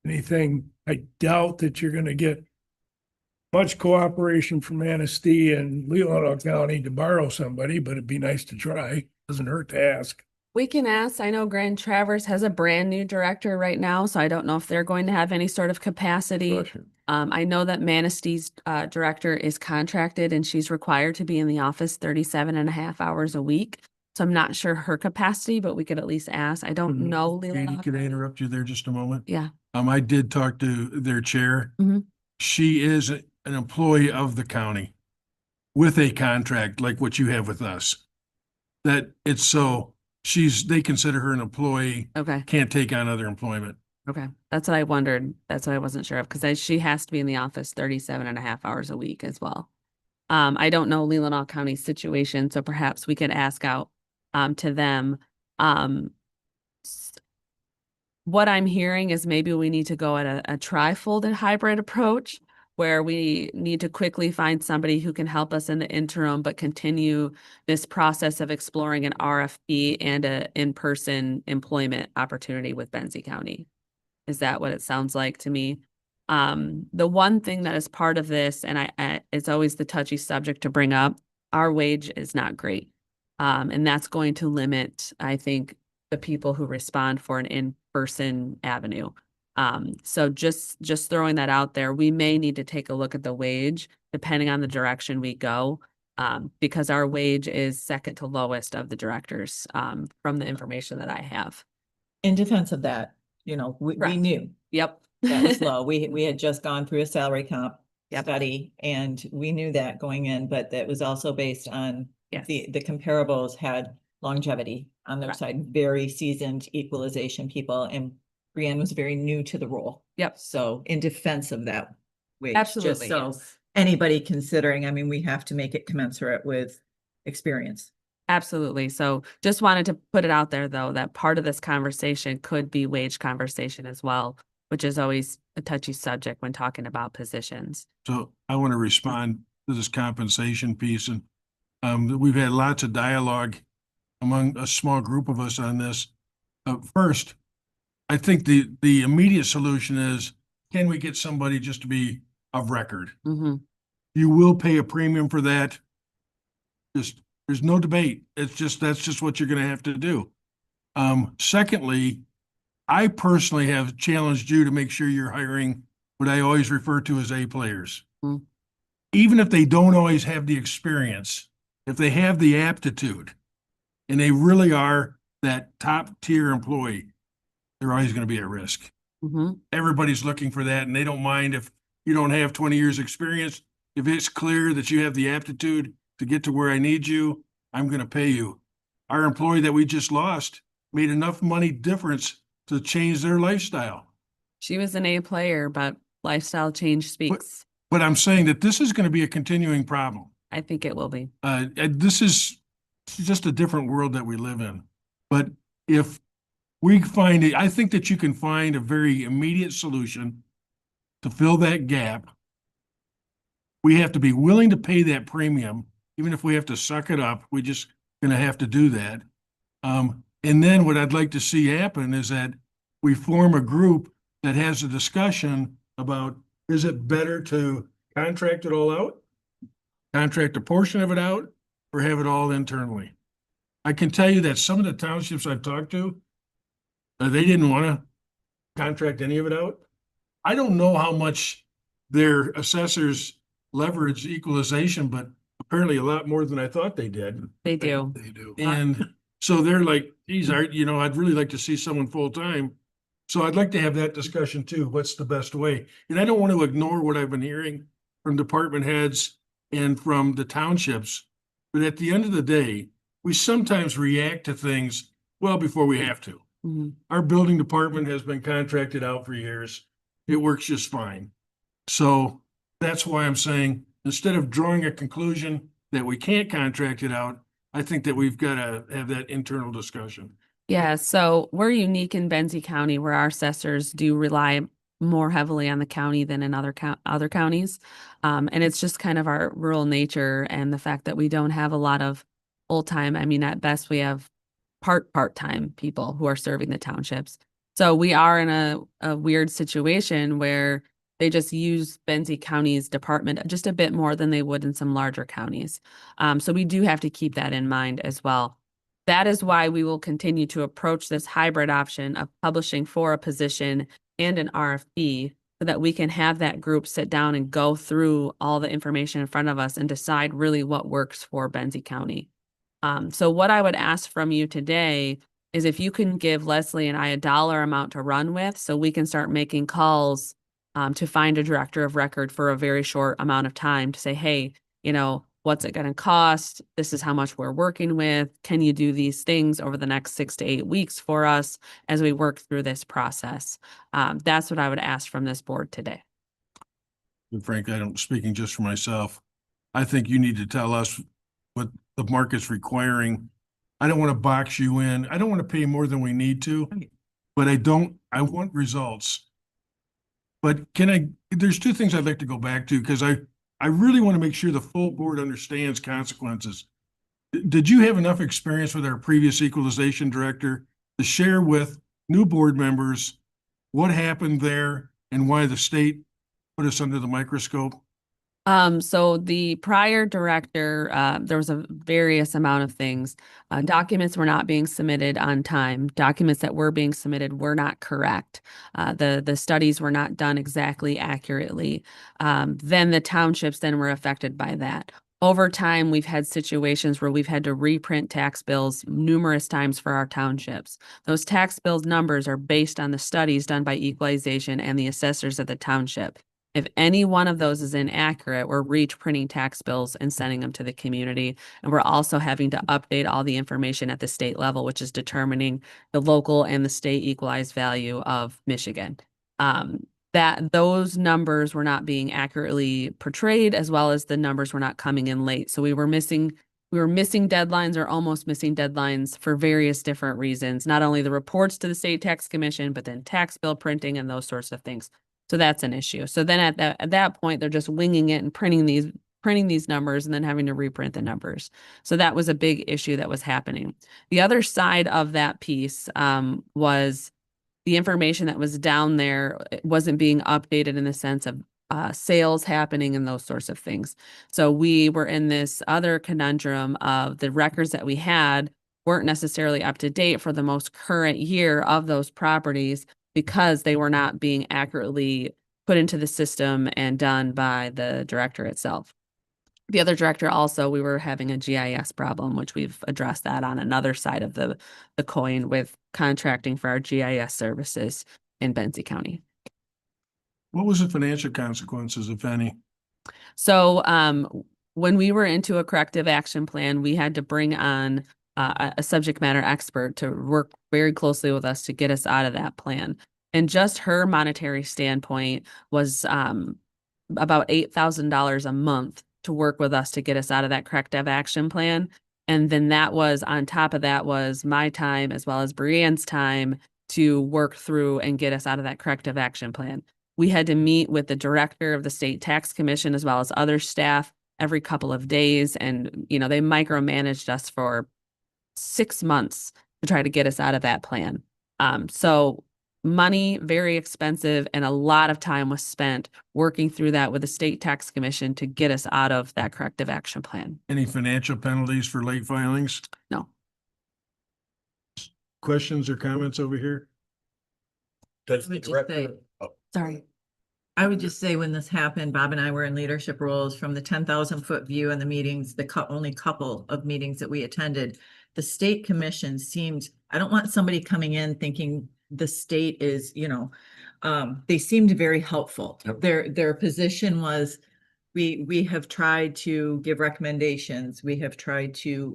I doubt that you're gonna get much cooperation from Manistee and Leelanau County to borrow somebody, but it'd be nice to try. Doesn't hurt to ask. We can ask. I know Grand Traverse has a brand new director right now, so I don't know if they're going to have any sort of capacity. I know that Manistee's director is contracted and she's required to be in the office 37.5 hours a week. So I'm not sure her capacity, but we could at least ask. I don't know. Katie, could I interrupt you there just a moment? Yeah. I did talk to their chair. She is an employee of the county with a contract like what you have with us. That it's so they consider her an employee. Okay. Can't take on other employment. Okay. That's what I wondered. That's what I wasn't sure of because she has to be in the office 37.5 hours a week as well. I don't know Leelanau County's situation, so perhaps we could ask out to them. What I'm hearing is maybe we need to go at a tri-folded hybrid approach where we need to quickly find somebody who can help us in the interim, but continue this process of exploring an RFP and an in-person employment opportunity with Benzie County. Is that what it sounds like to me? The one thing that is part of this, and it's always the touchy subject to bring up, our wage is not great. And that's going to limit, I think, the people who respond for an in-person avenue. So just throwing that out there, we may need to take a look at the wage depending on the direction we go, because our wage is second to lowest of the directors, from the information that I have. In defense of that, we knew. Yep. That was low. We had just gone through a salary comp study and we knew that going in, but that was also based on the comparables had longevity on their side, very seasoned equalization people, and Brienne was very new to the role. Yep. So in defense of that wage, Absolutely, just so yes. anybody considering, we have to make it commensurate with experience. Absolutely. So just wanted to put it out there, though, that part of this conversation could be wage conversation as well, which is always a touchy subject when talking about positions. So I want to respond to this compensation piece, and we've had lots of dialogue among a small group of us on this. First, I think the immediate solution is, can we get somebody just to be of record? You will pay a premium for that. There's no debate. That's just what you're going to have to do. Secondly, I personally have challenged you to make sure you're hiring what I always refer to as A players. Even if they don't always have the experience, if they have the aptitude and they really are that top tier employee, they're always going to be at risk. Everybody's looking for that, and they don't mind if you don't have 20 years experience. If it's clear that you have the aptitude to get to where I need you, I'm going to pay you. Our employee that we just lost made enough money difference to change their lifestyle. She was an A player, but lifestyle change speaks. But I'm saying that this is going to be a continuing problem. I think it will be. This is It's just a different world that we live in. But if we find it, I think that you can find a very immediate solution to fill that gap. We have to be willing to pay that premium, even if we have to suck it up. We're just gonna have to do that. And then what I'd like to see happen is that we form a group that has a discussion about, is it better to contract it all out? Contract a portion of it out, or have it all internally? I can tell you that some of the townships I've talked to, they didn't want to contract any of it out. I don't know how much their assessors leverage equalization, but apparently a lot more than I thought they did. They do. They do. And so they're like, geez, I'd really like to see someone full-time. So I'd like to have that discussion too. What's the best way? And I don't want to ignore what I've been hearing from department heads and from the townships. But at the end of the day, we sometimes react to things well before we have to. Our building department has been contracted out for years. It works just fine. So that's why I'm saying, instead of drawing a conclusion that we can't contract it out, I think that we've got to have that internal discussion. Yeah, so we're unique in Benzie County where our assessors do rely more heavily on the county than in other counties. And it's just kind of our rural nature and the fact that we don't have a lot of full-time. I mean, at best, we have part-time people who are serving the townships. So we are in a weird situation where they just use Benzie County's department just a bit more than they would in some larger counties. So we do have to keep that in mind as well. That is why we will continue to approach this hybrid option of publishing for a position and an RFP so that we can have that group sit down and go through all the information in front of us and decide really what works for Benzie County. So what I would ask from you today is if you can give Leslie and I a dollar amount to run with so we can start making calls to find a director of record for a very short amount of time to say, hey, what's it going to cost? This is how much we're working with. Can you do these things over the next 6 to 8 weeks for us as we work through this process? That's what I would ask from this board today. And frankly, I'm speaking just for myself. I think you need to tell us what the market's requiring. I don't want to box you in. I don't want to pay more than we need to, but I want results. But there's two things I'd like to go back to because I really want to make sure the full board understands consequences. Did you have enough experience with our previous equalization director to share with new board members what happened there and why the state put us under the microscope? So the prior director, there was a various amount of things. Documents were not being submitted on time. Documents that were being submitted were not correct. The studies were not done exactly accurately. Then the townships then were affected by that. Over time, we've had situations where we've had to reprint tax bills numerous times for our townships. Those tax bills numbers are based on the studies done by equalization and the assessors of the township. If any one of those is inaccurate, we're reprinting tax bills and sending them to the community. And we're also having to update all the information at the state level, which is determining the local and the state equalized value of Michigan. That those numbers were not being accurately portrayed, as well as the numbers were not coming in late. So we were missing deadlines or almost missing deadlines for various different reasons, not only the reports to the state tax commission, but then tax bill printing and those sorts of things. So that's an issue. So then at that point, they're just winging it and printing these numbers and then having to reprint the numbers. So that was a big issue that was happening. The other side of that piece was the information that was down there wasn't being updated in the sense of sales happening and those sorts of things. So we were in this other conundrum of the records that we had weren't necessarily up to date for the most current year of those properties, because they were not being accurately put into the system and done by the director itself. The other director also, we were having a GIS problem, which we've addressed that on another side of the coin with contracting for our GIS services in Benzie County. What was the financial consequences, if any? So when we were into a corrective action plan, we had to bring on a subject matter expert to work very closely with us to get us out of that plan. And just her monetary standpoint was about $8,000 a month to work with us to get us out of that corrective action plan. And then that was on top of that was my time as well as Brianne's time to work through and get us out of that corrective action plan. We had to meet with the director of the state tax commission as well as other staff every couple of days. And, you know, they micromanaged us for 6 months to try to get us out of that plan. So money, very expensive, and a lot of time was spent working through that with the state tax commission to get us out of that corrective action plan. Any financial penalties for late filings? No. Questions or comments over here? Does the director- Sorry. I would just say when this happened, Bob and I were in leadership roles from the 10,000-foot view in the meetings, the only couple of meetings that we attended. The state commission seemed, I don't want somebody coming in thinking the state is, you know, they seemed very helpful. Yep. Their position was, we have tried to give recommendations. We have tried to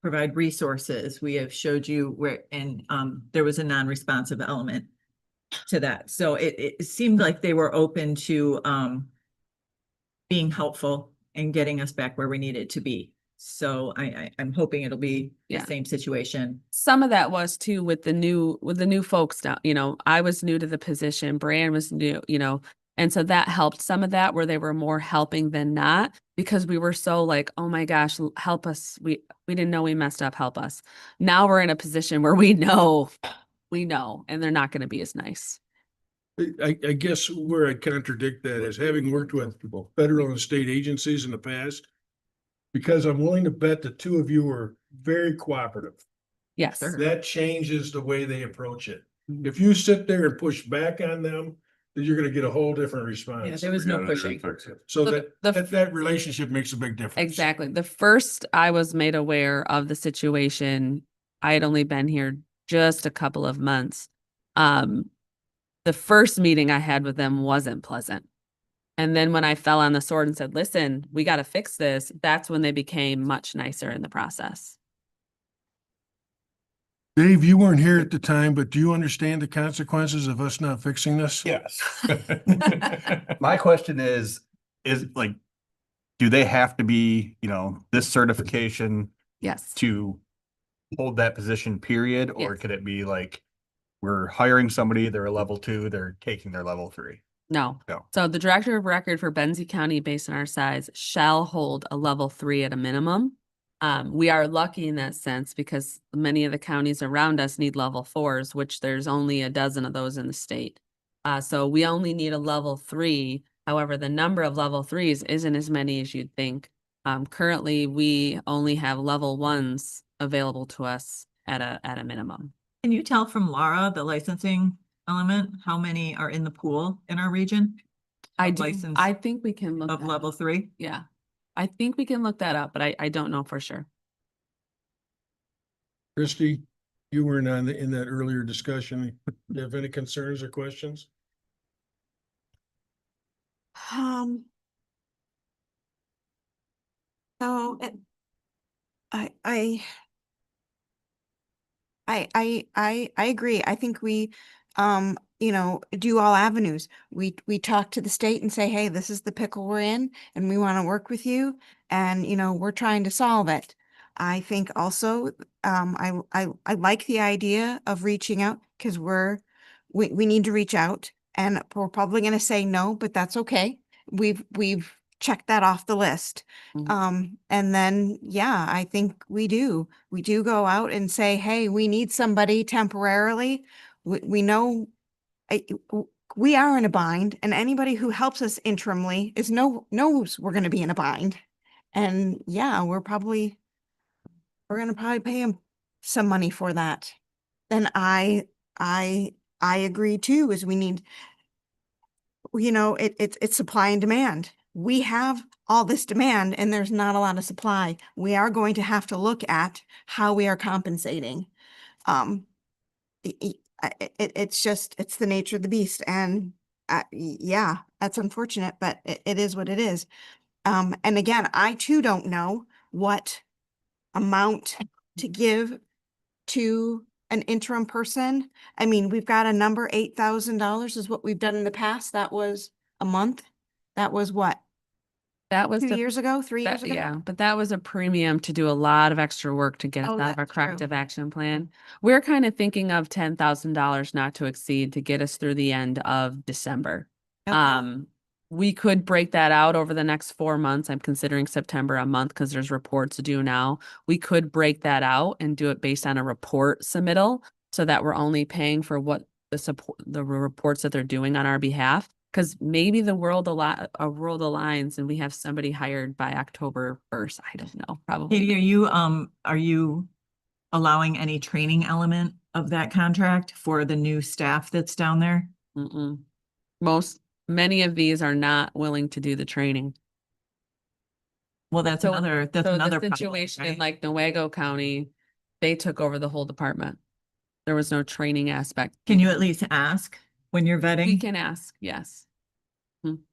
provide resources. We have showed you where, and there was a non-responsive element to that. So it seemed like they were open to being helpful and getting us back where we needed to be. So I'm hoping it'll be Yeah. the same situation. Some of that was too with the new folks now, you know, I was new to the position, Brian was new, you know, and so that helped some of that where they were more helping than not because we were so like, oh my gosh, help us. We didn't know we messed up, help us. Now we're in a position where we know, and they're not going to be as nice. I guess where I contradict that is having worked with federal and state agencies in the past, because I'm willing to bet the two of you are very cooperative. Yes. That changes the way they approach it. If you sit there and push back on them, then you're gonna get a whole different Yeah, response. there was no pushing. So The- that relationship makes a big difference. Exactly. The first I was made aware of the situation, I had only been here just a couple of months. The first meeting I had with them wasn't pleasant. And then when I fell on the sword and said, listen, we got to fix this, that's when they became much nicer in the process. Dave, you weren't here at the time, but do you understand the consequences of us not fixing this? Yes. My question is like, do they have to be, you know, this certification Yes. to hold that position, period? Or Yes. could it be like, we're hiring somebody, they're a level 2, they're taking their level 3? No. No. So the director of record for Benzie County, based on our size, shall hold a level 3 at a minimum. We are lucky in that sense because many of the counties around us need level 4s, which there's only a dozen of those in the state. So we only need a level 3. However, the number of level 3s isn't as many as you'd think. Currently, we only have level 1s available to us at a minimum. Can you tell from Laura, the licensing element, how many are in the pool in our region? I do. License I think we can look of that level up. 3? Yeah. I think we can look that up, but I don't know for sure. Christie, you weren't in that earlier discussion. Do you have any concerns or questions? So I agree. I think we, you know, do all avenues. We talk to the state and say, hey, this is the pickle we're in and we want to work with you. And, you know, we're trying to solve it. I think also, I like the idea of reaching out because we need to reach out and we're probably going to say no, but that's okay. We've checked that off the list. And then, yeah, I think we do go out and say, hey, we need somebody temporarily. We know we are in a bind and anybody who helps us interimly knows we're going to be in a bind. And yeah, we're going to probably pay them some money for that. Then I agree too, is we need, you know, it's supply and demand. We have all this demand and there's not a lot of supply. We are going to have to look at how we are compensating. It's the nature of the beast. And yeah, that's unfortunate, but it is what it is. And again, I too don't know what amount to give to an interim person. I mean, we've got a number, $8,000 is what we've done in the past. That was a month. That was what? That was 2 the years ago, 3 years ago? Yeah, but that was a premium to do a lot of extra work to get us Oh, out of our that's true. corrective action plan. We're kind of thinking of $10,000 not to exceed to get us through the end of December. Okay. We could break that out over the next 4 months. I'm considering September a month because there's reports due now. We could break that out and do it based on a report submittal so that we're only paying for what the reports that they're doing on our behalf. Because maybe the world aligns and we have somebody hired by October 1st. I don't know, probably. Katie, are you allowing any training element of that contract for the new staff that's down there? Mm-mm. Many of these are not willing to do the training. Well, that's So another the problem, situation in right? like Newaygo County, they took over the whole department. There was no training aspect. Can you at least ask when you're We vetting? can ask, yes.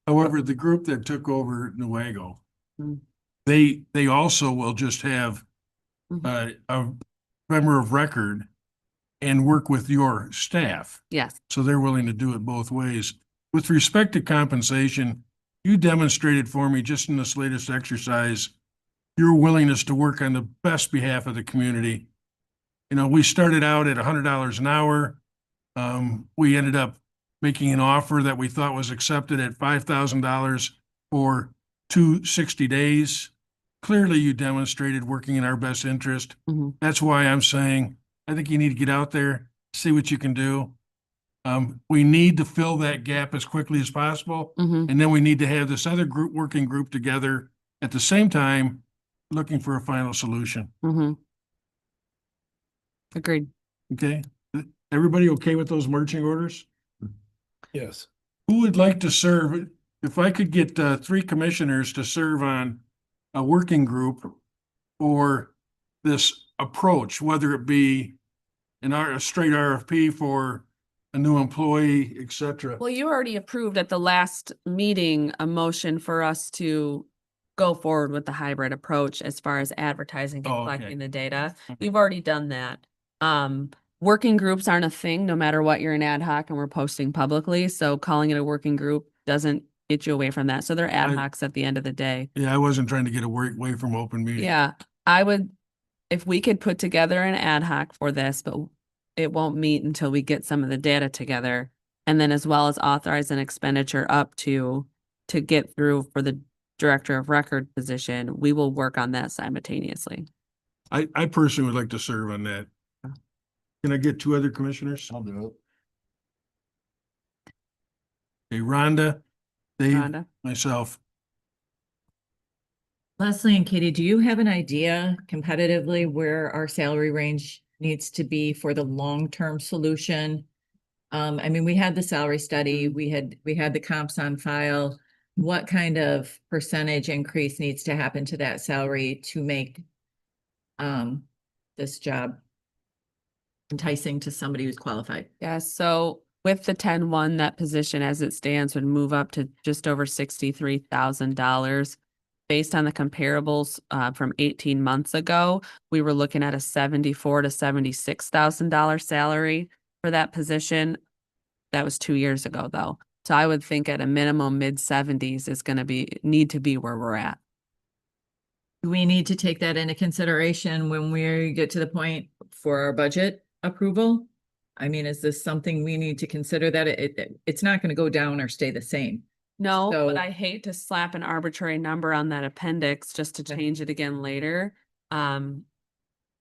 However, the group that took over Newaygo, Mm. they also will just have Mhm. a member of record and work with your staff. Yes. So they're willing to do it both ways. With respect to compensation, you demonstrated for me just in this latest exercise, your willingness to work on the best behalf of the community. You know, we started out at $100 an hour. We ended up making an offer that we thought was accepted at $5,000 for 260 days. Clearly, you demonstrated working in our best interest. Mhm. That's why I'm saying, I think you need to get out there, see what you can do. We need to fill that gap as quickly as possible. Mhm. And then we need to have this other working group together at the same time, looking for a final solution. Mhm. Agreed. Okay? Everybody okay with those marching orders? Yes. Who would like to serve? If I could get 3 commissioners to serve on a working group or this approach, whether it be a straight RFP for a new employee, et cetera. Well, you already approved at the last meeting a motion for us to go forward with the hybrid approach as far as advertising and Oh, okay. collecting the data. We've already done that. Working groups aren't a thing, no matter what, you're an ad hoc and we're posting publicly. So calling it a working group doesn't get you away from that. So they're ad hocs at the end of the day. Yeah, I wasn't trying to get away from open meeting. Yeah, I would, if we could put together an ad hoc for this, but it won't meet until we get some of the data together. And then as well as authorize an expenditure up to get through for the director of record position, we will work on that simultaneously. I personally would like to serve on that. Can I get 2 other commissioners? I'll do it. Okay, Rhonda, Dave, Rhonda? myself. Leslie and Katie, do you have an idea competitively where our salary range needs to be for the long-term solution? I mean, we had the salary study, we had the comps on file. What kind of percentage increase needs to happen to that salary to make this job enticing to somebody who's qualified? Yeah, so with the 10-1, that position as it stands would move up to just over $63,000. Based on the comparables from 18 months ago, we were looking at a $74,000 to $76,000 salary for that position. That was 2 years ago, though. So I would think at a minimum mid-70s is going to need to be where we're at. Do we need to take that into consideration when we get to the point for our budget approval? I mean, is this something we need to consider that it's not going to go down or stay the same? No, So- but I hate to slap an arbitrary number on that appendix just to change it again later.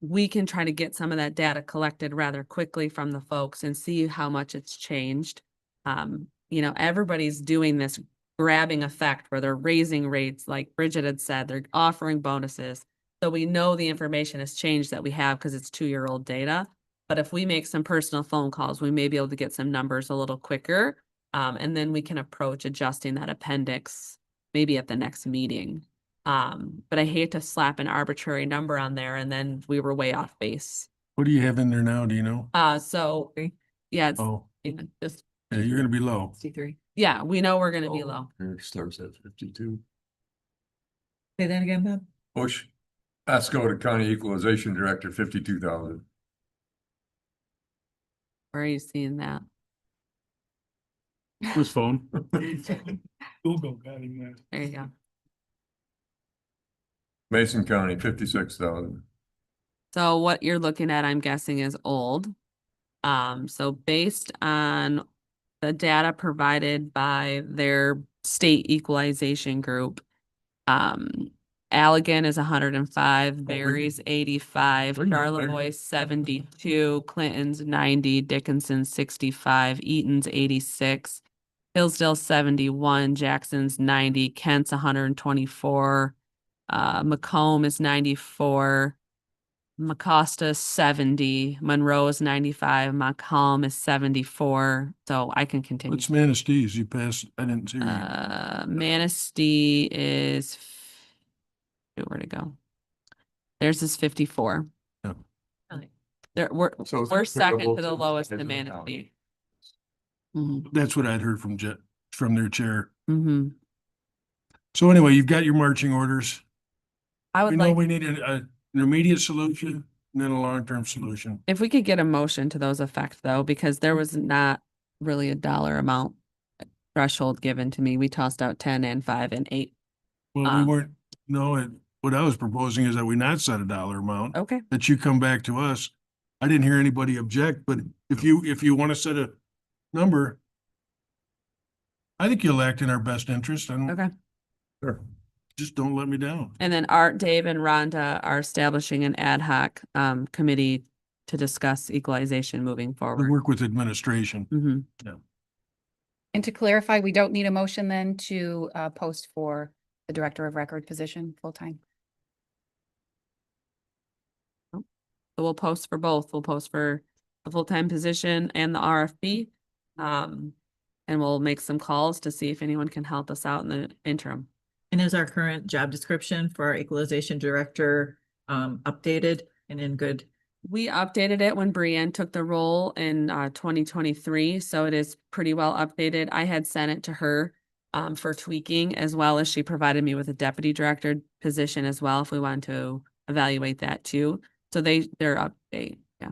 We can try to get some of that data collected rather quickly from the folks and see how much it's changed. Everybody's doing this grabbing effect where they're raising rates, like Bridget had said, they're offering bonuses. So we know the information has changed that we have because it's 2-year-old data. But if we make some personal phone calls, we may be able to get some numbers a little quicker. And then we can approach adjusting that appendix maybe at the next meeting. But I hate to slap an arbitrary number on there and then we were way off base. What do you have in there now? Do you know? Yeah, it's Oh, just, yeah, you're gonna be low. C3. yeah, we know we're gonna be low. Here it starts at 52. Say that again, Bob? Bush, Pasco to County Equalization Director, 52,000. Where are you seeing that? His phone. Google got him there. There you go. Mason County, 56,000. So what you're looking at, I'm guessing, is old. So based on the data provided by their state equalization group, Allegan is 105, Berry's 85, Charlevoix 72, Clinton's 90, Dickinson 65, Eaton's 86, Hillsdale 71, Jackson's 90, Kent's 124, Macomb is 94, Macosta 70, Monroe is 95, Montcalm is 74. So I can continue. What's Manastee's? You passed, I didn't see you. Manistee is, where'd it go? Theirs is 54. Yeah. So it's We're second comparable to the to lowest in Edmonton Manistee. County. That's what I'd heard from their chair. Mm-hmm. So anyway, you've got your marching orders. I We would know like, we need an immediate solution and then a long-term solution. if we could get a motion to those effect though, because there was not really a dollar amount threshold given to me. We tossed out 10 and 5 and 8. Well, we weren't, no, what I was proposing is that we not set a dollar amount. Okay. That you come back to us. I didn't hear anybody object, but if you want to set a number, I think you'll act in our best interest and Okay. Sure. Just don't let me down. And then Art, Dave, and Rhonda are establishing an ad hoc committee to discuss equalization moving We forward. work with administration. Mm-hmm. Yeah. And to clarify, we don't need a motion then to post for the director of record position full-time. So we'll post for both. We'll post for the full-time position and the RFP. And we'll make some calls to see if anyone can help us out in the interim. And is our current job description for our equalization director updated and in good? We updated it when Brienne took the role in 2023, so it is pretty well updated. I had sent it to her for tweaking, as well as she provided me with a deputy director position as well, if we want to evaluate that too. So they're update, yeah.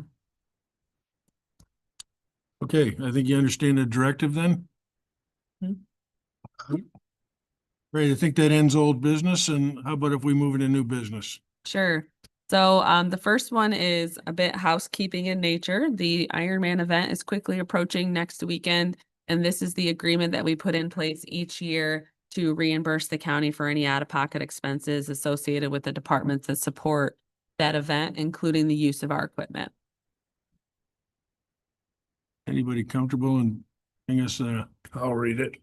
Okay, I think you understand the directive then? Great, I think that ends old business, and how about if we move into new business? Sure. So the first one is a bit housekeeping in nature. The Ironman event is quickly approaching next weekend, and this is the agreement that we put in place each year to reimburse the county for any out-of-pocket expenses associated with the departments that support that event, including the use of our equipment. Anybody comfortable in giving us I'll read it.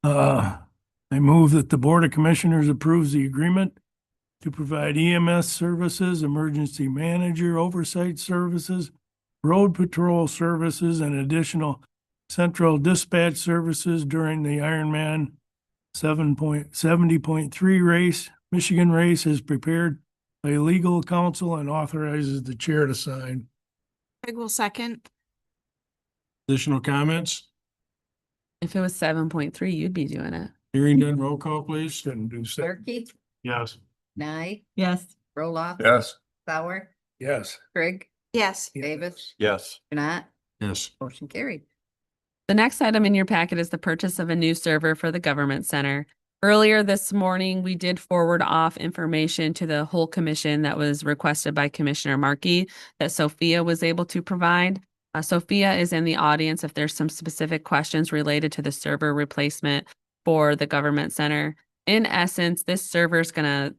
I move that the Board of Commissioners approves the agreement to provide EMS services, emergency manager oversight services, road patrol services, and additional central dispatch services during the Ironman 70.3 race. Michigan race is prepared by legal counsel and authorizes the chair to sign. Craig will second. additional comments? If it was 7.3, you'd be doing it. Hearing done, roll call, please. Shouldn't do so. Turkey, Yes. Nye, Yes. Roloff. Yes. Sauer, Yes. Trigg, Yes. Davis, Yes. Janat, Yes. motion carried. The next item in your packet is the purchase of a new server for the government center. Earlier this morning, we did forward off information to the whole commission that was requested by Commissioner Markey that Sophia was able to provide. Sophia is in the audience if there's some specific questions related to the server replacement for the government center. In essence, this server is going to,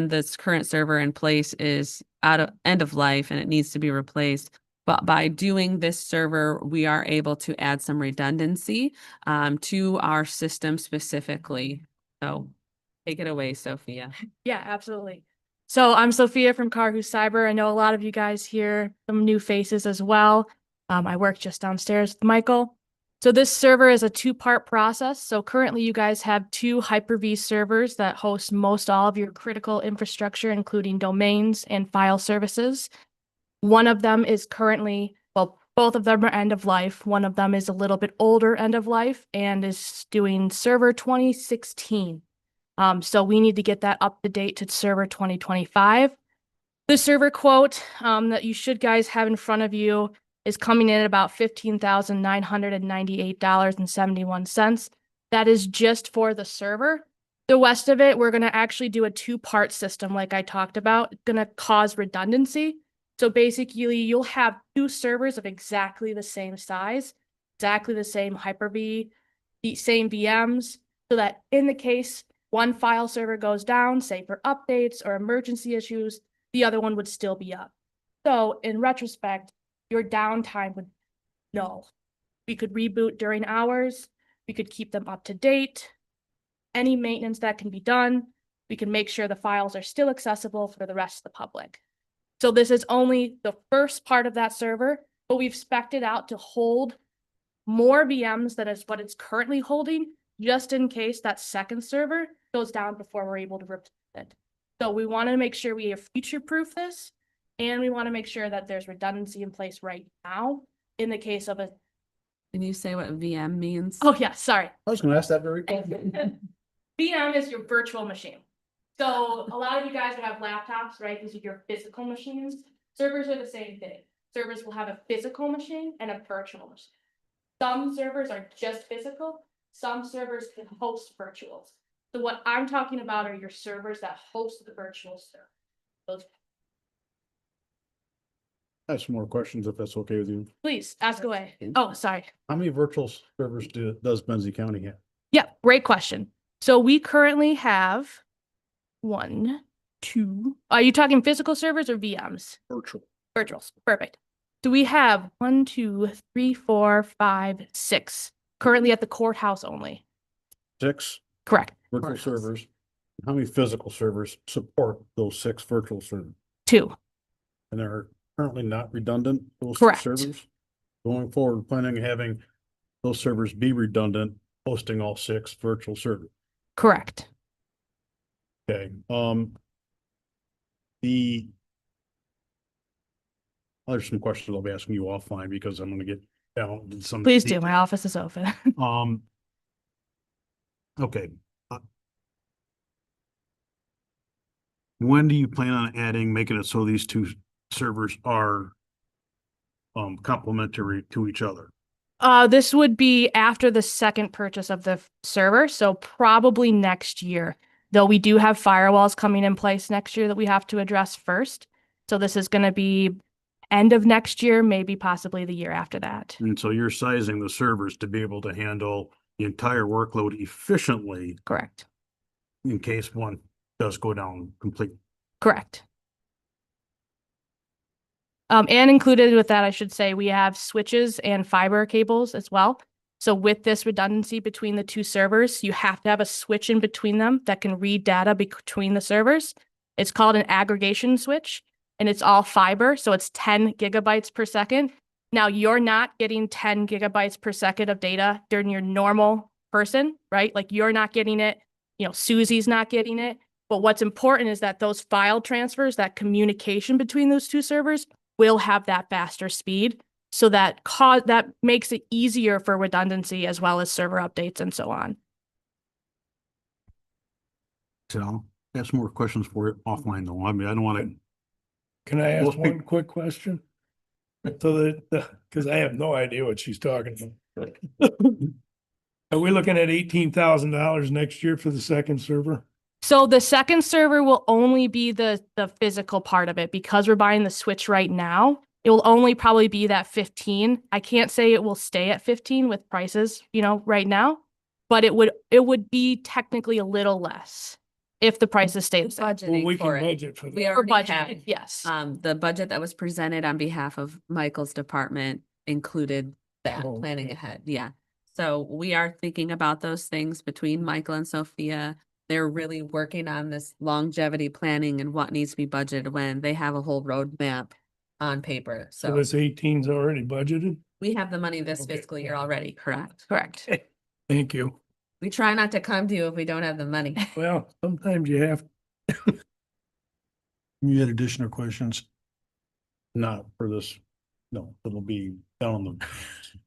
this current server in place is end of life and it needs to be replaced. But by doing this server, we are able to add some redundancy to our system specifically. So take it away, Sophia. Yeah, absolutely. So I'm Sophia from Carhu Cyber. I know a lot of you guys here, some new faces as well. I work just downstairs with Michael. So this server is a two-part process. So currently you guys have two Hyper-V servers that host most all of your critical infrastructure, including domains and file services. One of them is currently, well, both of them are end of life. One of them is a little bit older end of life and is doing server 2016. So we need to get that up to date to server 2025. The server quote that you should guys have in front of you is coming in at about $15,998.71. That is just for the server. The rest of it, we're going to actually do a two-part system like I talked about. It's going to cause redundancy. So basically, you'll have two servers of exactly the same size, exactly the same Hyper-V, the same VMs, so that in the case one file server goes down, say for updates or emergency issues, the other one would still be up. So in retrospect, your downtime would no. We could reboot during hours. We could keep them up to date. Any maintenance that can be done, we can make sure the files are still accessible for the rest of the public. So this is only the first part of that server, but we've spec'd it out to hold more VMs than is what it's currently holding, just in case that second server goes down before we're able to replace it. So we want to make sure we have future-proof this, and we want to make sure that there's redundancy in place right now in the case of a. Can you say what VM means? Oh yeah, sorry. I was gonna ask that very. VM is your virtual machine. So a lot of you guys would have laptops, right? These are your physical machines. Servers are the same thing. Servers will have a physical machine and a virtual machine. Some servers are just physical. Some servers can host virtuals. So what I'm talking about are your servers that host the virtual server. Those, I have some more questions if that's okay with you. please ask away. Oh, sorry. How many virtual servers does Benzie County have? Yeah, great question. So we currently have 1, 2. Are you talking physical servers or VMs? Virtual. Virtuals. Perfect. So we have 1, 2, 3, 4, 5, 6 currently at the courthouse only. 6? Correct. Virtual servers. How many physical servers support those 6 virtual servers? 2. And they're currently not redundant, those Correct. servers? Going forward, planning on having those servers be redundant, hosting all 6 virtual servers. Correct. Okay, there's some questions I'll be asking you offline because I'm gonna get down to some. Please do. My office is open. Okay. When do you plan on making it so these 2 servers are complementary to each other? This would be after the second purchase of the server, so probably next year. Though we do have firewalls coming in place next year that we have to address first. So this is going to be end of next year, maybe possibly the year after that. And so you're sizing the servers to be able to handle the entire workload efficiently. Correct. In case one does go down completely. Correct. And included with that, I should say, we have switches and fiber cables as well. So with this redundancy between the 2 servers, you have to have a switch in between them that can read data between the servers. It's called an aggregation switch, and it's all fiber. So it's 10 gigabytes per second. Now you're not getting 10 gigabytes per second of data during your normal person, right? Like you're not getting it, Susie's not getting it. But what's important is that those file transfers, that communication between those 2 servers will have that faster speed. So that makes it easier for redundancy as well as server updates and so on. So I'll have some more questions for you offline though. I mean, I don't want to. Can I ask Most one quick question? So because I have no idea what she's talking about. Are we looking at $18,000 next year for the second server? So the second server will only be the physical part of it because we're buying the switch right now. It will only probably be that 15. I can't say it will stay at 15 with prices, right now, but it would be technically a little less if the prices stay the same. Well, we can budget for that. We Or already budget, have, yes. the budget that was presented on behalf of Michael's department included that Oh, planning okay. ahead. Yeah. So we are thinking about those things between Michael and Sophia. They're really working on this longevity planning and what needs to be budgeted when they have a whole roadmap on paper. So So this 18's already budgeted? we have the money this Okay. fiscal year already, correct? Correct. Thank you. We try not to come to you if we don't have the money. Well, sometimes you have. You had additional questions? Not for this. No, it'll be down the.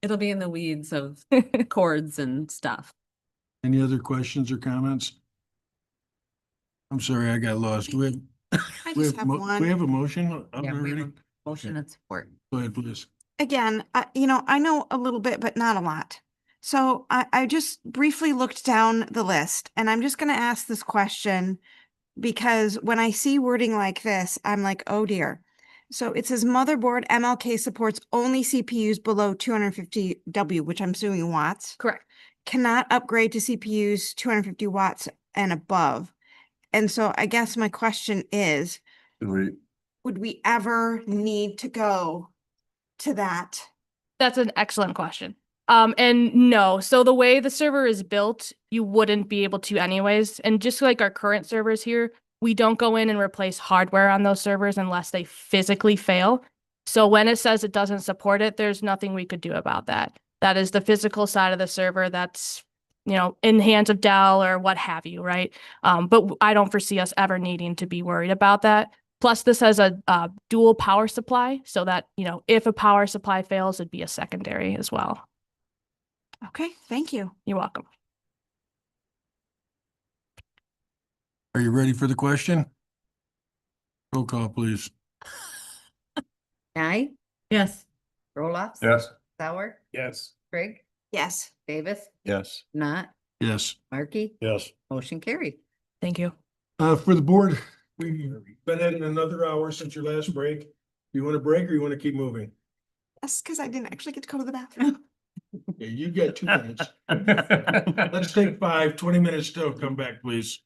It'll be in the weeds of cords and stuff. Any other questions or comments? I'm sorry, I got lost. Do we I just have we one. have a motion Yeah, we already? have a motion and support. Go ahead, please. Again, I know a little bit, but not a lot. So I just briefly looked down the list and I'm just going to ask this question because when I see wording like this, I'm like, oh dear. So it says motherboard MLK supports only CPUs below 250 W, which I'm assuming watts. Correct. Cannot upgrade to CPUs 250 watts and above. And so I guess my question is, would we ever need to go to that? That's an excellent question. And no, so the way the server is built, you wouldn't be able to anyways. And just like our current servers here, we don't go in and replace hardware on those servers unless they physically fail. So when it says it doesn't support it, there's nothing we could do about that. That is the physical side of the server that's, in the hands of Dell or what have you, right? But I don't foresee us ever needing to be worried about that. Plus, this has a dual power supply so that, if a power supply fails, it'd be a secondary as well. Okay, thank you. You're welcome. Are you ready for the question? Roll call, please. Nye, Yes. Roloffs. Yes. Sauer, Yes. Craig, Yes. Davis, Yes. Not, Yes. Markey, Yes. motion carried. Thank you. For the board, we've been at it another hour since your last break. You want to break or you want to keep moving? Yes, because I didn't actually get to go to the bathroom. Yeah, you got 2 minutes. Let's take 20 minutes still. Come back, please.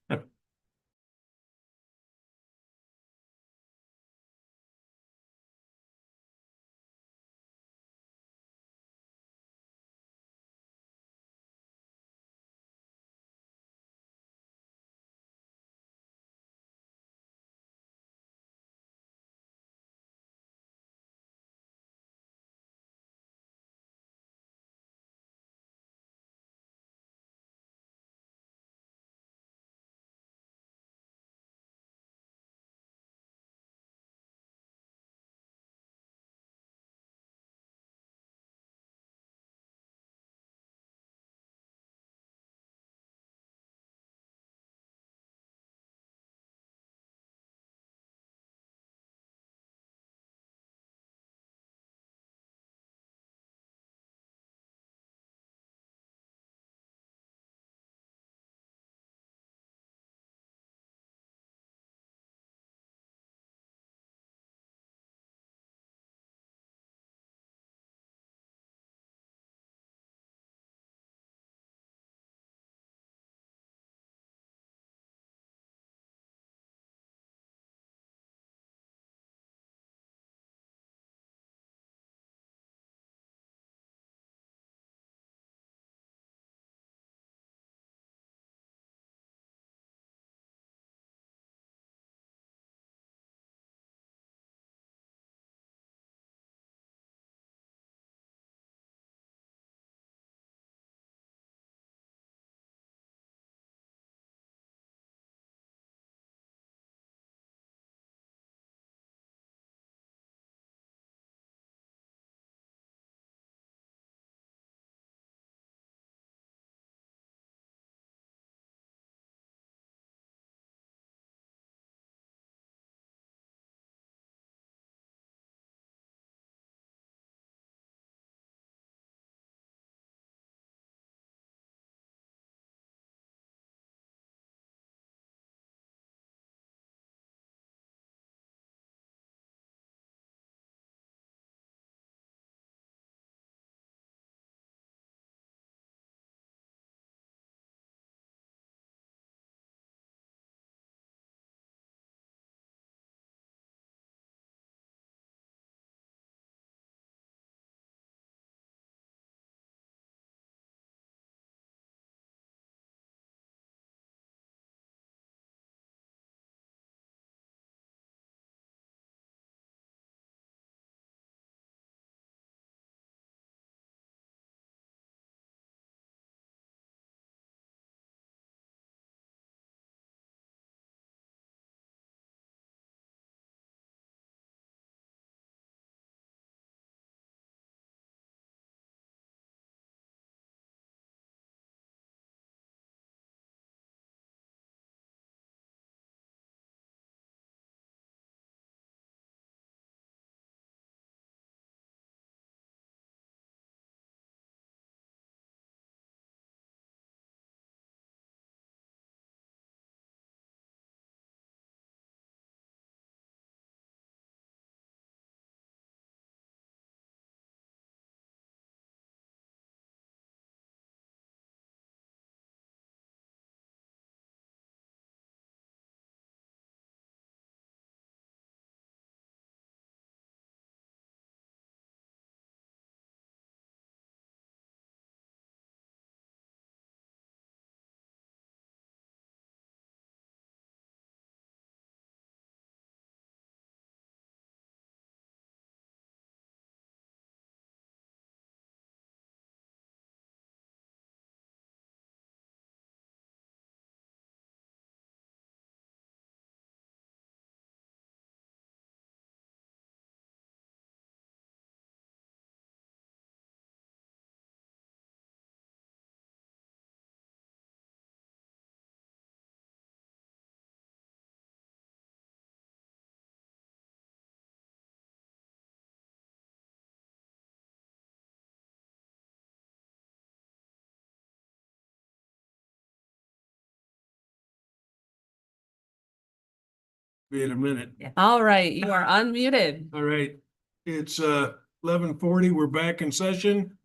Wait a minute. All right, you are unmuted. All right, it's 11:40. We're back in session.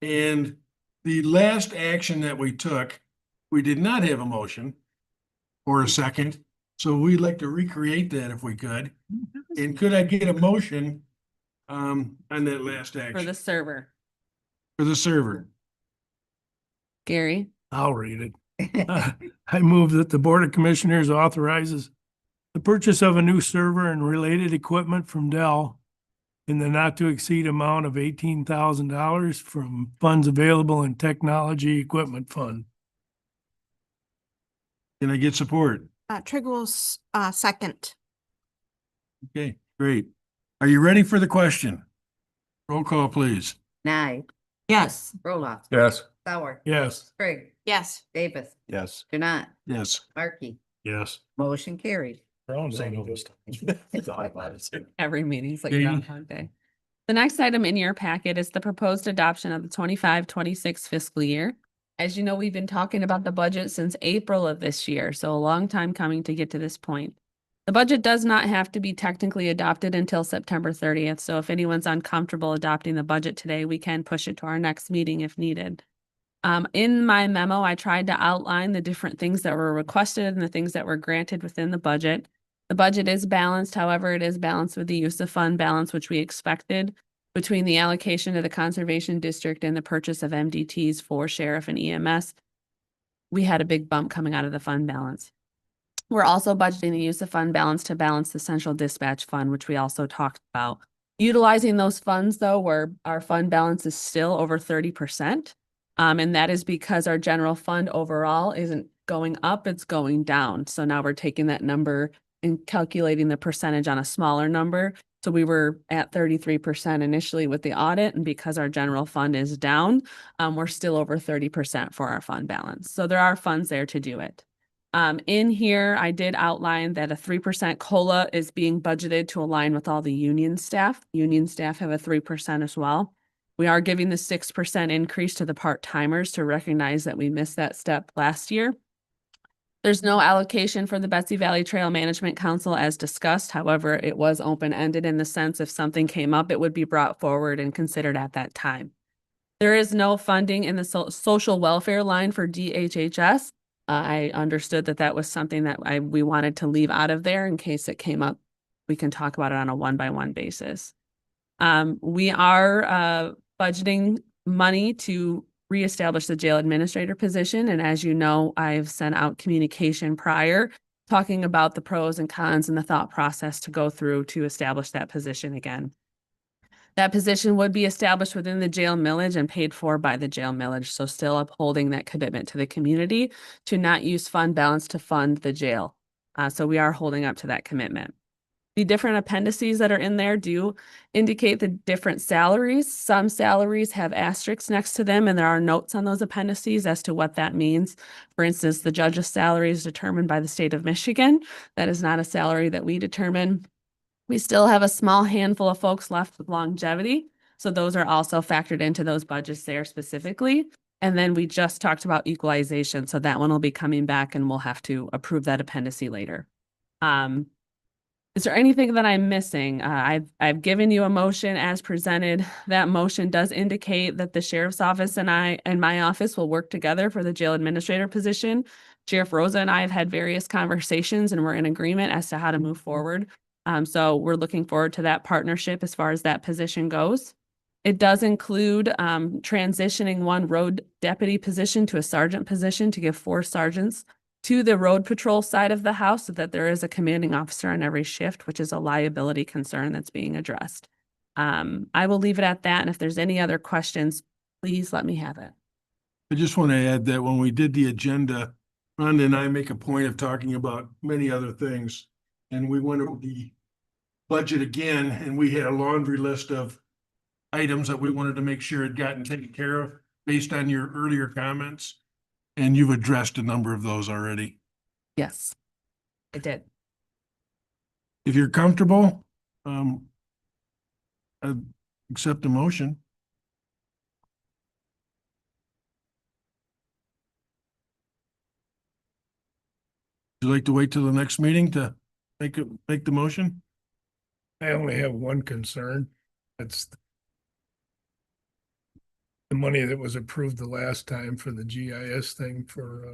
And the last action that we took, we did not have a motion or a second. So we'd like to recreate that if we could. And could I get a motion on that last For action the server. for the server? Gary, I'll read it. I move that the Board of Commissioners authorizes the purchase of a new server and related equipment from Dell in the not to exceed amount of $18,000 from funds available in Technology Equipment Fund. Can I get support? Trigger will second. Okay, great. Are you ready for the question? Roll call, please. Nye, Yes. Roloff, Yes. Sauer, Yes. Craig, Yes. Davis, Yes. Janat, Yes. Markey, Yes. motion carried. every meeting's like Katie? Groundhog Day. The next item in your packet is the proposed adoption of the 25-26 fiscal year. As you know, we've been talking about the budget since April of this year, so a long time coming to get to this point. The budget does not have to be technically adopted until September 30th, so if anyone's uncomfortable adopting the budget today, we can push it to our next meeting if needed. In my memo, I tried to outline the different things that were requested and the things that were granted within the budget. The budget is balanced, however, it is balanced with the use of fund balance, which we expected between the allocation to the conservation district and the purchase of MDTs for sheriff and EMS. We had a big bump coming out of the fund balance. We're also budgeting the use of fund balance to balance the central dispatch fund, which we also talked about. Utilizing those funds, though, where our fund balance is still over 30%. And that is because our general fund overall isn't going up, it's going down. So now we're taking that number and calculating the percentage on a smaller number. So we were at 33% initially with the audit, and because our general fund is down, we're still over 30% for our fund balance. So there are funds there to do it. In here, I did outline that a 3% COLA is being budgeted to align with all the union staff. Union staff have a 3% as well. We are giving the 6% increase to the part-timers to recognize that we missed that step last year. There's no allocation for the Betsy Valley Trail Management Council as discussed. However, it was open-ended in the sense if something came up, it would be brought forward and considered at that time. There is no funding in the social welfare line for DHHS. I understood that that was something that we wanted to leave out of there in case it came up. We can talk about it on a one-by-one basis. We are budgeting money to reestablish the jail administrator position. And as you know, I've sent out communication prior talking about the pros and cons and the thought process to go through to establish that position again. That position would be established within the jail millage and paid for by the jail millage. So still upholding that commitment to the community to not use fund balance to fund the jail. So we are holding up to that commitment. The different appendices that are in there do indicate the different salaries. Some salaries have asterisks next to them, and there are notes on those appendices as to what that means. For instance, the judge's salary is determined by the state of Michigan. That is not a salary that we determine. We still have a small handful of folks left with longevity. So those are also factored into those budgets there specifically. And then we just talked about equalization. So that one will be coming back and we'll have to approve that appendix later. Is there anything that I'm missing? I've given you a motion as presented. That motion does indicate that the sheriff's office and I and my office will work together for the jail administrator position. Sheriff Rosa and I have had various conversations and we're in agreement as to how to move forward. So we're looking forward to that partnership as far as that position goes. It does include transitioning one road deputy position to a sergeant position to give 4 sergeants to the road patrol side of the house so that there is a commanding officer on every shift, which is a liability concern that's being addressed. I will leave it at that. And if there's any other questions, please let me have it. I just want to add that when we did the agenda, Rhonda and I make a point of talking about many other things. And we went over the budget again, and we had a laundry list of items that we wanted to make sure had gotten taken care of based on your earlier comments. And you've addressed a number of those already. Yes, I did. If you're comfortable, I'd accept the motion. Would you like to wait till the next meeting to make the motion? I only have one concern. That's the money that was approved the last time for the GIS thing for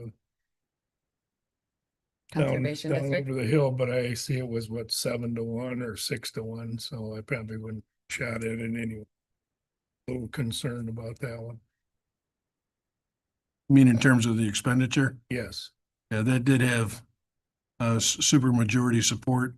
Conservation down District. over the hill, but I see it was what, 7-1 or 6-1, so I probably wouldn't shot it in any. A little concerned about that one. I mean, in terms of the expenditure? Yes. Yeah, that did have super majority support.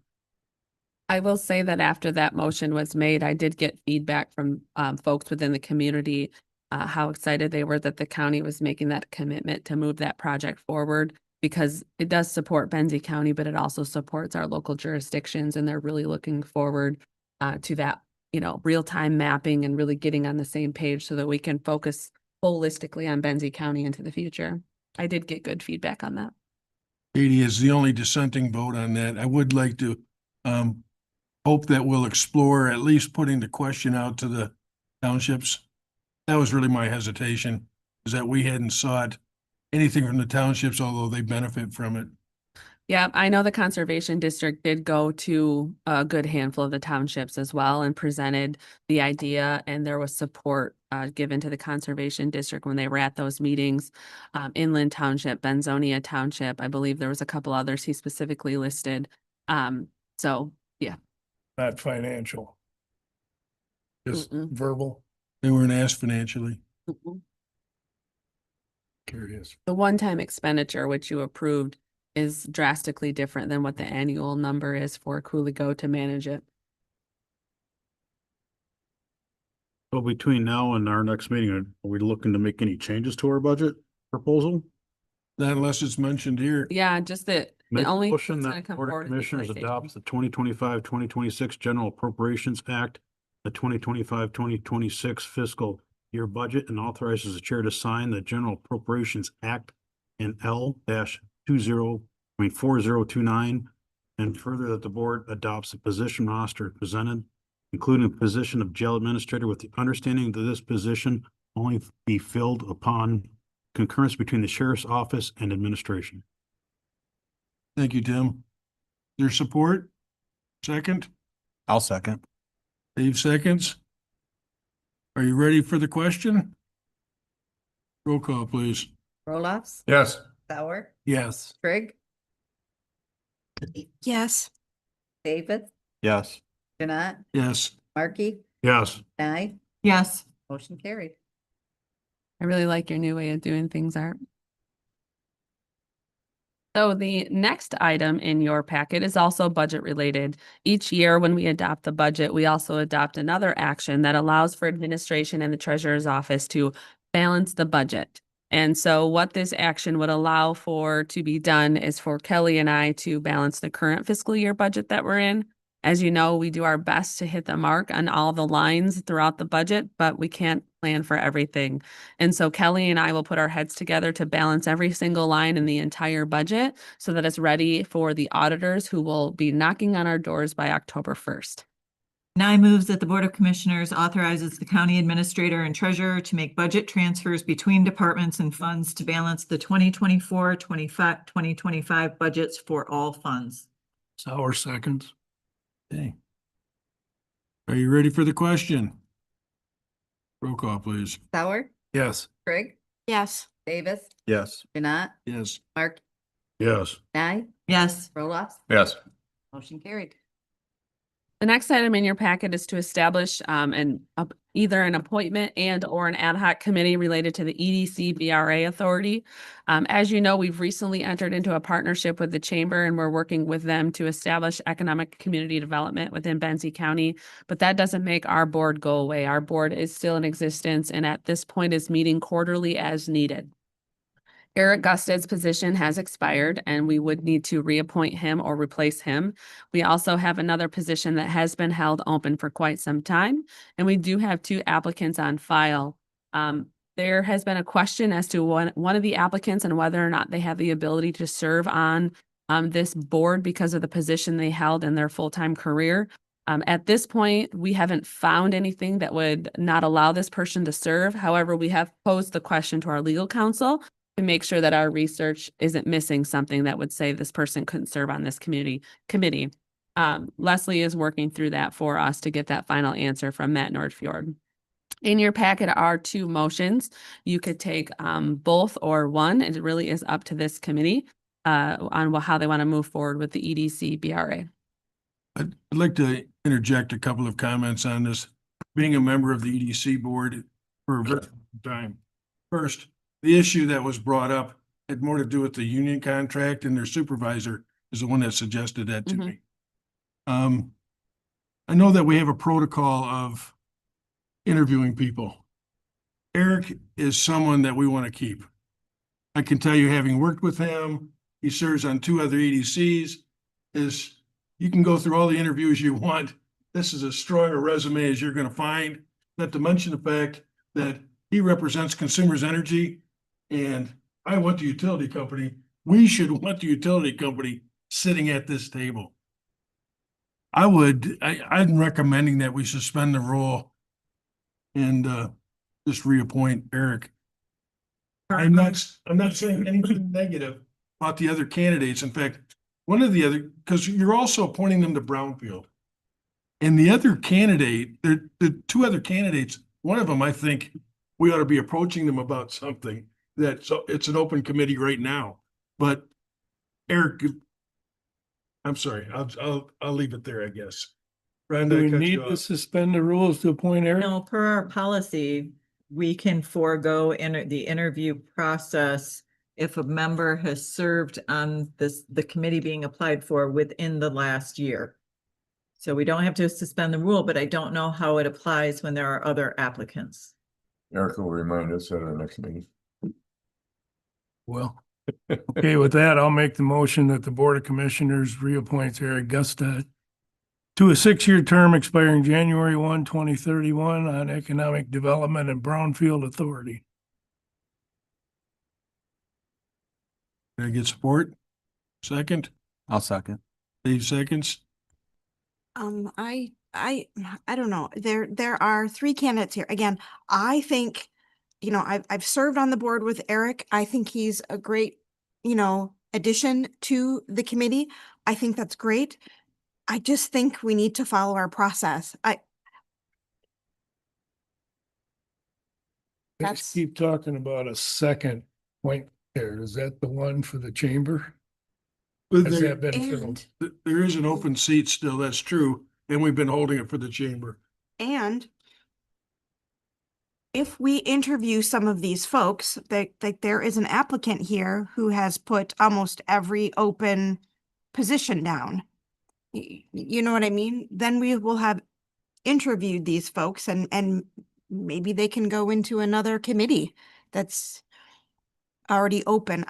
I will say that after that motion was made, I did get feedback from folks within the community, how excited they were that the county was making that commitment to move that project forward, because it does support Benzie County, but it also supports our local jurisdictions, and they're really looking forward to that, real-time mapping and really getting on the same page so that we can focus holistically on Benzie County into the future. I did get good feedback on that. Katie is the only dissenting vote on that. I would like to hope that we'll explore at least putting the question out to the townships. That was really my hesitation, is that we hadn't sought anything from the townships, although they benefit from it. Yeah, I know the Conservation District did go to a good handful of the townships as well and presented the idea, and there was support given to the Conservation District when they were at those meetings. Inland Township, Benzonia Township, I believe there was a couple others he specifically listed. So, yeah. Not financial. Just verbal. They weren't asked financially. Curious. The one-time expenditure, which you approved, is drastically different than what the annual number is for Cooligo to manage it. So between now and our next meeting, are we looking to make any changes to our budget proposal? Not unless it's mentioned here. Yeah, just that the Make a only. motion that's gonna that come Board of forward is Commissioners equalization. adopts the 2025-2026 General Appropriations Act, the 2025-2026 fiscal year budget, and authorizes the chair to sign the General Appropriations Act in L-40.4029, and further that the board adopts the position roster presented, including the position of jail administrator, with the understanding that this position only be filled upon concurrence between the sheriff's office and administration. Thank you, Tim. Your support? Second? I'll second. Dave seconds. Are you ready for the question? Roll call, please. Roloffs, Yes. Sauer, Yes. Trigg, Yes. Davis, Yes. Janat, Yes. Markey, Yes. Nye, Yes. motion carried. I really like your new way of doing things, Art. So the next item in your packet is also budget related. Each year when we adopt the budget, we also adopt another action that allows for administration and the treasurer's office to balance the budget. And so what this action would allow for to be done is for Kelly and I to balance the current fiscal year budget that we're in. As you know, we do our best to hit the mark on all the lines throughout the budget, but we can't plan for everything. And so Kelly and I will put our heads together to balance every single line in the entire budget so that it's ready for the auditors who will be knocking on our doors by October 1st. Now I moves that the Board of Commissioners authorizes the county administrator and treasurer to make budget transfers between departments and funds to balance the 2024-2025 budgets for all funds. Sauer seconds. Okay. Are you ready for the question? Roll call, please. Sauer, Yes. Trigg, Yes. Davis, Yes. Janat, Yes. Mark, Yes. Nye, Yes. Roloffs, Yes. motion carried. The next item in your packet is to establish either an appointment and or an ad hoc committee related to the EDC BRA authority. As you know, we've recently entered into a partnership with the chamber and we're working with them to establish economic community development within Benzie County, but that doesn't make our board go away. Our board is still in existence and at this point is meeting quarterly as needed. Eric Gusted's position has expired and we would need to reappoint him or replace him. We also have another position that has been held open for quite some time, and we do have 2 applicants on file. There has been a question as to one of the applicants and whether or not they have the ability to serve on this board because of the position they held in their full-time career. At this point, we haven't found anything that would not allow this person to serve. However, we have posed the question to our legal counsel. to make sure that our research isn't missing something that would say this person couldn't serve on this committee. Leslie is working through that for us to get that final answer from Matt Nordfjord. In your packet are 2 motions. You could take both or one. It really is up to this committee on how they want to move forward with the EDC BRA. I'd like to interject a couple of comments on this. Being a member of the EDC board for a very long time. First, the issue that was brought up had more to do with the union contract, and their supervisor is the one that suggested that to me. I know that we have a protocol of interviewing people. Eric is someone that we want to keep. I can tell you, having worked with him, he serves on 2 other EDCs, you can go through all the interviews you want. This is as strong a resume as you're going to find, not to mention the fact that he represents Consumers Energy, and I want the utility company. We should want the utility company sitting at this table. I'm recommending that we suspend the rule and just reappoint Eric. I'm not saying anything negative about the other candidates. In fact, one of the other, because you're also appointing them to Brownfield. And the other candidate, the 2 other candidates, one of them, I think we ought to be approaching them about something it's an open committee right now. But Eric, I'm sorry, I'll leave it there, I guess. Brenda, Do we I cut need you to off. suspend the rules to appoint Eric? No, per our policy, we can forego the interview process if a member has served on the committee being applied for within the last year. So we don't have to suspend the rule, but I don't know how it applies when there are other applicants. Eric will remind us at our next meeting. Well, okay, with that, I'll make the motion that the Board of Commissioners reappoints Eric Gustad to a 6-year term expiring January 1, 2031 on Economic Development and Brownfield Authority. Did I get support? Second? I'll second. Dave seconds. I don't know. There are 3 candidates here. Again, I think, I've served on the board with Eric. I think he's a great, addition to the committee. I think that's great. I just think we need to follow our process. Let's keep talking about a second point there. Is that the one for the chamber? Has that been filled? There is an open seat still, that's true, and we've been holding it for the chamber. And if we interview some of these folks, there is an applicant here who has put almost every open position down. You know what I mean? Then we will have interviewed these folks and maybe they can go into another committee that's already open.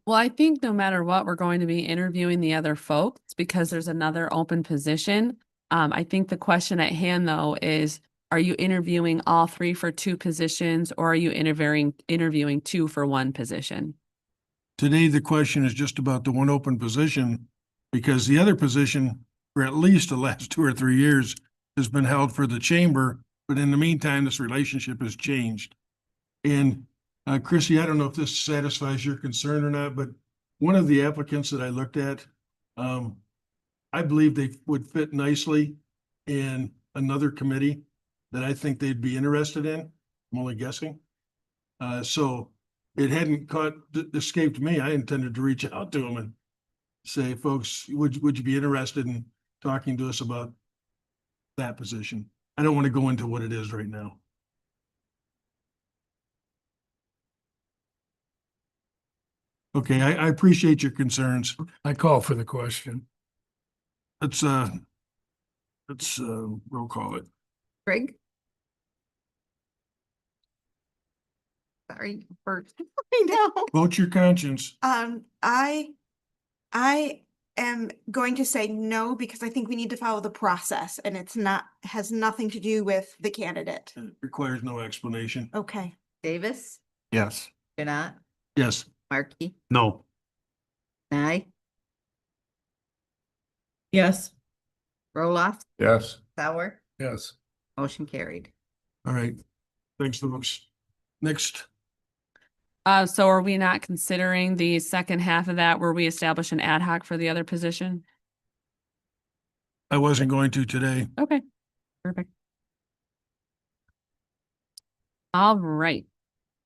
Well, I think no matter what, we're going to be interviewing the other folks because there's another open position. I think the question at hand, though, is, are you interviewing all 3 for 2 positions, or are you interviewing 2 for 1 position? Today, the question is just about the one open position, because the other position, for at least the last 2 or 3 years, has been held for the chamber. But in the meantime, this relationship has changed. And Chrissy, I don't know if this satisfies your concern or not, but one of the applicants that I looked at, I believe they would fit nicely in another committee that I think they'd be interested in. I'm only guessing. So it hadn't escaped me. I intended to reach out to them and say, folks, would you be interested in talking to us about that position? I don't want to go into what it is right now. Okay, I appreciate your concerns. I call for the question. Let's roll call it. Greg? Sorry, Bert. I know. Vote your conscience. I am going to say no because I think we need to follow the process and has nothing to do with the candidate. It requires no explanation. Okay. Davis? Yes. Janat? Yes. Markey? No. Nye? Yes. Roloff? Yes. Sauer? Yes. Motion carried. All right. Thanks, folks. Next So are we not considering the second half of that where we establish an ad hoc for the other position? I wasn't going to today. Okay, perfect. All right.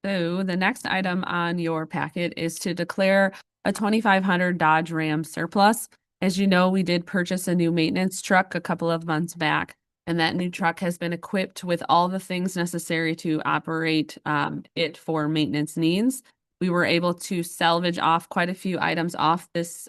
So the next item on your packet is to declare a 2,500 Dodge Ram surplus. As you know, we did purchase a new maintenance truck a couple of months back, and that new truck has been equipped with all the things necessary to operate it for maintenance needs. We were able to salvage off quite a few items off this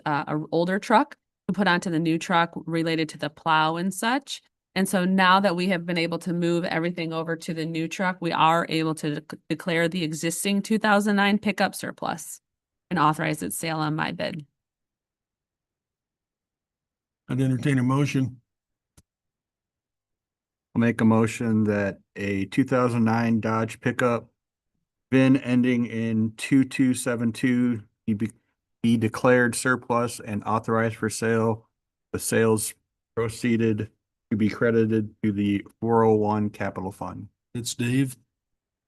older truck to put onto the new truck related to the plow and such. And so now that we have been able to move everything over to the new truck, we are able to declare the existing 2009 pickup surplus and authorize its sale on my bid. I'd entertain a motion. I'll make a motion that a 2009 Dodge pickup VIN ending in 2272 be declared surplus and authorized for sale. The sales proceeded to be credited to the 401 capital fund. It's Dave. Do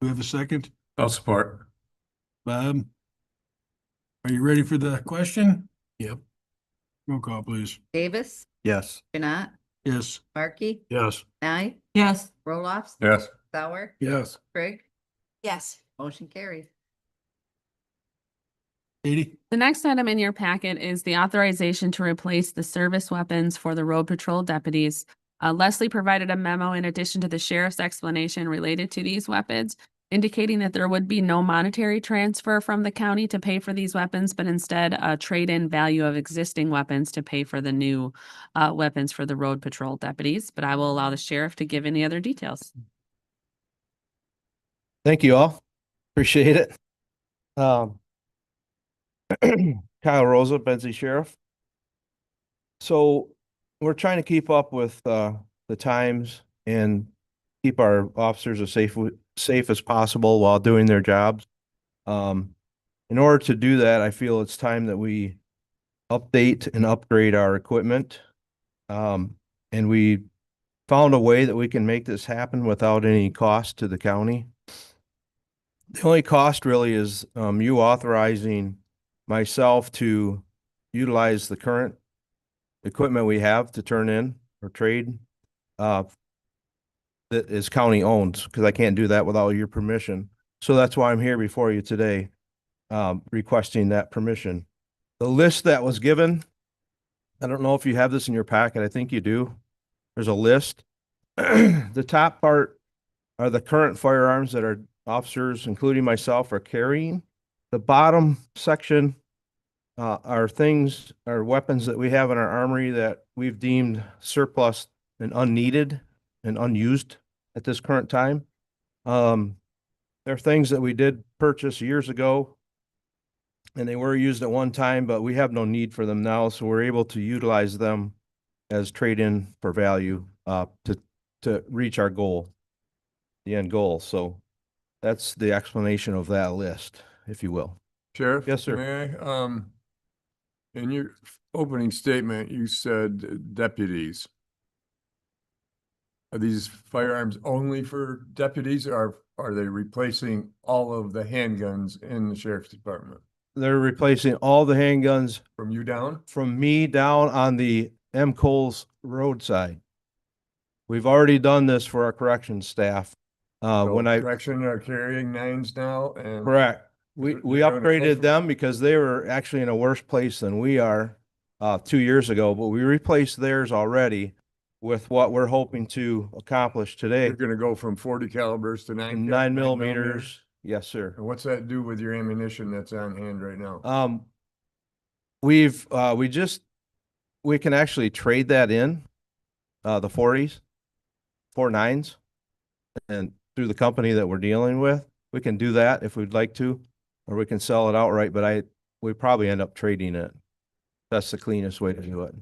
we have a second? I'll support. Bob? Are you ready for the question? Yep. Roll call, please. Davis, Yes. Janat, Yes. Markey, Yes. Nye, Yes. Roloffs. Yes. Sauer, Yes. Craig, Yes. motion carried. Katie? The next item in your packet is the authorization to replace the service weapons for the road patrol deputies. Leslie provided a memo in addition to the sheriff's explanation related to these weapons, indicating that there would be no monetary transfer from the county to pay for these weapons, but instead a trade-in value of existing weapons to pay for the new weapons for the road patrol deputies. But I will allow the sheriff to give any other details. Thank you all. Appreciate it. Kyle Rosa, Benzie Sheriff. So we're trying to keep up with the times and keep our officers as safe as possible while doing their jobs. In order to do that, I feel it's time that we update and upgrade our equipment. And we found a way that we can make this happen without any cost to the county. The only cost really is you authorizing myself to utilize the current equipment we have to turn in or trade that is county owned, because I can't do that without your permission. So that's why I'm here before you today, requesting that permission. The list that was given, I don't know if you have this in your packet. I think you do. There's a list. The top part are the current firearms that our officers, including myself, are carrying. The bottom section are weapons that we have in our armory that we've deemed surplus and unneeded and unused at this current time. They're things that we did purchase years ago and they were used at one time, but we have no need for them now. So we're able to utilize them as trade-in for value to reach our goal, the end goal. So that's the explanation of that list, if you will. Sheriff? Yes, sir. May I? In your opening statement, you said deputies. Are these firearms only for deputies, or are they replacing all of the handguns in the sheriff's department? They're replacing all the handguns From you down? from me down on the M. Coles roadside. We've already done this for our corrections staff. So When I correction are carrying 9s now, and correct, we They're doing a upgraded close- them because they were actually in a worse place than we are 2 years ago, but we replaced theirs already with what we're hoping to accomplish today. you're gonna go from 40 calibers to 9 millimeters. Yes, sir. And what's that do with your ammunition that's on hand right now? We can actually trade that in, the 40s, 4.9s, and through the company that we're dealing with, we can do that if we'd like to, or we can sell it outright, but we probably end up trading it. That's the cleanest way to do it.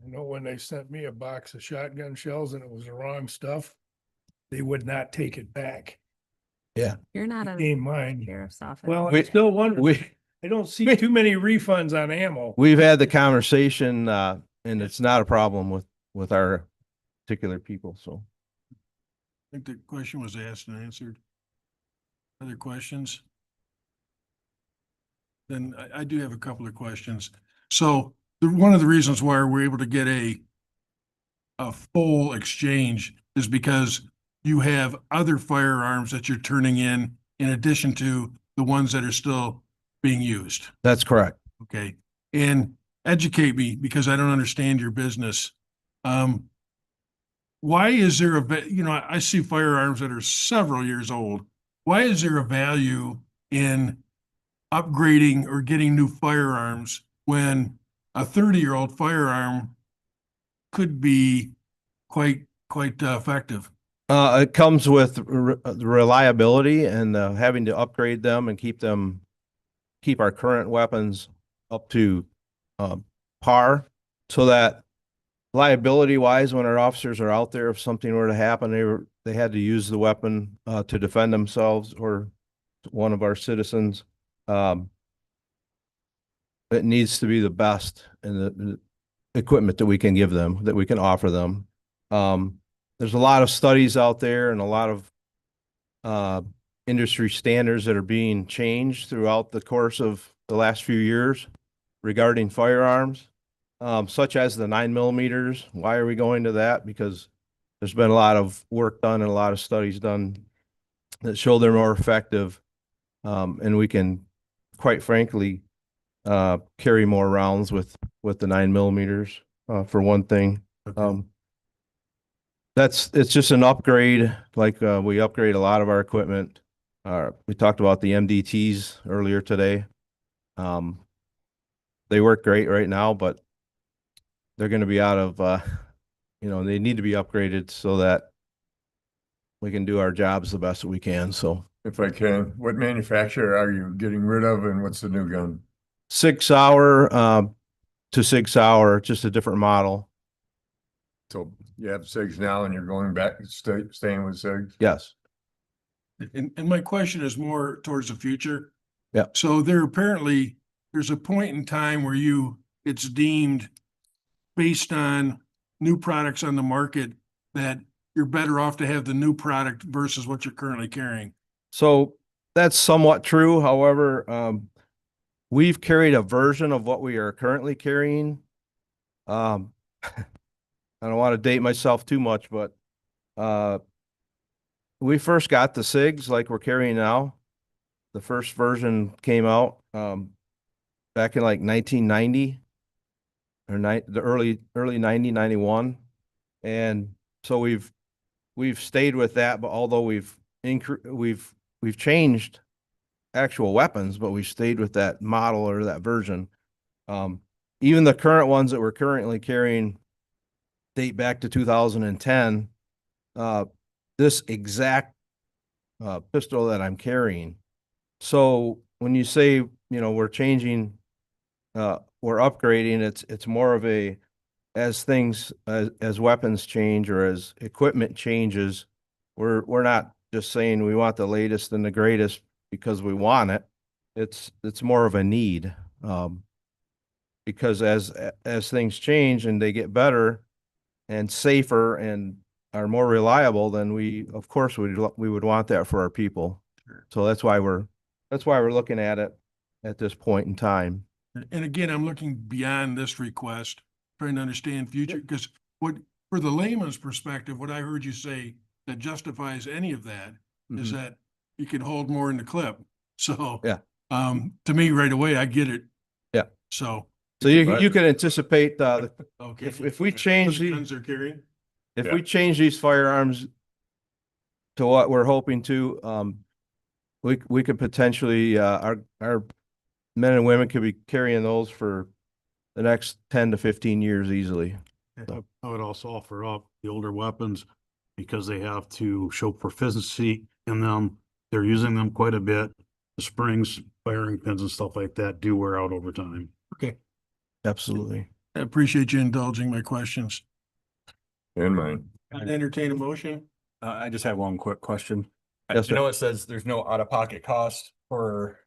I know when they sent me a box of shotgun shells and it was the wrong stuff, they would not take it back. Yeah. You're not a Ain't mine. sheriff's office. Well, We- I still wonder. We, I don't see too many refunds on ammo. we've had the conversation, and it's not a problem with our particular people, so. I think the question was asked and answered. Other questions? then I do have a couple of questions. So one of the reasons why we're able to get a full exchange is because you have other firearms that you're turning in addition to the ones that are still being used. That's correct. Okay. And educate me because I don't understand your business. Why is there I see firearms that are several years old. Why is there a value in upgrading or getting new firearms when a 30-year-old firearm could be quite effective? It comes with reliability and having to upgrade them and keep our current weapons up to par, so that liability wise, when our officers are out there, if something were to happen, they had to use the weapon to defend themselves or one of our citizens. It needs to be the best in the equipment that we can give them, that we can offer them. There's a lot of studies out there and a lot of industry standards that are being changed throughout the course of the last few years regarding firearms, such as the 9mm. Why are we going to that? Because there's been a lot of work done and a lot of studies done that show they're more effective, and we can, quite frankly, carry more rounds with the 9mm, for one thing. It's just an upgrade. Like, we upgrade a lot of our equipment. We talked about the MDTs earlier today. They work great right now, but they're going to be out of, they need to be upgraded so that we can do our jobs the best that we can. So If I can, what manufacturer are you getting rid of and what's the new gun? 6 Hour to 6 Hour, just a different model. So you have SIGs now and you're going back, staying with SIGs? Yes. And my question is more towards the future. Yeah. So there's a point in time where it's deemed based on new products on the market that you're better off to have the new product versus what you're currently carrying. So that's somewhat true. However, we've carried a version of what we are currently carrying. I don't want to date myself too much, but we first got the SIGs like we're carrying now. The first version came out back in like 1990 or the early 91. And so we've stayed with that, but although we've changed actual weapons, but we've stayed with that model or that version. Even the current ones that we're currently carrying date back to 2010. This exact pistol that I'm carrying. So when you say, we're changing, we're upgrading, it's more of a, as weapons change or as equipment changes, we're not just saying we want the latest and the greatest because we want it. It's more of a need, because as things change and they get better and safer and are more reliable, then we would want that for our people. So that's why we're looking at it at this point in time. And again, I'm looking beyond this request, trying to understand future, because for the layman's perspective, what I heard you say that justifies any of that is that you can hold more in the clip. So yeah, to me right away, I get it. Yeah. So you can anticipate okay. if we change the guns they're carrying. If we change these firearms to what we're hoping to, we could potentially, our men and women could be carrying those for the next 10 to 15 years easily. So. I would also offer up the older weapons because they have to show proficiency in them. They're using them quite a bit. The springs, firing pins and stuff like that do wear out over time. Okay. Absolutely. I appreciate you indulging my questions. And mine. I'd entertain a motion. I just have one quick question. Yes, I know it says there's no out-of-pocket cost for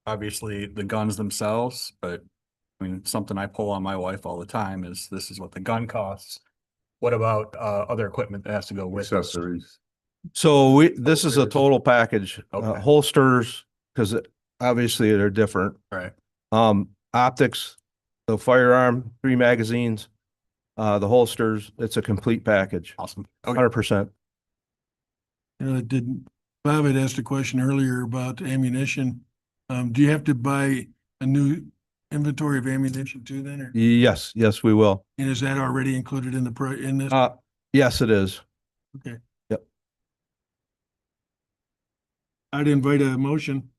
obviously the guns themselves, but I mean, something I pull on my wife all the time is this is what the gun costs. What about other equipment that has to go with accessories? So this is a total package, Okay. holsters, because obviously they're different. Right. Optics, the firearm, 3 magazines, the holsters. It's a complete package. Awesome. 100%. Bob had asked a question earlier about ammunition. Do you have to buy a new inventory of ammunition too then, or, Yes, yes, we will. and is that already included in in this? Yes, it is. Okay. Yep. I'd invite a motion.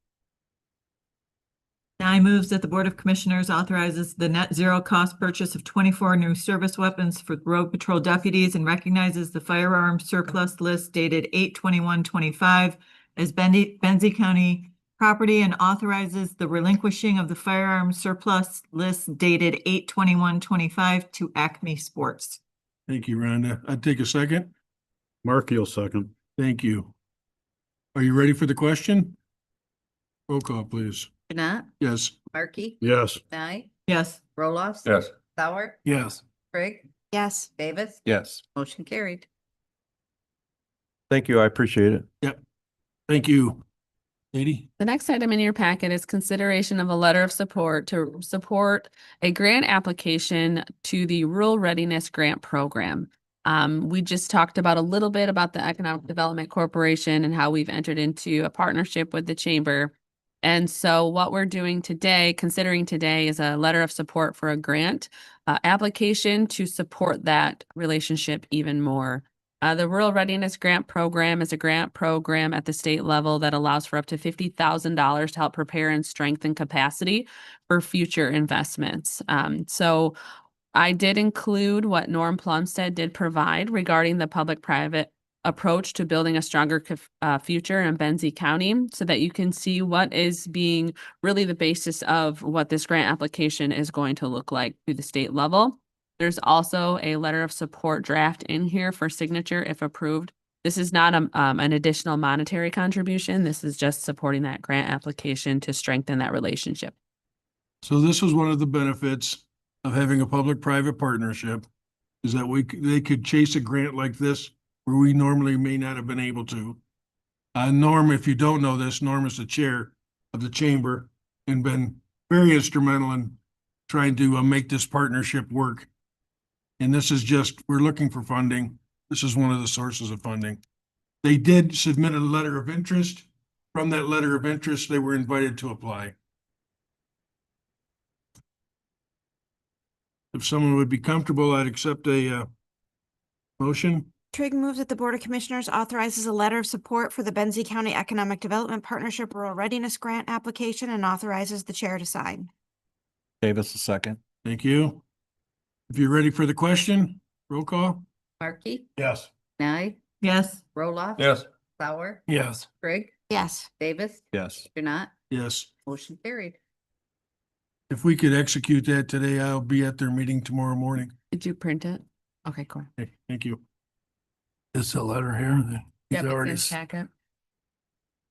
I moves that the Board of Commissioners authorizes the net zero cost purchase of 24 new service weapons for road patrol deputies and recognizes the firearm surplus list dated 8/21/25 as Benzie County property and authorizes the relinquishing of the firearm surplus list dated 8/21/25 to Acme Sports. Thank you, Rhonda. I'd take a second. Markey will second. Thank you. Are you ready for the question? Roll call, please. Jeanette, Yes. Markey, Yes. Nye, Yes. Roloffs. Yes. Sauer, Yes. Craig, Yes. Davis, Yes. motion carried. Thank you. I appreciate it. Yep. Thank you. Katie? The next item in your packet is consideration of a letter of support to support a grant application to the Rural Readiness Grant Program. We just talked about a little bit about the Economic Development Corporation and how we've entered into a partnership with the chamber. And so what we're doing today, considering today, is a letter of support for a grant application to support that relationship even more. The Rural Readiness Grant Program is a grant program at the state level that allows for up to $50,000 to help prepare and strengthen capacity for future investments. So I did include what Norm Plumstead did provide regarding the public-private approach to building a stronger future in Benzie County so that you can see what is being really the basis of what this grant application is going to look like through the state level. There's also a letter of support draft in here for signature if approved. This is not an additional monetary contribution. This is just supporting that grant application to strengthen that relationship. So this was one of the benefits of having a public-private partnership, is that they could chase a grant like this where we normally may not have been able to. Norm, if you don't know this, Norm is the chair of the chamber and been very instrumental in trying to make this partnership work. And this is just, we're looking for funding. This is one of the sources of funding. They did submit a letter of interest. From that letter of interest, they were invited to apply. If someone would be comfortable, I'd accept a motion. Trigg moves that the Board of Commissioners authorizes a letter of support for the Benzie County Economic Development Partnership Rural Readiness Grant application and authorizes the chair to sign. Davis, a second. Thank you. If you're ready for the question, roll call. Markey, Yes. Nye, Yes. Roloffs. Yes. Sauer, Yes. Craig, Yes. Davis, Yes. Jeanette, Yes. motion carried. If we could execute that today, I'll be at their meeting tomorrow morning. Did you print it? Okay, cool. Okay, thank you. It's a letter here that he's Yep, it's in already. the packet.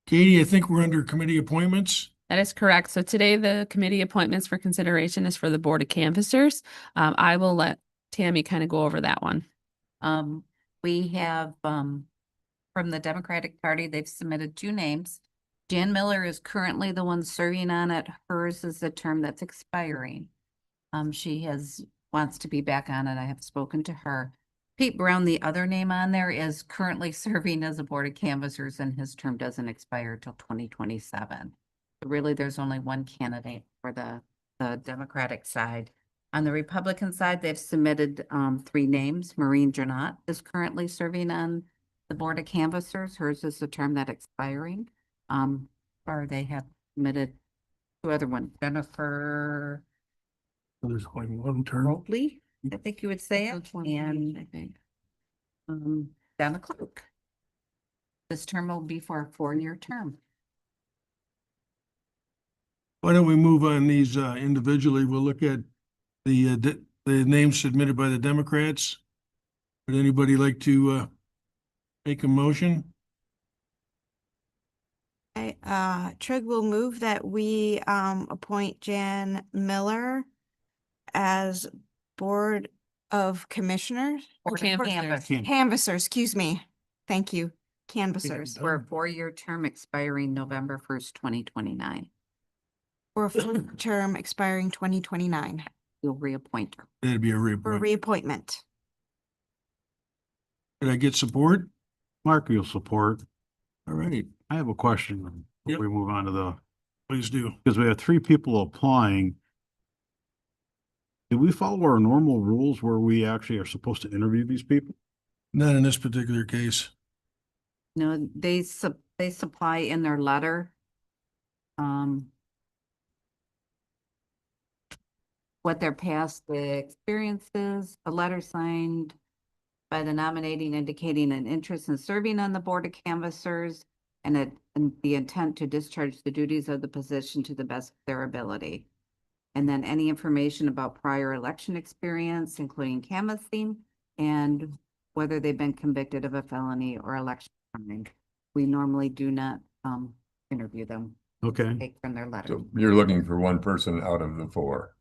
Katie, I think we're under committee appointments. That is correct. So today the committee appointments for consideration is for the Board of Canvassers. I will let Tammy kind of go over that one. We have, from the Democratic Party, they've submitted 2 names. Jan Miller is currently the one serving on it. Hers is the term that's expiring. She wants to be back on it. I have spoken to her. Pete Brown, the other name on there, is currently serving as a Board of Canvassers and his term doesn't expire till 2027. Really, there's only one candidate for the Democratic side. On the Republican side, they've submitted 3 names. Maureen Janot is currently serving on the Board of Canvassers. Hers is the term that expiring. Or they have submitted 2 other ones. Jennifer There's only one term. Robley, I think you would say it, and I think. Donna Clark. This term will be for a 4-year term. Why don't we move on these individually? We'll look at the names submitted by the Democrats. Would anybody like to make a motion? Trigg will move that we appoint Jan Miller as Board of Commissioners. Or canvassers. Canvassers, excuse me. Thank you. Canvassers. For a 4-year term expiring November 1st, 2029. for a full term expiring 2029 You'll reappoint her. That'd be a for reappointment. reappointment. Did I get support? Mark, you'll support. All right, I have a question before we move on to the, please do. because we have 3 people applying. Do we follow our normal rules where we actually are supposed to interview these people? Not in this particular case. No, they supply in their letter. What their past experiences, a letter signed by the nominating indicating an interest in serving on the board of canvassers and the intent to discharge the duties of the position to the best of their ability. And then any information about prior election experience, including canvassing, and whether they've been convicted of a felony or election crime. We normally do not interview them. Okay. Take from their letter. So you're looking for one person out of the 4.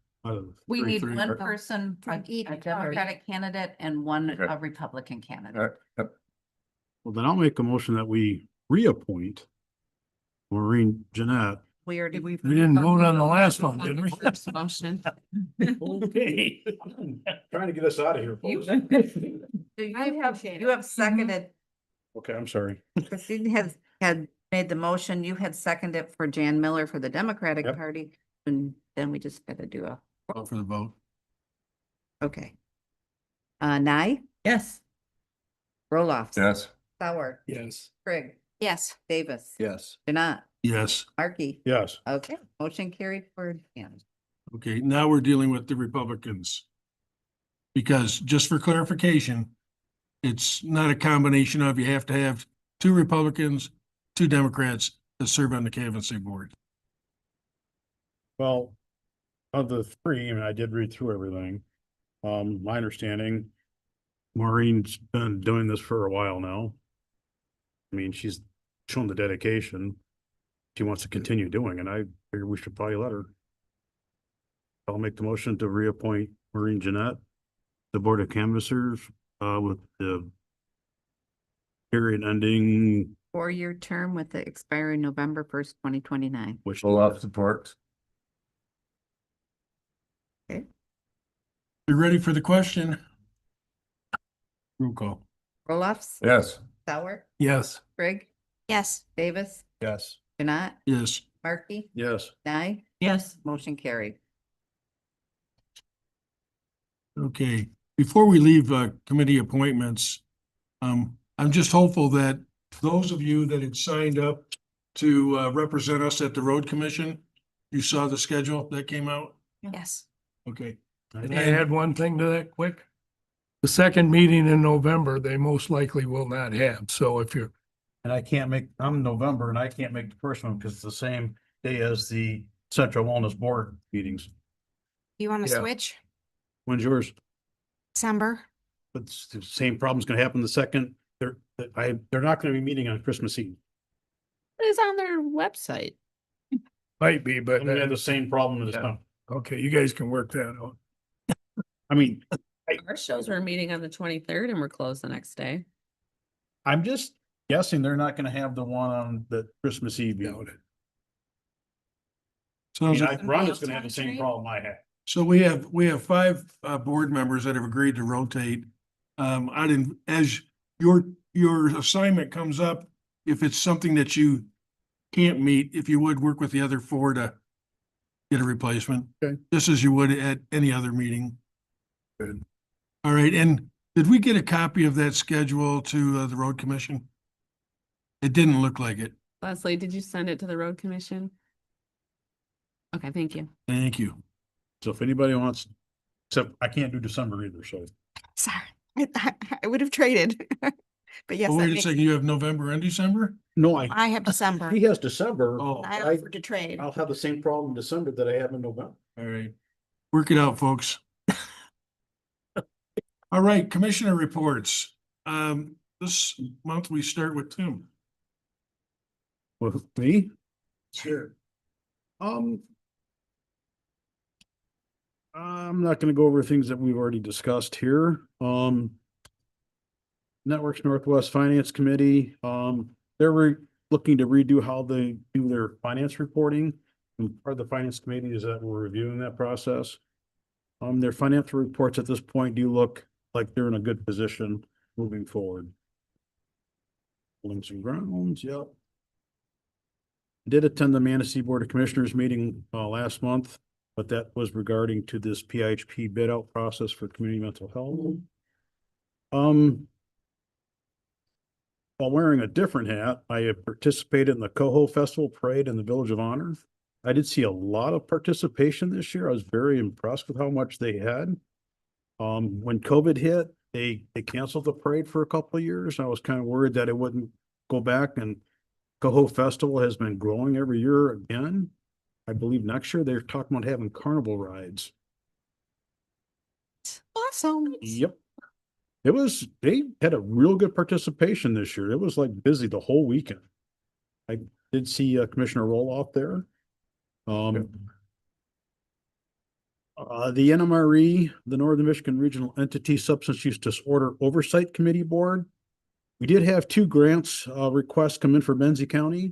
We need three. one person from each Democratic candidate and one Okay. Republican candidate. Yep. Well, then I'll make a motion that we reappoint Maureen Jeanette. We already. We didn't vote on the last one, did we? Motion. Okay. Trying to get us out of here, You folks. you have seconded, Okay, I'm sorry. Christine had made the motion, you had seconded for Jan Miller for the Democratic Yep. Party, and then we just got to do a, Call for the vote. okay. Nye, Yes. Roloffs. Yes. Sauer, Yes. Craig, Yes. Davis, Yes. Janat, Yes. Markey. Yes. Okay, motion carried for, yeah. Okay, now we're dealing with the Republicans. Because just for clarification, it's not a combination of, you have to have 2 Republicans, 2 Democrats to serve on the canvassing board. Well, of the 3, I mean, I did read through everything. My understanding, Maureen's been doing this for a while now. I mean, she's shown the dedication she wants to continue doing, and I figure we should probably let her. I'll make the motion to reappoint Maureen Jeanette, the Board of Canvassers, with the period ending, 4-year term with the expiring November 1st, 2029. which Full off support. Okay. You ready for the question? Roll call. Roloffs. Yes. Sauer, Yes. Craig, Yes. Davis, Yes. Janat, Yes. Markey, yes. Nye, Yes. motion carried. Okay, before we leave committee appointments, I'm just hopeful that those of you that had signed up to represent us at the road commission, you saw the schedule that came out? Yes. Okay. Can I add one thing to that quick? The second meeting in November, they most likely will not have. So if you're, And I'm in November and I can't make the first one because it's the same day as the Central Wellness Board meetings. You want to Yeah. switch? When's yours? December? But the same problem's gonna happen the second, they're not gonna be meeting on Christmas Eve. It's on their website. might be, but I'm gonna have the same problem this time. okay, you guys can work that out. I mean, Our shows were meeting on the 23rd and we're closed the next day. I'm just guessing they're not gonna have the one on the Christmas Eve. meeting. I Sounds mean, like- Rhonda's gonna have the same problem I had. So we have 5 board members that have agreed to rotate. I didn't, as your assignment comes up, if it's something that you can't meet, if you would work with the other 4 to get a replacement. Okay. Just as you would at any other meeting. Good. All right, and did we get a copy of that schedule to the road commission? It didn't look like it. Leslie, did you send it to the road commission? Okay, thank you. Thank you. So if anybody wants, except I can't do December either, so. Sorry. I would have traded. But yes, Oh, that wait a makes- second, you have November and December? No, I have December. he has December. Oh, I offered to trade. I'll have the same problem in December that I have in November. all right. Work it out, folks. All right, commissioner reports. This month we start with Tim. With me? Sure. I'm not gonna go over things that we've already discussed here. Networks Northwest Finance Committee, they're looking to redo how they do their finance reporting. and part of the finance committee is that we're reviewing that process. Their financial reports at this point do look like they're in a good position moving forward. Buildings and grounds, yep. Did attend the Manistee Board of Commissioners meeting last month, but that was regarding to this PIHP bid out process for community mental health. While wearing a different hat, I have participated in the Coho Festival Parade in the Village of Honor. I did see a lot of participation this year. I was very impressed with how much they had. When COVID hit, they canceled the parade for a couple of years. I was kind of worried that it wouldn't go back, and Coho Festival has been growing every year again. I believe next year they're talking about having carnival rides. Awesome. Yep. They had a real good participation this year. It was like busy the whole weekend. I did see Commissioner Roloff there. The NMRE, the Northern Michigan Regional Entity Substance Use Disorder Oversight Committee Board. We did have two grants requests come in for Benzie County.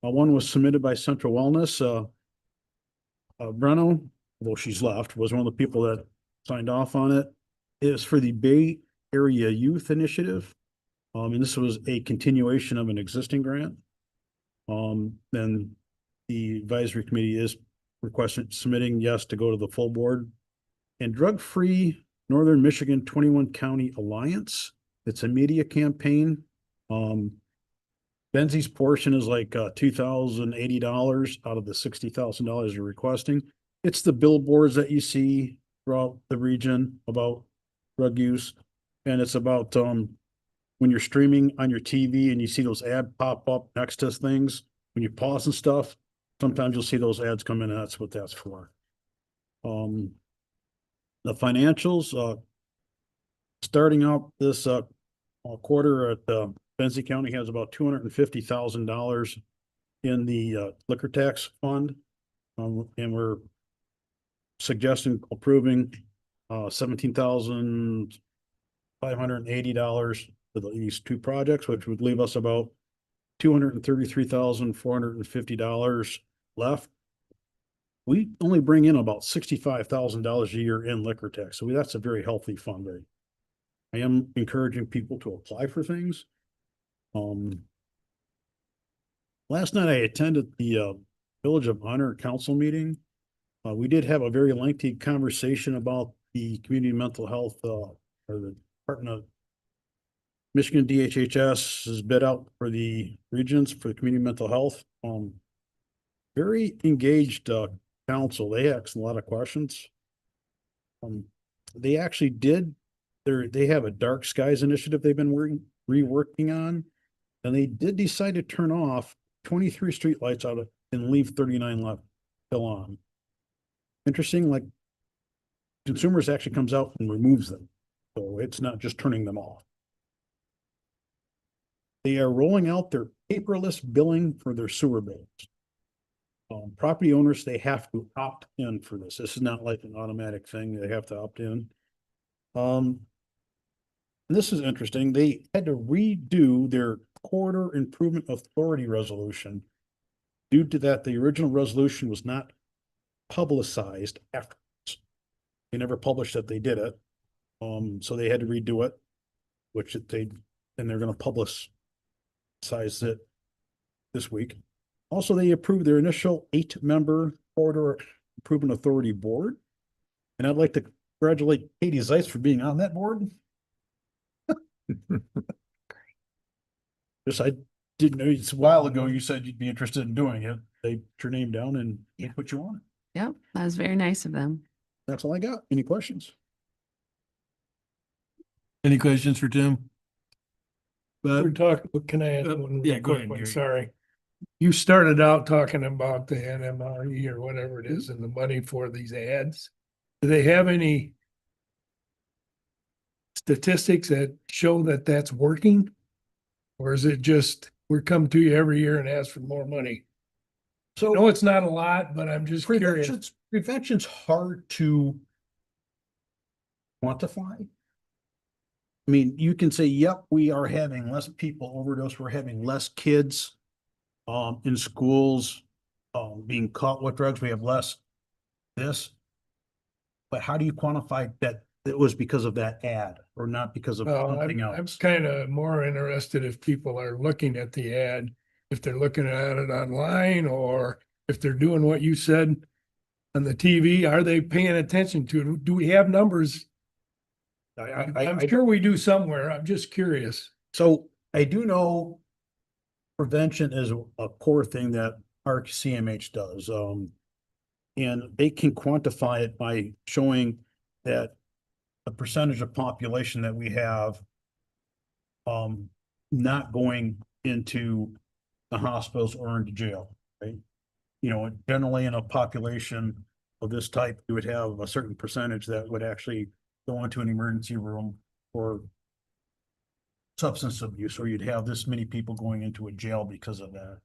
One was submitted by Central Wellness. Breno, although she's left, was one of the people that signed off on it. It was for the Bay Area Youth Initiative. And this was a continuation of an existing grant. Then the advisory committee is submitting yes to go to the full board. And Drug Free Northern Michigan 21 County Alliance. It's a media campaign. Benzie's portion is like $2,080 out of the $60,000 you're requesting. It's the billboards that you see throughout the region about drug use. And it's about when you're streaming on your TV and you see those ads pop up next to things, when you pause and stuff, sometimes you'll see those ads come in, and that's what that's for. The financials, starting out this quarter at Benzie County has about $250,000 in the liquor tax fund. And we're suggesting approving $17,580 for these two projects, which would leave us about $233,450 left. We only bring in about $65,000 a year in liquor tax, so that's a very healthy fund rate. I am encouraging people to apply for things. Last night I attended the Village of Honor Council meeting. We did have a very lengthy conversation about the community mental health, or the Department of Michigan DHHS has bid out for the regions for the community mental health. Very engaged council. They asked a lot of questions. They actually they have a dark skies initiative they've been reworking on, and they did decide to turn off 23 streetlights out of and leave 39 left still on. Interesting, like consumers actually comes out and removes them, so it's not just turning them off. They are rolling out their paperless billing for their sewer bills. Property owners, they have to opt in for this. This is not like an automatic thing. They have to opt in. This is interesting. They had to redo their corridor improvement authority resolution. Due to that, the original resolution was not publicized afterwards. They never published that they did it. So they had to redo it, which they're going to publicize it this week. Also, they approved their initial 8-member corridor improvement authority board. And I'd like to congratulate Katie Zeitz for being on that board. I didn't know, it's a while ago you said you'd be interested in doing it. They put your name down and they put you on it. Yep, that was very nice of them. That's all I got. Any questions? Any questions for Tim? We're talking, can I ask one? Yeah, go quick ahead, one? Gary. Sorry. You started out talking about the NMRE or whatever it is and the money for these ads. Do they have any statistics that show that that's working? Or is it just, we come to you every year and ask for more money? So no, it's not a lot, but I'm just curious. Prevention's hard to quantify. I mean, you can say, yep, we are having less people overdose. We're having less kids in schools being caught with drugs, we have less this. But how do you quantify that it was because of that ad or not because of something I'm else? kind of more interested if people are looking at the ad, if they're looking at it online, or if they're doing what you said on the TV, are they paying attention to it? Do we have numbers? I'm sure we do somewhere. I'm just curious. So I do know prevention is a core thing that our CMH does. And they can quantify it by showing that the percentage of population that we have not going into the hospitals or into jail, right? You know, generally in a population of this type, you would have a certain percentage that would actually go into an emergency room for substance abuse, or you'd have this many people going into a jail because of that.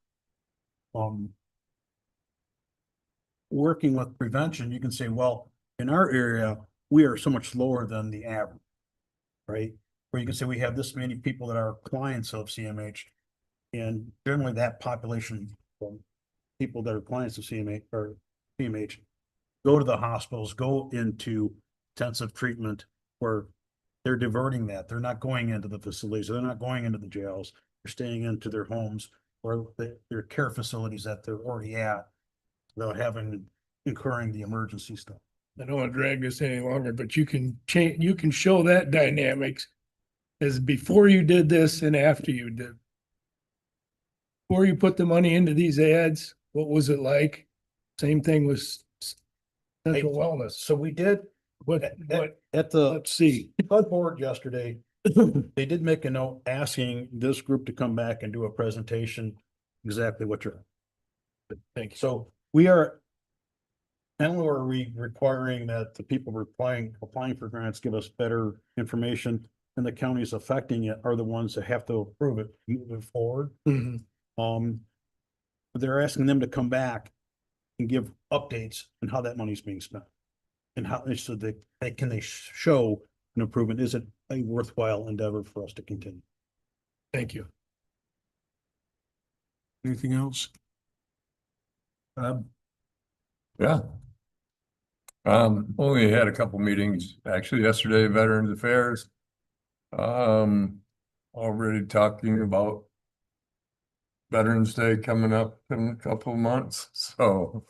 Working with prevention, you can say, well, in our area, we are so much lower than the average, right? Or you can say we have this many people that are clients of CMH, and generally that population, people that are clients of CMH or CMH, go to the hospitals, go into intensive treatment where they're diverting that. They're not going into the facilities. They're not going into the jails. They're staying into their homes or their care facilities that they're already at without incurring the emergency stuff. I don't want to drag this any longer, but you can change, you can show that dynamics as before you did this and after you did. Before you put the money into these ads, what was it like? Same thing with central wellness. So we did, What, at the let's see. HUD board yesterday, they did make a note asking this group to come back and do a presentation exactly what you're. Thank you. So we are, not only are we requiring that the people applying for grants give us better information, and the counties affecting it are the ones that have to approve it, moving forward. Mhm. But they're asking them to come back and give updates on how that money's being spent. And how, so can they show an improvement? Is it a worthwhile endeavor for us to continue? Thank you. Anything else? Yeah. Only had a couple meetings, actually yesterday, Veterans Affairs. Already talking about Veterans Day coming up in a couple of months, so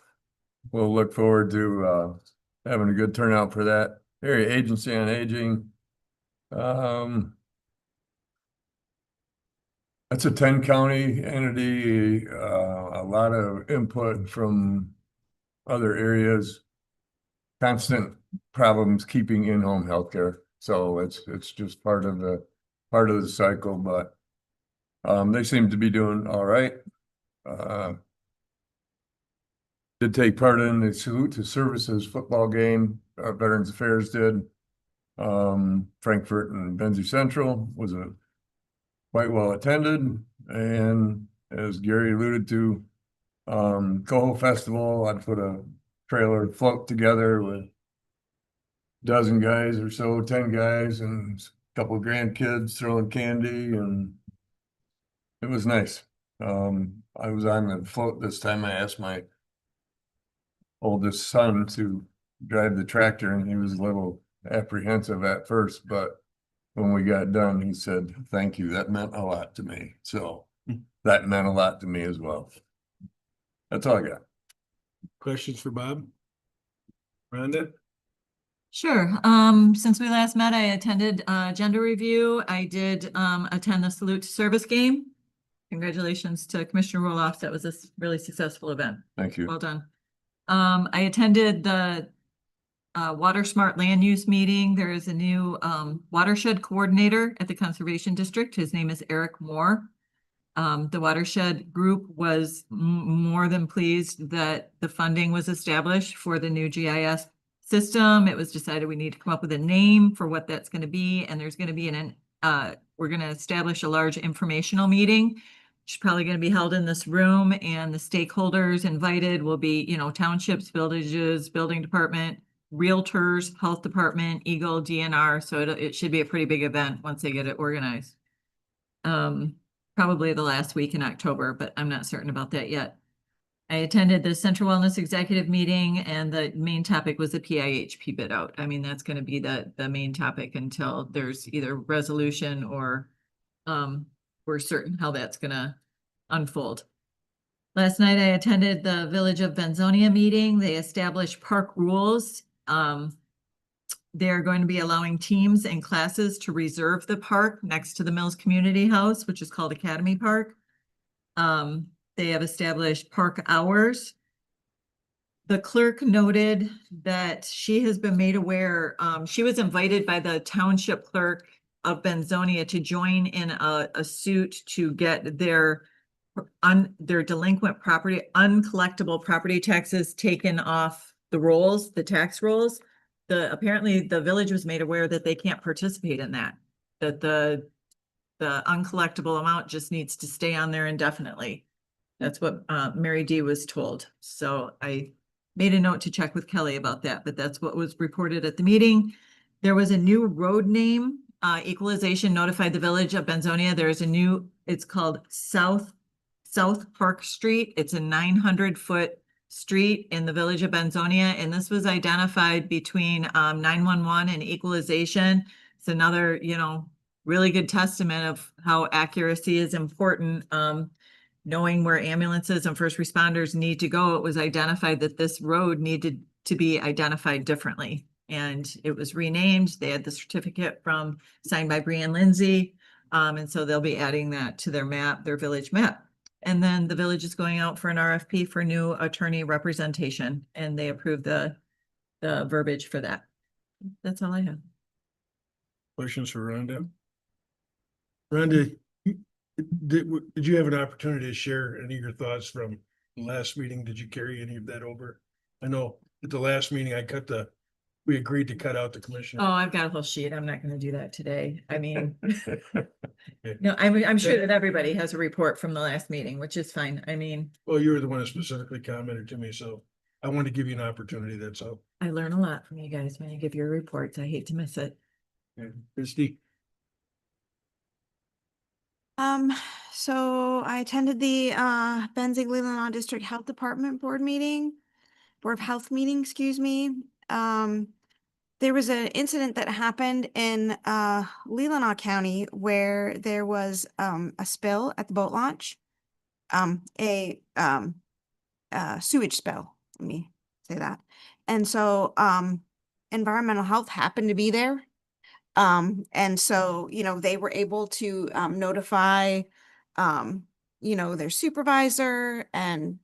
we'll look forward to having a good turnout for that. Area Agency on Aging. That's a 10-county entity, a lot of input from other areas. Constant problems keeping in-home healthcare. So it's just part of the cycle, but they seem to be doing all right. Did take part in the Salute to Services football game. Veterans Affairs did. Frankfort and Benzie Central was quite well attended, and as Gary alluded to, Coho Festival, I put a trailer float together with a dozen guys or so, 10 guys, and a couple of grandkids throwing candy, and it was nice. I was on the float this time. I asked my oldest son to drive the tractor, and he was a little apprehensive at first, but when we got done, he said, "Thank you. That meant a lot to me." So that meant a lot to me as well. That's all I got. Questions for Bob? Rhonda? Sure. Since we last met, I attended gender review. I did attend the Salute to Service game. Congratulations to Commissioner Roloff. That was a really successful event. Thank you. Well done. I attended the Water Smart Land Use meeting. There is a new watershed coordinator at the Conservation District. His name is Eric Moore. The watershed group was more than pleased that the funding was established for the new GIS system. It was decided we need to come up with a name for what that's going to be, and there's going to be we're going to establish a large informational meeting, which is probably going to be held in this room, and the stakeholders invited will be, townships, villages, building department, realtors, health department, Eagle, DNR. So it should be a pretty big event once they get it organized. Probably the last week in October, but I'm not certain about that yet. I attended the Central Wellness Executive Meeting and the main topic was the PIHP bid out. I mean, that's gonna be the main topic until there's either resolution or we're certain how that's gonna unfold. Last night I attended the Village of Benzonia meeting. They established park rules. They're going to be allowing teams and classes to reserve the park next to the Mills Community House, which is called Academy Park. They have established park hours. The clerk noted that she has been made aware, she was invited by the township clerk of Benzonia to join in a suit to get their delinquent property, uncollectible property taxes taken off the rolls, the tax rolls. Apparently the village was made aware that they can't participate in that, that the uncollectible amount just needs to stay on there indefinitely. That's what Mary D was told. So I made a note to check with Kelly about that, but that's what was reported at the meeting. There was a new road name, equalization notified the village of Benzonia. There's a new, it's called South Park Street. It's a 900-foot street in the village of Benzonia, and this was identified between 911 and equalization. It's another, really good testament of how accuracy is important. Knowing where ambulances and first responders need to go, it was identified that this road needed to be identified differently. And it was renamed. They had the certificate signed by Brian Lindsay. And so they'll be adding that to their map, their village map. And then the village is going out for an RFP for new attorney representation, and they approved the verbiage for that. That's all I have. Questions for Rhonda? Rhonda, did you have an opportunity to share any of your thoughts from the last meeting? Did you carry any of that over? I know at the last meeting, we agreed to cut out the commissioner. Oh, I've got a whole sheet. I'm not gonna do that today. I mean, no, I'm sure that everybody has a report from the last meeting, which is fine. I mean, Well, you were the one that specifically commented to me, so I wanted to give you an opportunity, that's all. I learn a lot from you guys when you give your reports. I hate to miss it. Christie? So I attended the Benzie-Leelanau District Health Department Board of Health meeting, excuse me. There was an incident that happened in Leelanau County where there was a spill at the boat launch. A sewage spill, let me say that. And so environmental health happened to be there. And so, they were able to notify, their supervisor and,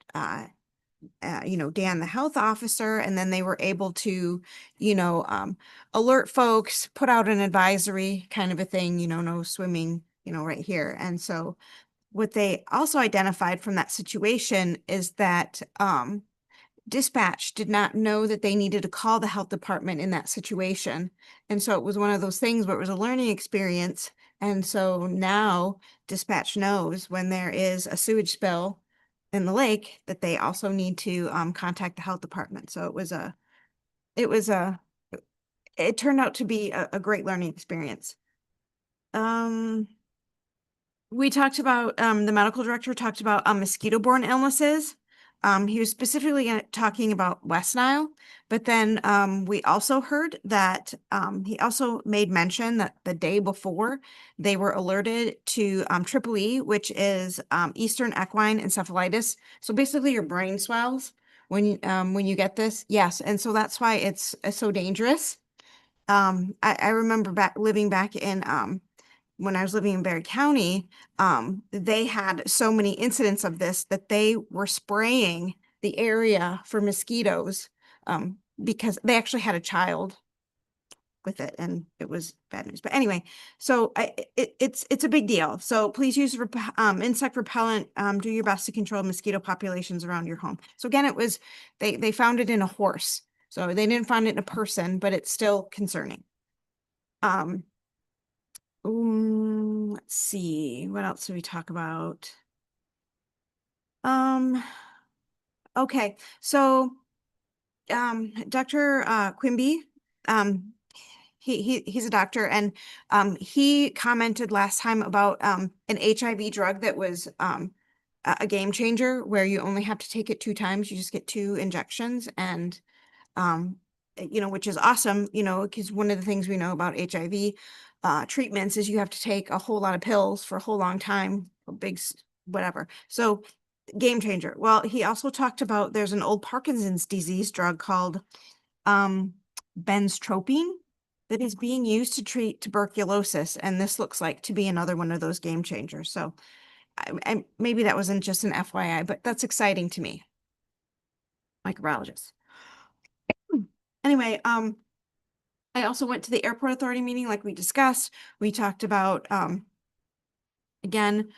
Dan, the health officer, and then they were able to, alert folks, put out an advisory kind of a thing, no swimming, right here. And so what they also identified from that situation is that, dispatch did not know that they needed to call the health department in that situation. And so it was one of those things where it was a learning experience. And so now dispatch knows when there is a sewage spill in the lake that they also need to contact the health department. So it turned out to be a great learning experience. We talked about, the medical director talked about mosquito-borne illnesses. He was specifically talking about West Nile, but then we also heard that he also made mention that the day before they were alerted to Triple E, which is Eastern Equine Encephalitis. So basically your brain swells when you get this. Yes, and so that's why it's so dangerous. I remember living back in when I was living in Berry County, they had so many incidents of this that they were spraying the area for mosquitoes because they actually had a child with it and it was bad news. But anyway, so it's a big deal. So please use insect repellent. Do your best to control mosquito populations around your home. So again, they found it in a horse. So they didn't find it in a person, but it's still concerning. Let's see, what else did we talk about? Okay, so Dr. Quimby, he's a doctor, and he commented last time about an HIV drug that was a game changer where you only have to take it 2 times. You just get 2 injections and, which is awesome, because one of the things we know about HIV treatments is you have to take a whole lot of pills for a whole long time, whatever. So game changer. Well, he also talked about there's an old Parkinson's disease drug called benztropine that is being used to treat tuberculosis. And this looks like to be another one of those game changers. So maybe that wasn't just an FYI, but that's exciting to me. Microbiologist. Anyway, I also went to the airport authority meeting like we discussed. We talked about, again,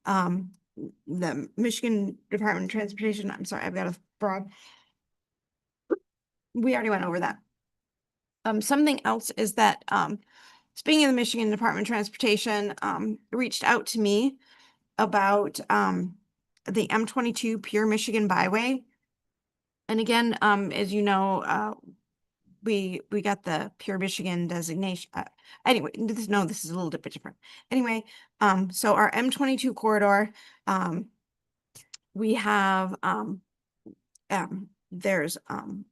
the Michigan Department of Transportation. I'm sorry, I've got a frog. We already went over that. Something else is that, speaking of the Michigan Department of Transportation, reached out to me about, the M22 Pure Michigan Byway. And again, as you know, we got the Pure Michigan designation. Anyway, this is a little bit different. Anyway, so our M22 corridor, we have, there's,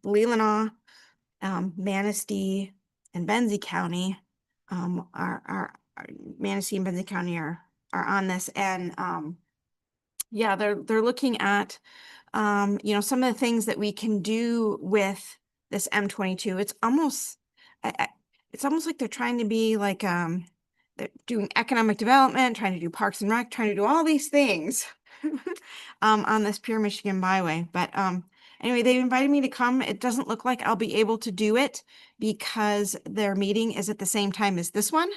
Leelanau, Manistee and Benzie County, our Manistee and Benzie County are on this. And, yeah, they're looking at, some of the things that we can do with this M22. It's almost like they're trying to be like, they're doing economic development, trying to do Parks and Rec, trying to do all these things on this Pure Michigan Byway. But anyway, they invited me to come. It doesn't look like I'll be able to do it because their meeting is at the same time as this one.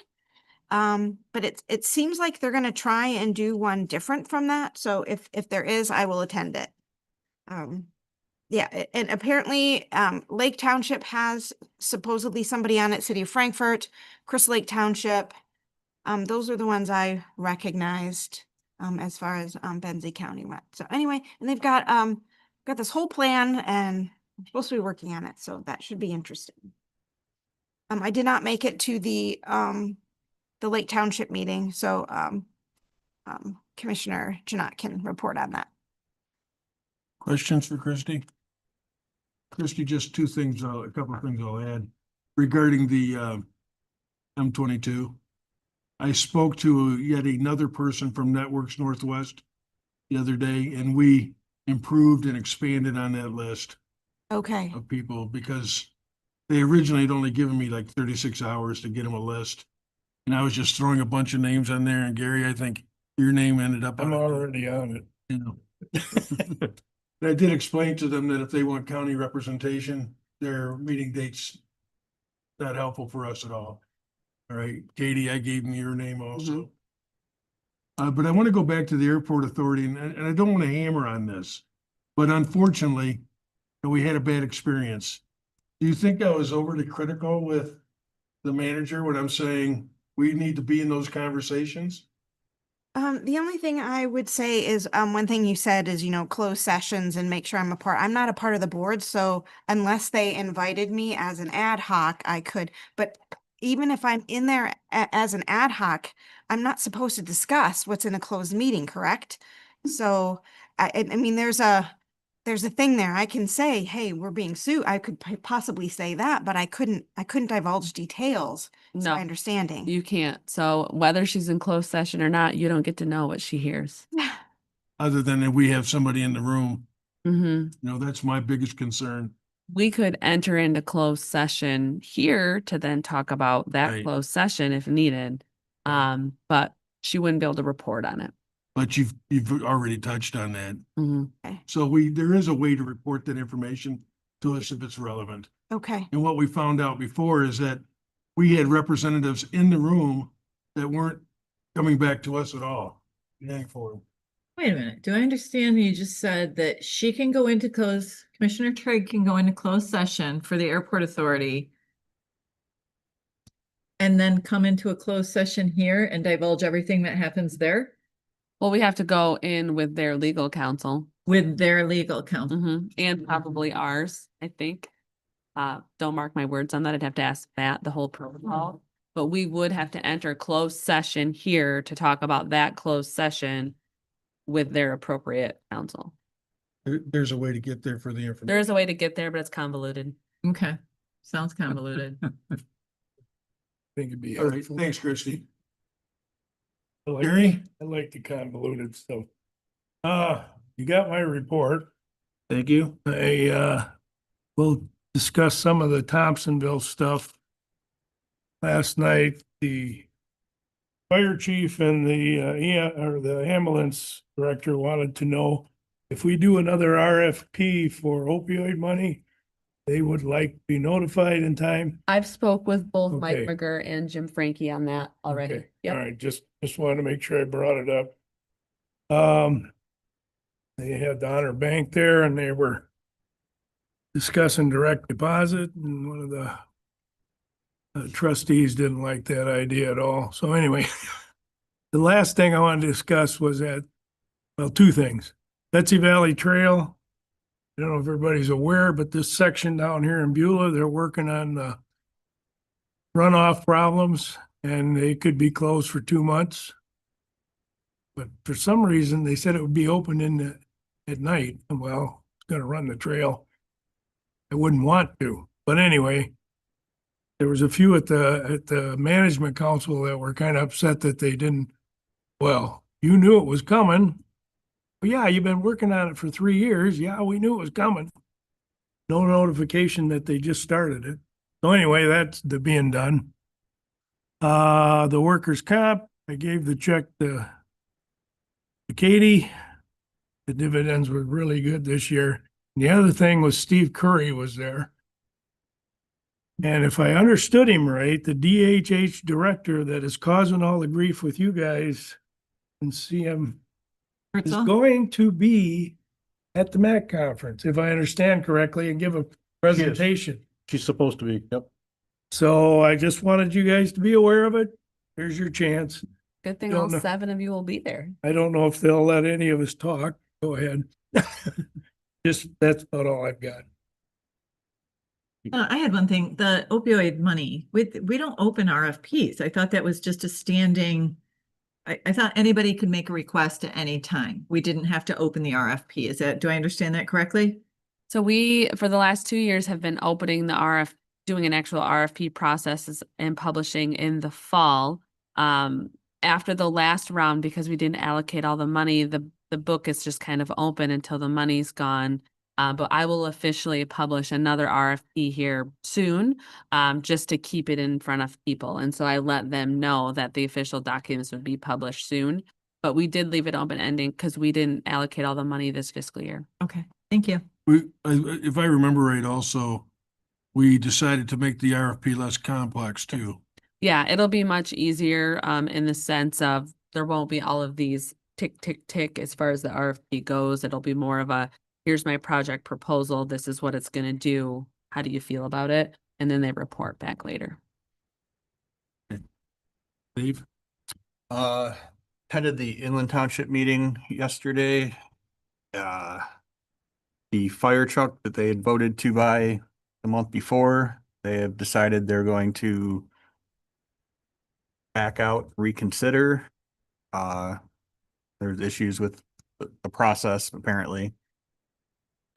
But it seems like they're going to try and do one different from that. So if there is, I will attend it. Yeah, and apparently, Lake Township has supposedly somebody on it, City of Frankfurt, Crystal Lake Township. Those are the ones I recognized, as far as, Benzie County went. So anyway, and they've got this whole plan and I'm supposed to be working on it. So that should be interesting. I did not make it to the Lake Township meeting. So, Commissioner Janot can report on that. Questions for Christie? Christie, just a couple of things I'll add regarding the M22. I spoke to yet another person from Networks Northwest the other day, and we improved and expanded on that list Okay. of people because they originally had only given me like 36 hours to get them a list. And I was just throwing a bunch of names on there. And Gary, I think your name ended up I'm on it. already on it. You know. And I did explain to them that if they want county representation, their meeting dates not helpful for us at all. All right, Katie, I gave them your name also. But I want to go back to the airport authority, and I don't want to hammer on this, but unfortunately, we had a bad experience. Do you think I was overly critical with the manager when I'm saying we need to be in those conversations? The only thing I would say is, one thing you said is, close sessions and make sure I'm a part. I'm not a part of the board, so unless they invited me as an ad hoc, I could. But even if I'm in there as an ad hoc, I'm not supposed to discuss what's in a closed meeting, correct? So, I mean, there's a thing there. I can say, hey, we're being sued. I could possibly say that, but I couldn't divulge details. It's No, my understanding. you can't. So whether she's in closed session or not, you don't get to know what she hears. Other than if we have somebody in the room, Mm-hmm. That's my biggest concern. We could enter into closed session here to then talk about that Right. closed session if needed. But she wouldn't be able to report on it. But you've already touched on that. Mm-hmm. So there is a way to report that information to us if it's relevant. Okay. And what we found out before is that we had representatives in the room that weren't coming back to us at all. Wait a minute. Do I understand you just said that she can go into Commissioner Trigg can go into closed session for the airport authority and then come into a closed session here and divulge everything that happens there? Well, we have to go in with their legal counsel. With their legal counsel. Mm-hmm. And probably ours, I think. Don't mark my words on that. I'd have to ask Matt the whole protocol. But we would have to enter closed session here to talk about that closed session with their appropriate counsel. There's a way to get there for the information. There is a way to get there, but it's convoluted. Okay, sounds convoluted. Think it'd be All right, helpful. thanks, Christie. I Gary? like the convoluted stuff. You got my report. Thank you. We'll discuss some of the Thompsonville stuff. Last night, the fire chief and the ambulance director wanted to know if we do another RFP for opioid money, they would like to be notified in time. I've spoke with both Mike Okay. McGurr and Jim Frankie on that already. Okay. Yep. All right, just wanted to make sure I brought it up. They had the Honor Bank there and they were discussing direct deposit, and one of the trustees didn't like that idea at all. So anyway, the last thing I wanted to discuss was two things. Betsy Valley Trail. I don't know if everybody's aware, but this section down here in Beulah, they're working on the runoff problems and they could be closed for 2 months. But for some reason, they said it would be open at night. Well, it's gonna run the trail. I wouldn't want to, but anyway, there was a few at the management council that were kind of upset that they didn't, well, you knew it was coming. Well, yeah, you've been working on it for 3 years. Yeah, we knew it was coming. No notification that they just started it. So anyway, that's being done. The workers' comp, I gave the check to Katie. The dividends were really good this year. And the other thing was Steve Curry was there. And if I understood him right, the DHH director that is causing all the grief with you guys and CM is going to be at the MAC conference, if I understand correctly, and give a presentation. She's supposed to be, yep. So I just wanted you guys to be aware of it. Here's your chance. Good thing Don't all know. 7 of you will be there. I don't know if they'll let any of us talk. Go ahead. That's about all I've got. I had one thing, the opioid money, we don't open RFPs. I thought that was just a standing, I thought anybody could make a request at any time. We didn't have to open the RFP. Do I understand that correctly? So we, for the last 2 years, have been opening the doing an actual RFP process and publishing in the fall. After the last round, because we didn't allocate all the money, the book is just kind of open until the money's gone. But I will officially publish another RFP here soon, just to keep it in front of people. And so I let them know that the official documents would be published soon. But we did leave it open-ending because we didn't allocate all the money this fiscal year. Okay, thank you. If I remember right, also, we decided to make the RFP less complex too. Yeah, it'll be much easier in the sense of there won't be all of these tick, tick, tick as far as the RFP goes. It'll be more of a, here's my project proposal. This is what it's going to do. How do you feel about it? And then they report back later. Dave? Attended the Inland Township meeting yesterday. The fire truck that they had voted to buy the month before, they have decided they're going to back out, reconsider. There's issues with the process, apparently.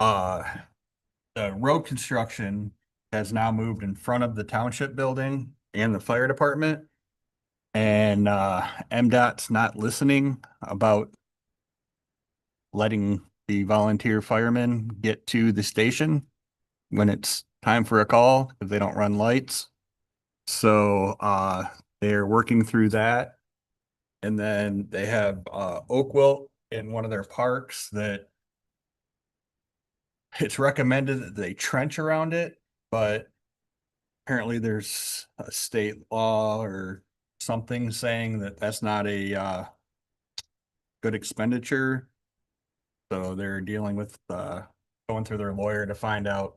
The road construction has now moved in front of the township building and the fire department. And MDOT's not listening about letting the volunteer firemen get to the station when it's time for a call because they don't run lights. So they're working through that. And then they have oak wilt in one of their parks that it's recommended that they trench around it, but apparently there's a state law or something saying that that's not a good expenditure. So they're dealing with going through their lawyer to find out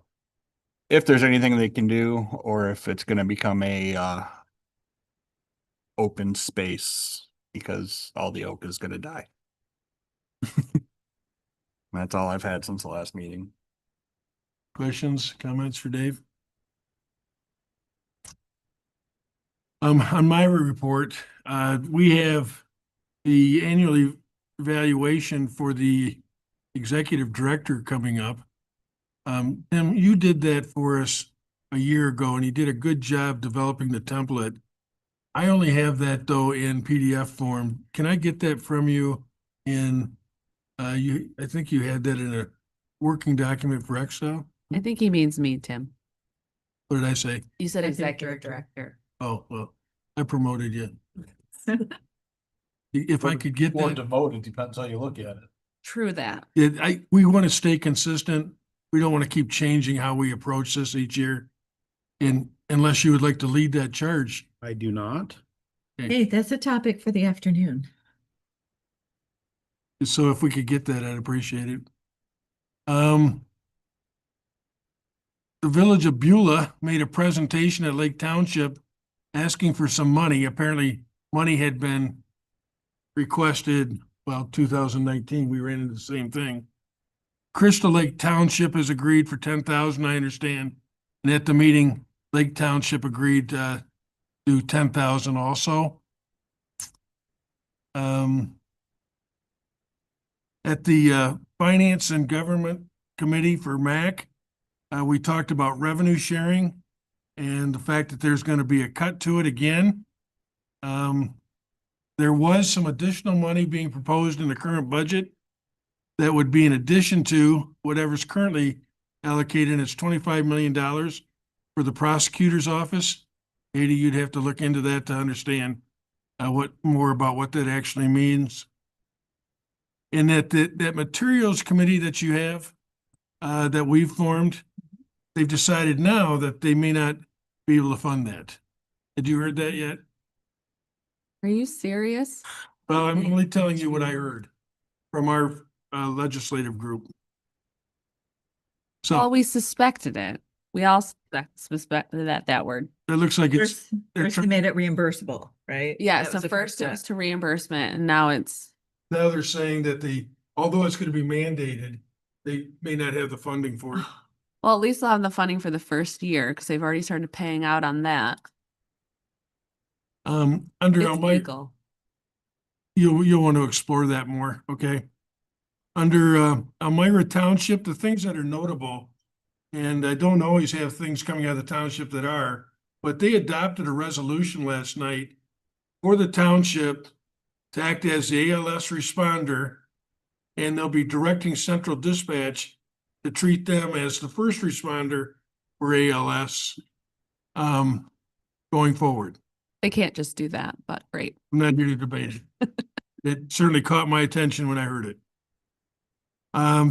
if there's anything they can do or if it's going to become a open space because all the oak is going to die. That's all I've had since the last meeting. Questions, comments for Dave? On my report, we have the evaluation for the executive director coming up. Tim, you did that for us a year ago and you did a good job developing the template. I only have that though in PDF form. Can I get that from you in, I think you had that in a working document for Excel? I think he means me, Tim. What did I say? You said executive director. Oh, well, I promoted you. If I could get Or that, devoted, depends how you look at it. True that. we want to stay consistent. We don't want to keep changing how we approach this each year. And unless you would like to lead that charge. I do not. Hey, that's a topic for the afternoon. So if we could get that, I'd appreciate it. The village of Beulah made a presentation at Lake Township asking for some money. Apparently, money had been requested, well, 2019, we ran into the same thing. Crystal Lake Township has agreed for 10,000, I understand. And at the meeting, Lake Township agreed to do 10,000 also. At the Finance and Government Committee for MAC, we talked about revenue sharing and the fact that there's going to be a cut to it again. There was some additional money being proposed in the current budget that would be in addition to whatever's currently allocated. It's $25 million for the prosecutor's office. Katie, you'd have to look into that to understand what more about what that actually means. And that materials committee that you have, that we've formed, they've decided now that they may not be able to fund that. Had you heard that yet? Are you serious? Well, I'm only telling you what I heard from our legislative group. Well, So we suspected it. We all suspected that word. it looks like it's, First they made it reimbursable, right? Yeah, That so was the first it step. was to reimbursement and now it's, now they're saying that although it's going to be mandated, they may not have the funding for it. well, at least they'll have the funding for the first year because they've already started paying out on that. Under It's Elmira, legal. you'll want to explore that more, okay? Under Elmira Township, the things that are notable, and I don't always have things coming out of the township that are, but they adopted a resolution last night for the township to act as the ALS responder, and they'll be directing Central Dispatch to treat them as the first responder for ALS going forward. They can't just do that, but great. I'm not here to debate it. It certainly caught my attention when I heard it.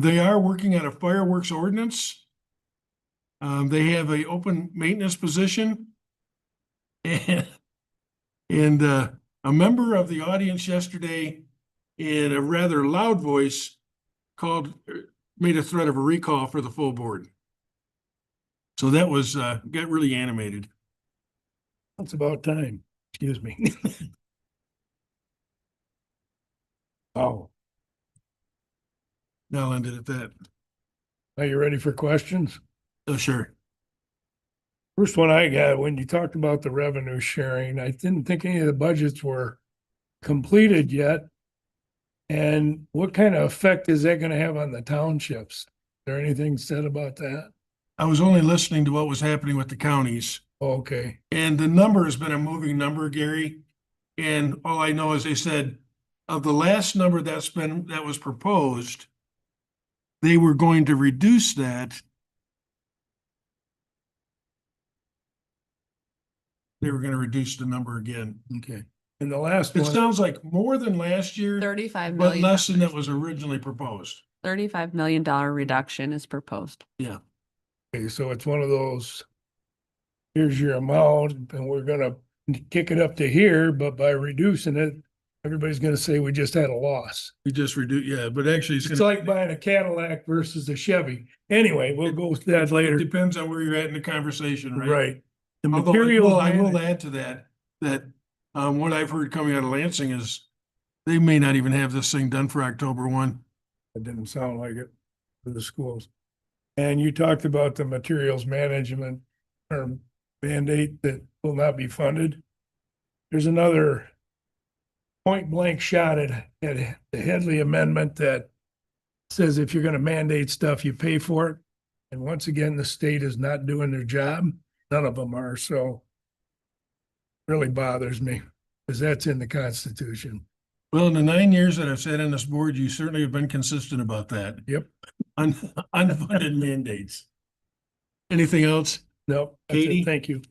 They are working on a fireworks ordinance. They have an open maintenance position. And a member of the audience yesterday in a rather loud voice made a threat of a recall for the full board. So that was, got really animated. It's about time. Excuse me. Oh, I'll end it at that. are you ready for questions? Oh, sure. First one I got, when you talked about the revenue sharing, I didn't think any of the budgets were completed yet. And what kind of effect is that gonna have on the townships? Is there anything said about that? I was only listening to what was happening with the counties. Okay, And the number has been a moving number, Gary. And all I know is they said of the last number that was proposed, they were going to reduce that. They were going to reduce the number again. okay. And the last It one, sounds like more than last year, 35 but million. less than that was originally proposed. $35 million reduction is proposed. Yeah. okay, so it's one of those, here's your amount, and we're gonna kick it up to here, but by reducing it, everybody's gonna say we just had a loss. We just reduced, yeah, but actually It's like buying a Cadillac versus a Chevy. Anyway, we'll go with that it later. depends on where you're at in the conversation, right? Right. The Although materials. I will add to that what I've heard coming out of Lansing is they may not even have this thing done for October 1. It didn't sound like it for the schools. And you talked about the materials management or mandate that will not be funded. There's another point blank shot at the Headley amendment that says if you're gonna mandate stuff, you pay for it. And once again, the state is not doing their job. None of them are, so really bothers me, because that's in the Constitution. Well, in the 9 years that I've sat on this board, you certainly have been consistent about that. Yep. Unfunded mandates. Anything else? No, that's it. Katie? Thank you.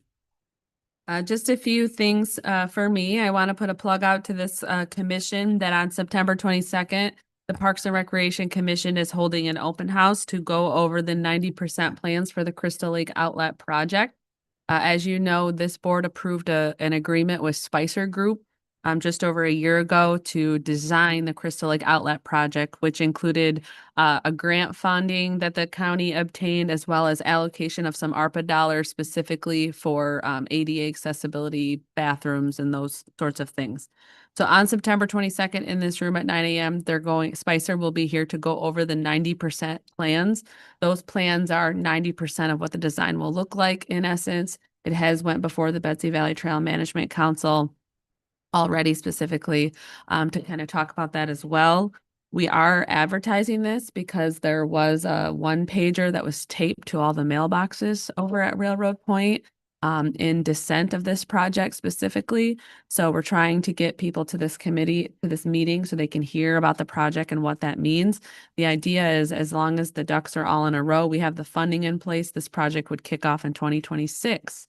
Just a few things for me. I want to put a plug out to this commission that on September 22nd, the Parks and Recreation Commission is holding an open house to go over the 90% plans for the Crystal Lake Outlet project. As you know, this board approved an agreement with Spicer Group just over a year ago to design the Crystal Lake Outlet project, which included a grant funding that the county obtained, as well as allocation of some ARPA dollars specifically for ADA accessibility, bathrooms, and those sorts of things. So on September 22nd in this room at 9 a.m., Spicer will be here to go over the 90% plans. Those plans are 90% of what the design will look like. In essence, it has went before the Betsy Valley Trail Management Council already specifically to kind of talk about that as well. We are advertising this because there was a one pager that was taped to all the mailboxes over at Railroad Point in dissent of this project specifically. So we're trying to get people to this committee, to this meeting, so they can hear about the project and what that means. The idea is, as long as the ducks are all in a row, we have the funding in place, this project would kick off in 2026.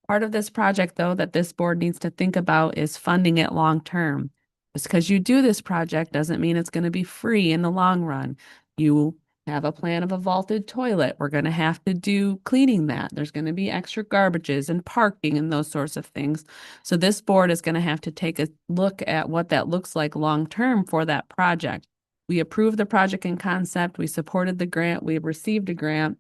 Part of this project, though, that this board needs to think about is funding it long-term. Just because you do this project doesn't mean it's going to be free in the long run. You have a plan of a vaulted toilet. We're going to have to do cleaning that. There's going to be extra garbages and parking and those sorts of things. So this board is going to have to take a look at what that looks like long-term for that project. We approved the project in concept. We supported the grant. We received a grant.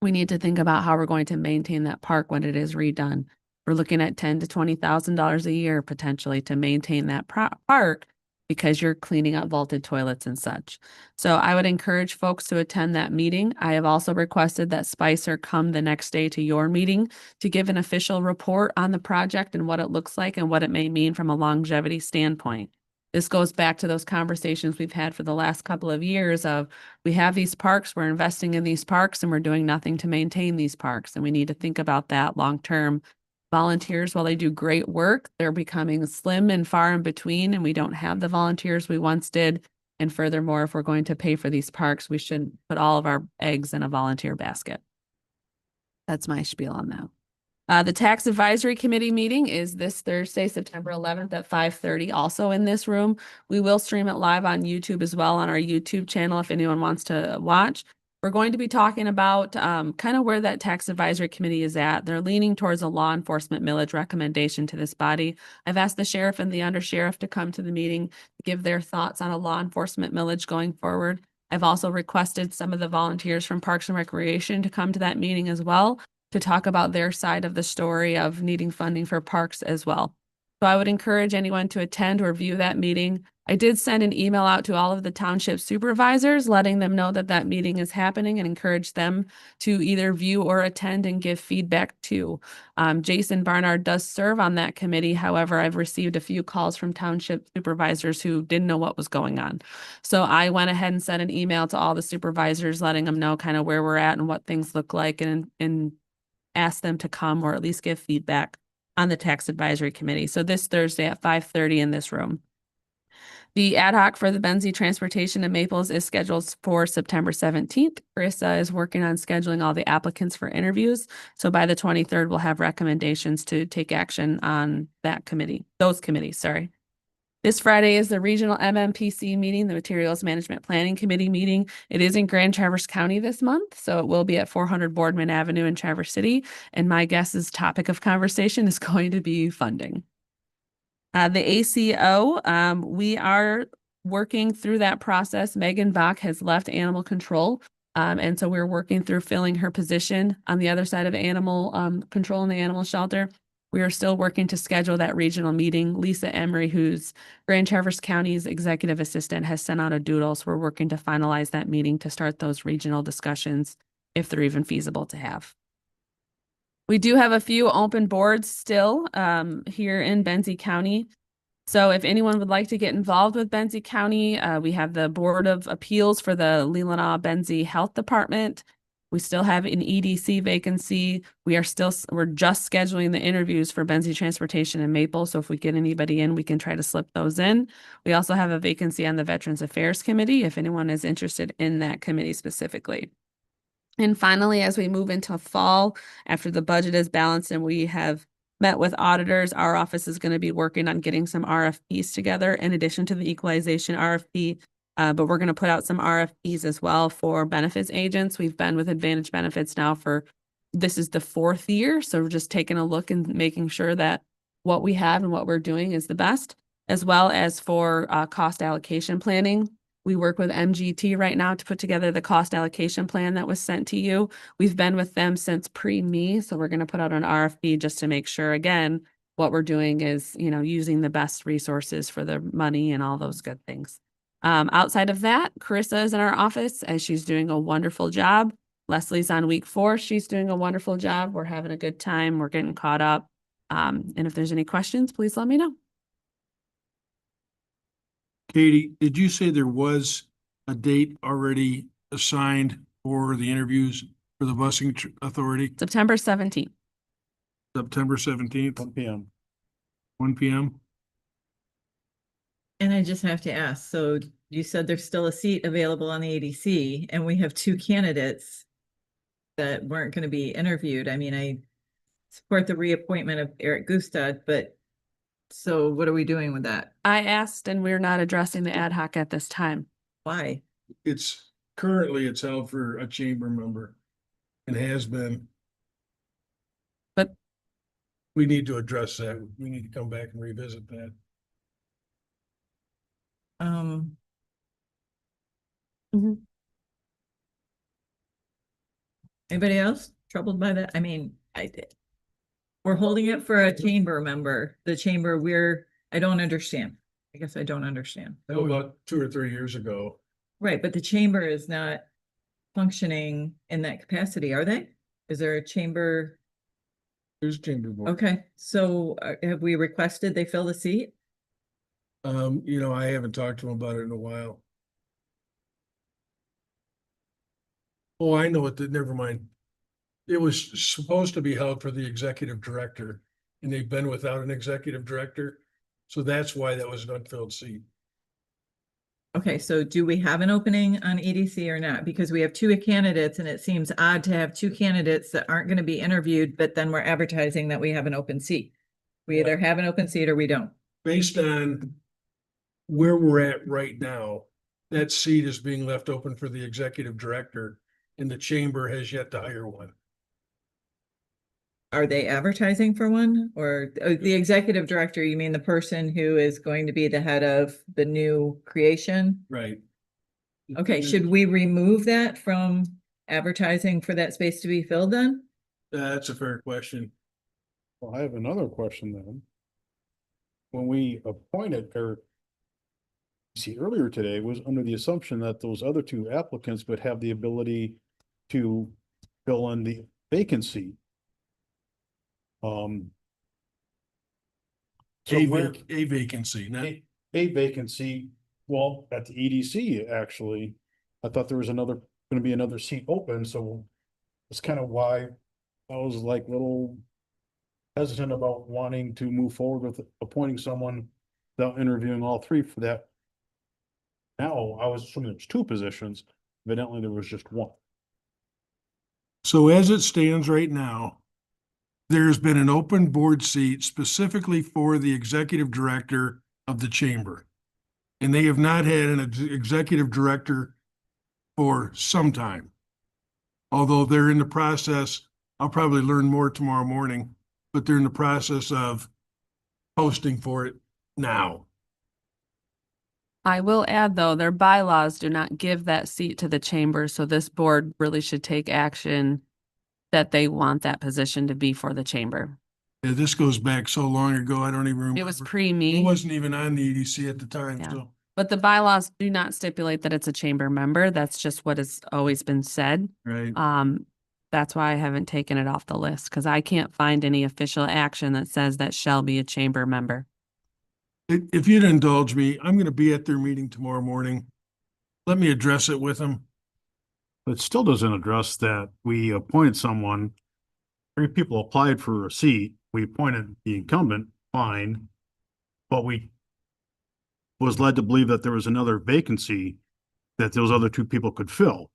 We need to think about how we're going to maintain that park when it is redone. We're looking at $10,000 to $20,000 a year potentially to maintain that park because you're cleaning up vaulted toilets and such. So I would encourage folks to attend that meeting. I have also requested that Spicer come the next day to your meeting to give an official report on the project and what it looks like and what it may mean from a longevity standpoint. This goes back to those conversations we've had for the last couple of years of we have these parks, we're investing in these parks, and we're doing nothing to maintain these parks. And we need to think about that long-term. Volunteers, while they do great work, they're becoming slim and far in between, and we don't have the volunteers we once did. And furthermore, if we're going to pay for these parks, we should put all of our eggs in a volunteer basket. That's my spiel on that. The Tax Advisory Committee meeting is this Thursday, September 11th at 5:30, also in this room. We will stream it live on YouTube as well on our YouTube channel if anyone wants to watch. We're going to be talking about kind of where that Tax Advisory Committee is at. They're leaning towards a law enforcement millage recommendation to this body. I've asked the sheriff and the undersheriff to come to the meeting to give their thoughts on a law enforcement millage going forward. I've also requested some of the volunteers from Parks and Recreation to come to that meeting as well, to talk about their side of the story of needing funding for parks as well. So I would encourage anyone to attend or view that meeting. I did send an email out to all of the township supervisors, letting them know that that meeting is happening and encourage them to either view or attend and give feedback too. Jason Barnard does serve on that committee. However, I've received a few calls from township supervisors who didn't know what was going on. So I went ahead and sent an email to all the supervisors, letting them know kind of where we're at and what things look like, and ask them to come or at least give feedback on the Tax Advisory Committee. So this Thursday at 5:30 in this room. The ad hoc for the Benzie Transportation in Maples is scheduled for September 17th. Carissa is working on scheduling all the applicants for interviews. So by the 23rd, we'll have recommendations to take action on that committee, those committees, sorry. This Friday is the regional MMPC meeting, the Materials Management Planning Committee meeting. It is in Grand Traverse County this month, so it will be at 400 Boardman Avenue in Traverse City. And my guess is topic of conversation is going to be funding. The ACO, we are working through that process. Megan Bach has left animal control. And so we're working through filling her position on the other side of animal control in the animal shelter. We are still working to schedule that regional meeting. Lisa Emery, who's Grand Traverse County's executive assistant, has sent out a doodle. So we're working to finalize that meeting to start those regional discussions, if they're even feasible to have. We do have a few open boards still here in Benzie County. So if anyone would like to get involved with Benzie County, we have the Board of Appeals for the Leelanau Benzie Health Department. We still have an EDC vacancy. We're just scheduling the interviews for Benzie Transportation and Maple. So if we get anybody in, we can try to slip those in. We also have a vacancy on the Veterans Affairs Committee if anyone is interested in that committee specifically. And finally, as we move into fall, after the budget is balanced and we have met with auditors, our office is going to be working on getting some RFPs together in addition to the equalization RFP. But we're going to put out some RFPs as well for benefits agents. We've been with Advantage Benefits now this is the 4th year. So we're just taking a look and making sure that what we have and what we're doing is the best, as well as for cost allocation planning. We work with MGT right now to put together the cost allocation plan that was sent to you. We've been with them since pre-me, so we're going to put out an RFP just to make sure, again, what we're doing is, using the best resources for the money and all those good things. Outside of that, Carissa is in our office and she's doing a wonderful job. Leslie's on week 4. She's doing a wonderful job. We're having a good time. We're getting caught up. And if there's any questions, please let me know. Katie, did you say there was a date already assigned for the interviews for the busing authority? September 17th. September 17th, 1 p.m. 1 p.m. And I just have to ask, so you said there's still a seat available on the ADC and we have 2 candidates that weren't going to be interviewed. I mean, I support the reappointment of Eric Gustad, but so what are we doing with that? I asked and we're not addressing the ad hoc at this time. Why? It's held for a chamber member and has been. But we need to address that. We need to come back and revisit that. Anybody else troubled by that? I mean, we're holding it for a chamber member. The chamber, I don't understand. I guess I don't understand. That was about 2 or 3 years ago. Right, but the chamber is not functioning in that capacity, are they? Is there a chamber? There's a chamber board. Okay, so have we requested they fill the seat? I haven't talked to them about it in a while. Oh, I know it. Never mind. It was supposed to be held for the executive director, and they've been without an executive director. So that's why that was an unfilled seat. Okay, so do we have an opening on EDC or not? Because we have 2 candidates and it seems odd to have 2 candidates that aren't going to be interviewed, but then we're advertising that we have an open seat. We either have an open seat or we don't. Based on where we're at right now, that seat is being left open for the executive director and the chamber has yet to hire one. Are they advertising for one? Or the executive director, you mean the person who is going to be the head of the new creation? Right. Okay, should we remove that from advertising for that space to be filled then? That's a fair question. Well, I have another question then. When we appointed Eric, earlier today was under the assumption that those other 2 applicants would have the ability to fill in the vacancy. A vacancy, not a vacancy. Well, at the EDC, actually, I thought there was going to be another seat open, so that's kind of why I was like little hesitant about wanting to move forward with appointing someone without interviewing all 3 for that. Now, I was assuming there's 2 positions. Evidently, there was just 1. So as it stands right now, there's been an open board seat specifically for the executive director of the chamber. And they have not had an executive director for some time. Although they're in the process, I'll probably learn more tomorrow morning, but they're in the process of posting for it now. I will add, though, their bylaws do not give that seat to the chamber, so this board really should take action that they want that position to be for the chamber. Yeah, this goes back so long ago, I don't even remember. It was pre-me. It wasn't even on the EDC at the time, Yeah. so. But the bylaws do not stipulate that it's a chamber member. That's just what has always been said. Right. That's why I haven't taken it off the list, because I can't find any official action that says that shall be a chamber member. If you'd indulge me, I'm going to be at their meeting tomorrow morning. Let me address it with them. It still doesn't address that we appointed someone. 3 people applied for a seat. We appointed the incumbent, fine. But we was led to believe that there was another vacancy that those other 2 people could fill.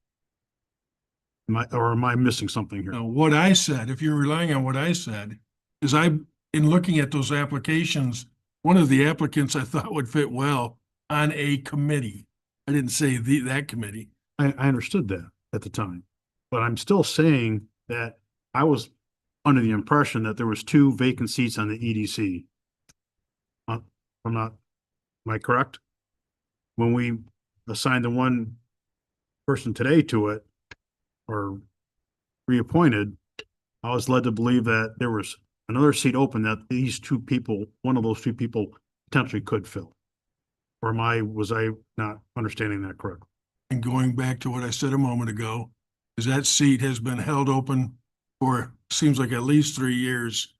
Am I missing something here? Now, what I said, if you're relying on what I said, is in looking at those applications, one of the applicants I thought would fit well on a committee. I didn't say that committee. I understood that at the time, but I'm still saying that I was under the impression that there was 2 vacant seats on the EDC. Am I correct? When we assigned the one person today to it or reappointed, I was led to believe that there was another seat open that these 2 people, one of those 2 people potentially could fill. Or was I not understanding that correctly? And going back to what I said a moment ago, is that seat has been held open for, seems like at least 3 years,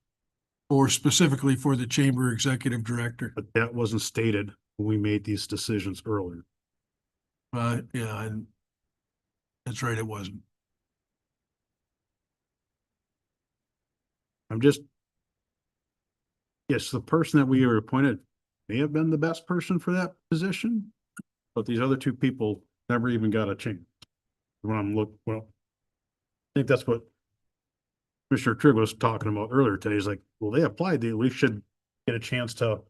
or specifically for the chamber executive director. But that wasn't stated when we made these decisions earlier. Yeah, and that's right, it wasn't. Yes, the person that we were appointed may have been the best person for that position, but these other 2 people never even got a chance. I think that's what Commissioner Trigg was talking about earlier today. He's like, well, they applied, we should get a chance to.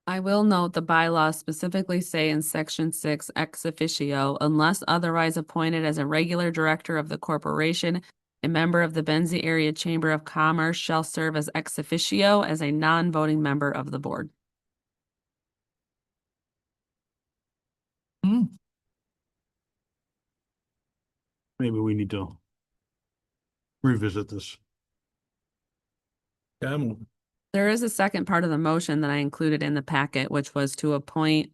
I will note the bylaws specifically say in section 6 ex officio, unless otherwise appointed as a regular director of the corporation, a member of the Benzie Area Chamber of Commerce shall serve as ex officio as a non-voting member of the board. Maybe we need to revisit this. There is a second part of the motion that I included in the packet, which was to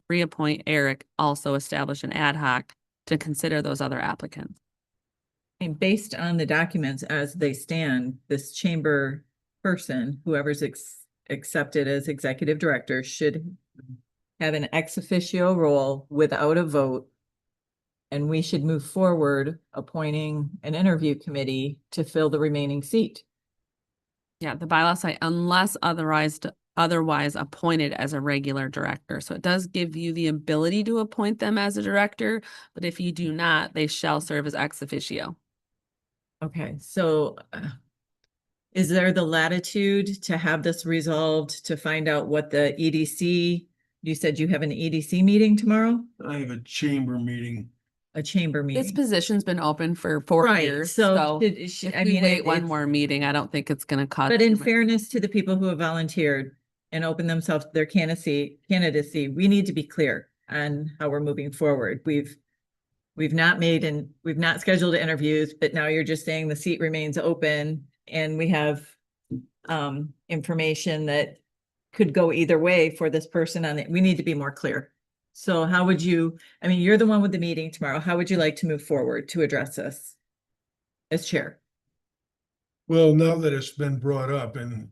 reappoint Eric, also establish an ad hoc to consider those other applicants. And based on the documents as they stand, this chamber person, whoever's accepted as executive director, should have an ex officio role without a vote. And we should move forward appointing an interview committee to fill the remaining seat. Yeah, the bylaws say unless otherwise appointed as a regular director. So it does give you the ability to appoint them as a director, but if you do not, they shall serve as ex officio. Okay, so is there the latitude to have this resolved to find out what the EDC, you said you have an EDC meeting tomorrow? I have a chamber meeting. A chamber This meeting. position's been open for 4 years, so if we wait one more meeting, I don't think it's gonna cause. But in fairness to the people who have volunteered and opened themselves to their candidacy, we need to be clear on how we're moving forward. We've not scheduled interviews, but now you're just saying the seat remains open and we have information that could go either way for this person on it. We need to be more clear. So how would you, you're the one with the meeting tomorrow. How would you like to move forward to address this as chair? Well, now that it's been brought up and,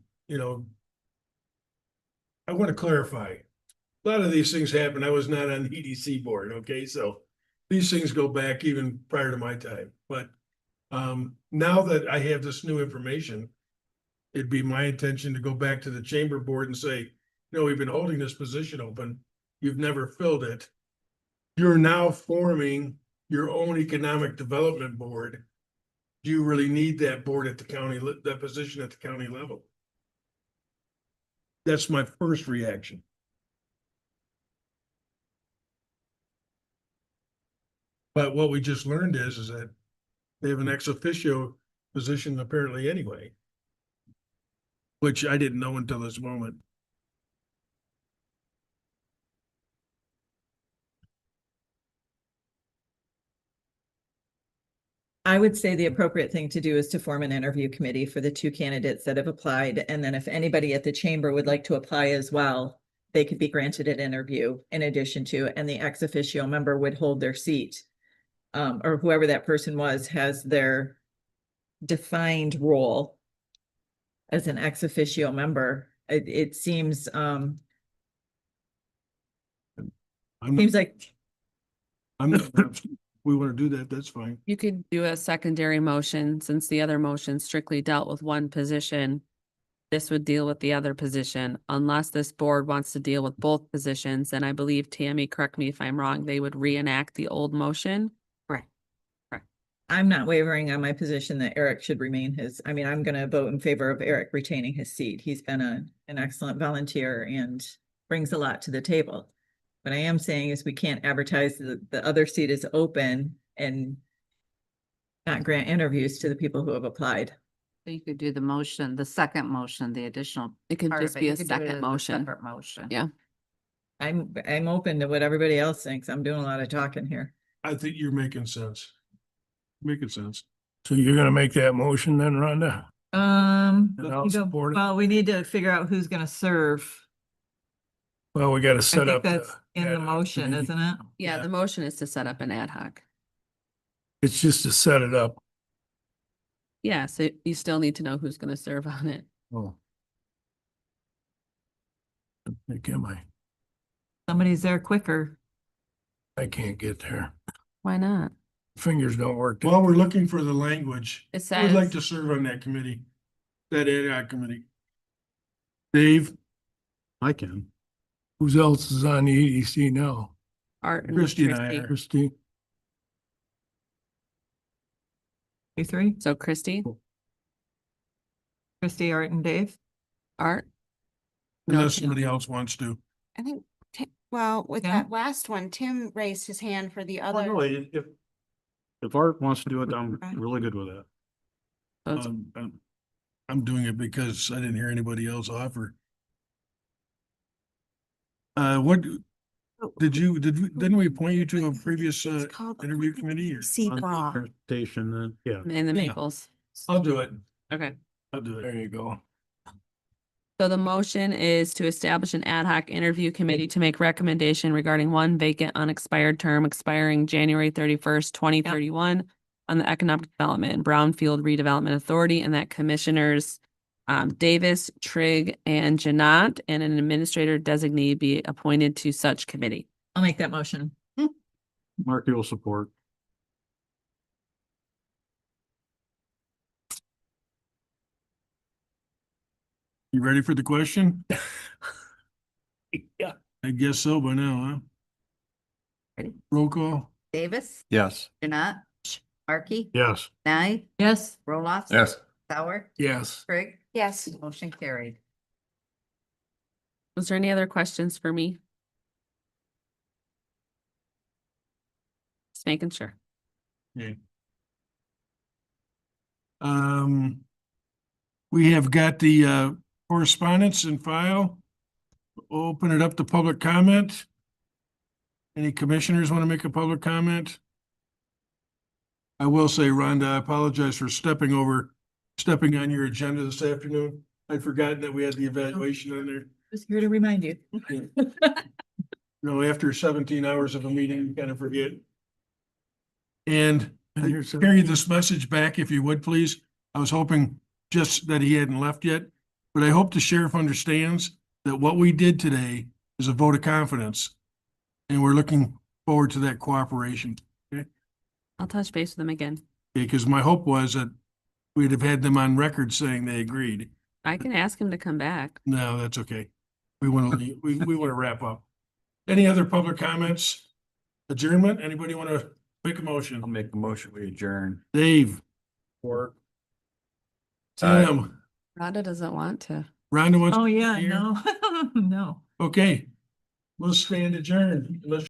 I want to clarify. A lot of these things happen. I was not on the EDC board, okay? So these things go back even prior to my time. But now that I have this new information, it'd be my intention to go back to the chamber board and say, we've been holding this position open. You've never filled it. You're now forming your own economic development board. Do you really need that board at the county, that position at the county level? That's my first reaction. But what we just learned is that they have an ex officio position apparently anyway, which I didn't know until this moment. I would say the appropriate thing to do is to form an interview committee for the 2 candidates that have applied. And then if anybody at the chamber would like to apply as well, they could be granted an interview in addition to, and the ex officio member would hold their seat. Or whoever that person was has their defined role as an ex officio member. It seems, seems like, We want to do that, that's fine. You could do a secondary motion since the other motion strictly dealt with one position. This would deal with the other position unless this board wants to deal with both positions. And I believe Tammy, correct me if I'm wrong, they would reenact the old motion. Right. I'm not wavering on my position that Eric should remain his, I mean, I'm gonna vote in favor of Eric retaining his seat. He's been an excellent volunteer and brings a lot to the table. What I am saying is we can't advertise the other seat is open and not grant interviews to the people who have applied. So you could do the motion, the second motion, the additional. It could part just of be You a could do it second as motion. Separate motion. Yeah. I'm open to what everybody else thinks. I'm doing a lot of talking here. I think you're making sense. Making sense. So you're gonna make that motion then, Rhonda? Um, And I'll you go- support it. well, we need to figure out who's gonna serve. Well, we gotta I set think up. that's in the motion, committee. isn't it? Yeah, the motion is to set up an ad hoc. It's just to set it up. Yeah, so you still need to know who's gonna serve on it. Oh. Like, am I? Somebody's there quicker. I can't get there. Why not? Fingers don't work. While we're looking for the language, It I would like says, to serve on that committee, that ad hoc committee. Dave, I can. Who else is on the EDC now? Art and Christie and I Christie. are. Christie? You three, So Christie, Christy, Art, and Dave. Art. No, Unless Tim. somebody else wants to. I think, well, with Yeah. that last one, Tim raised his hand for the other. Well, no, if Art wants to do it, I'm really good with that. That's- I'm doing it because I didn't hear anybody else offer. What, didn't we appoint you to a previous, It's called the interview committee or? CBRA. Transportation, yeah. And the Maples. I'll do it. Okay. I'll do it. There you go. So the motion is to establish an ad hoc interview committee to make recommendation regarding one vacant unexpired term expiring January 31st, 2031 on the Economic Development and Brownfield Redevelopment Authority, and that commissioners Davis, Trigg, and Janat, and an administrator designee be appointed to such committee. I'll make that motion. Mark, you will support. You ready for the question? Yeah. I guess so by now, huh? Ready? Roll call? Davis, Yes. Janat, Markey, Yes. Nye, Yes. Roloff. Yes. Sauer, Yes. Trigg, Yes. motion carried. Was there any other questions for me? Just making sure. Yeah. We have got the correspondence in file. Open it up to public comment. Any commissioners want to make a public comment? I will say, Rhonda, I apologize for stepping on your agenda this afternoon. I'd forgotten that we had the evaluation on there. Just here to remind you. No, after 17 hours of a meeting, you kind of forget. And And here's a- carry this message back if you would, please. I was hoping just that he hadn't left yet, but I hope the sheriff understands that what we did today is a vote of confidence. And we're looking forward to that cooperation. Okay? I'll touch base with them again. Because my hope was that we'd have had them on record saying they agreed. I can ask him to come back. No, that's okay. We want to, we want to wrap up. Any other public comments? Adjournment? Anybody want to make a motion? I'll make a motion, we adjourn. Dave? Or Tim? Rhonda doesn't want to. Rhonda wants? Oh, to yeah, be here? no, no. Okay. We'll stand adjourned unless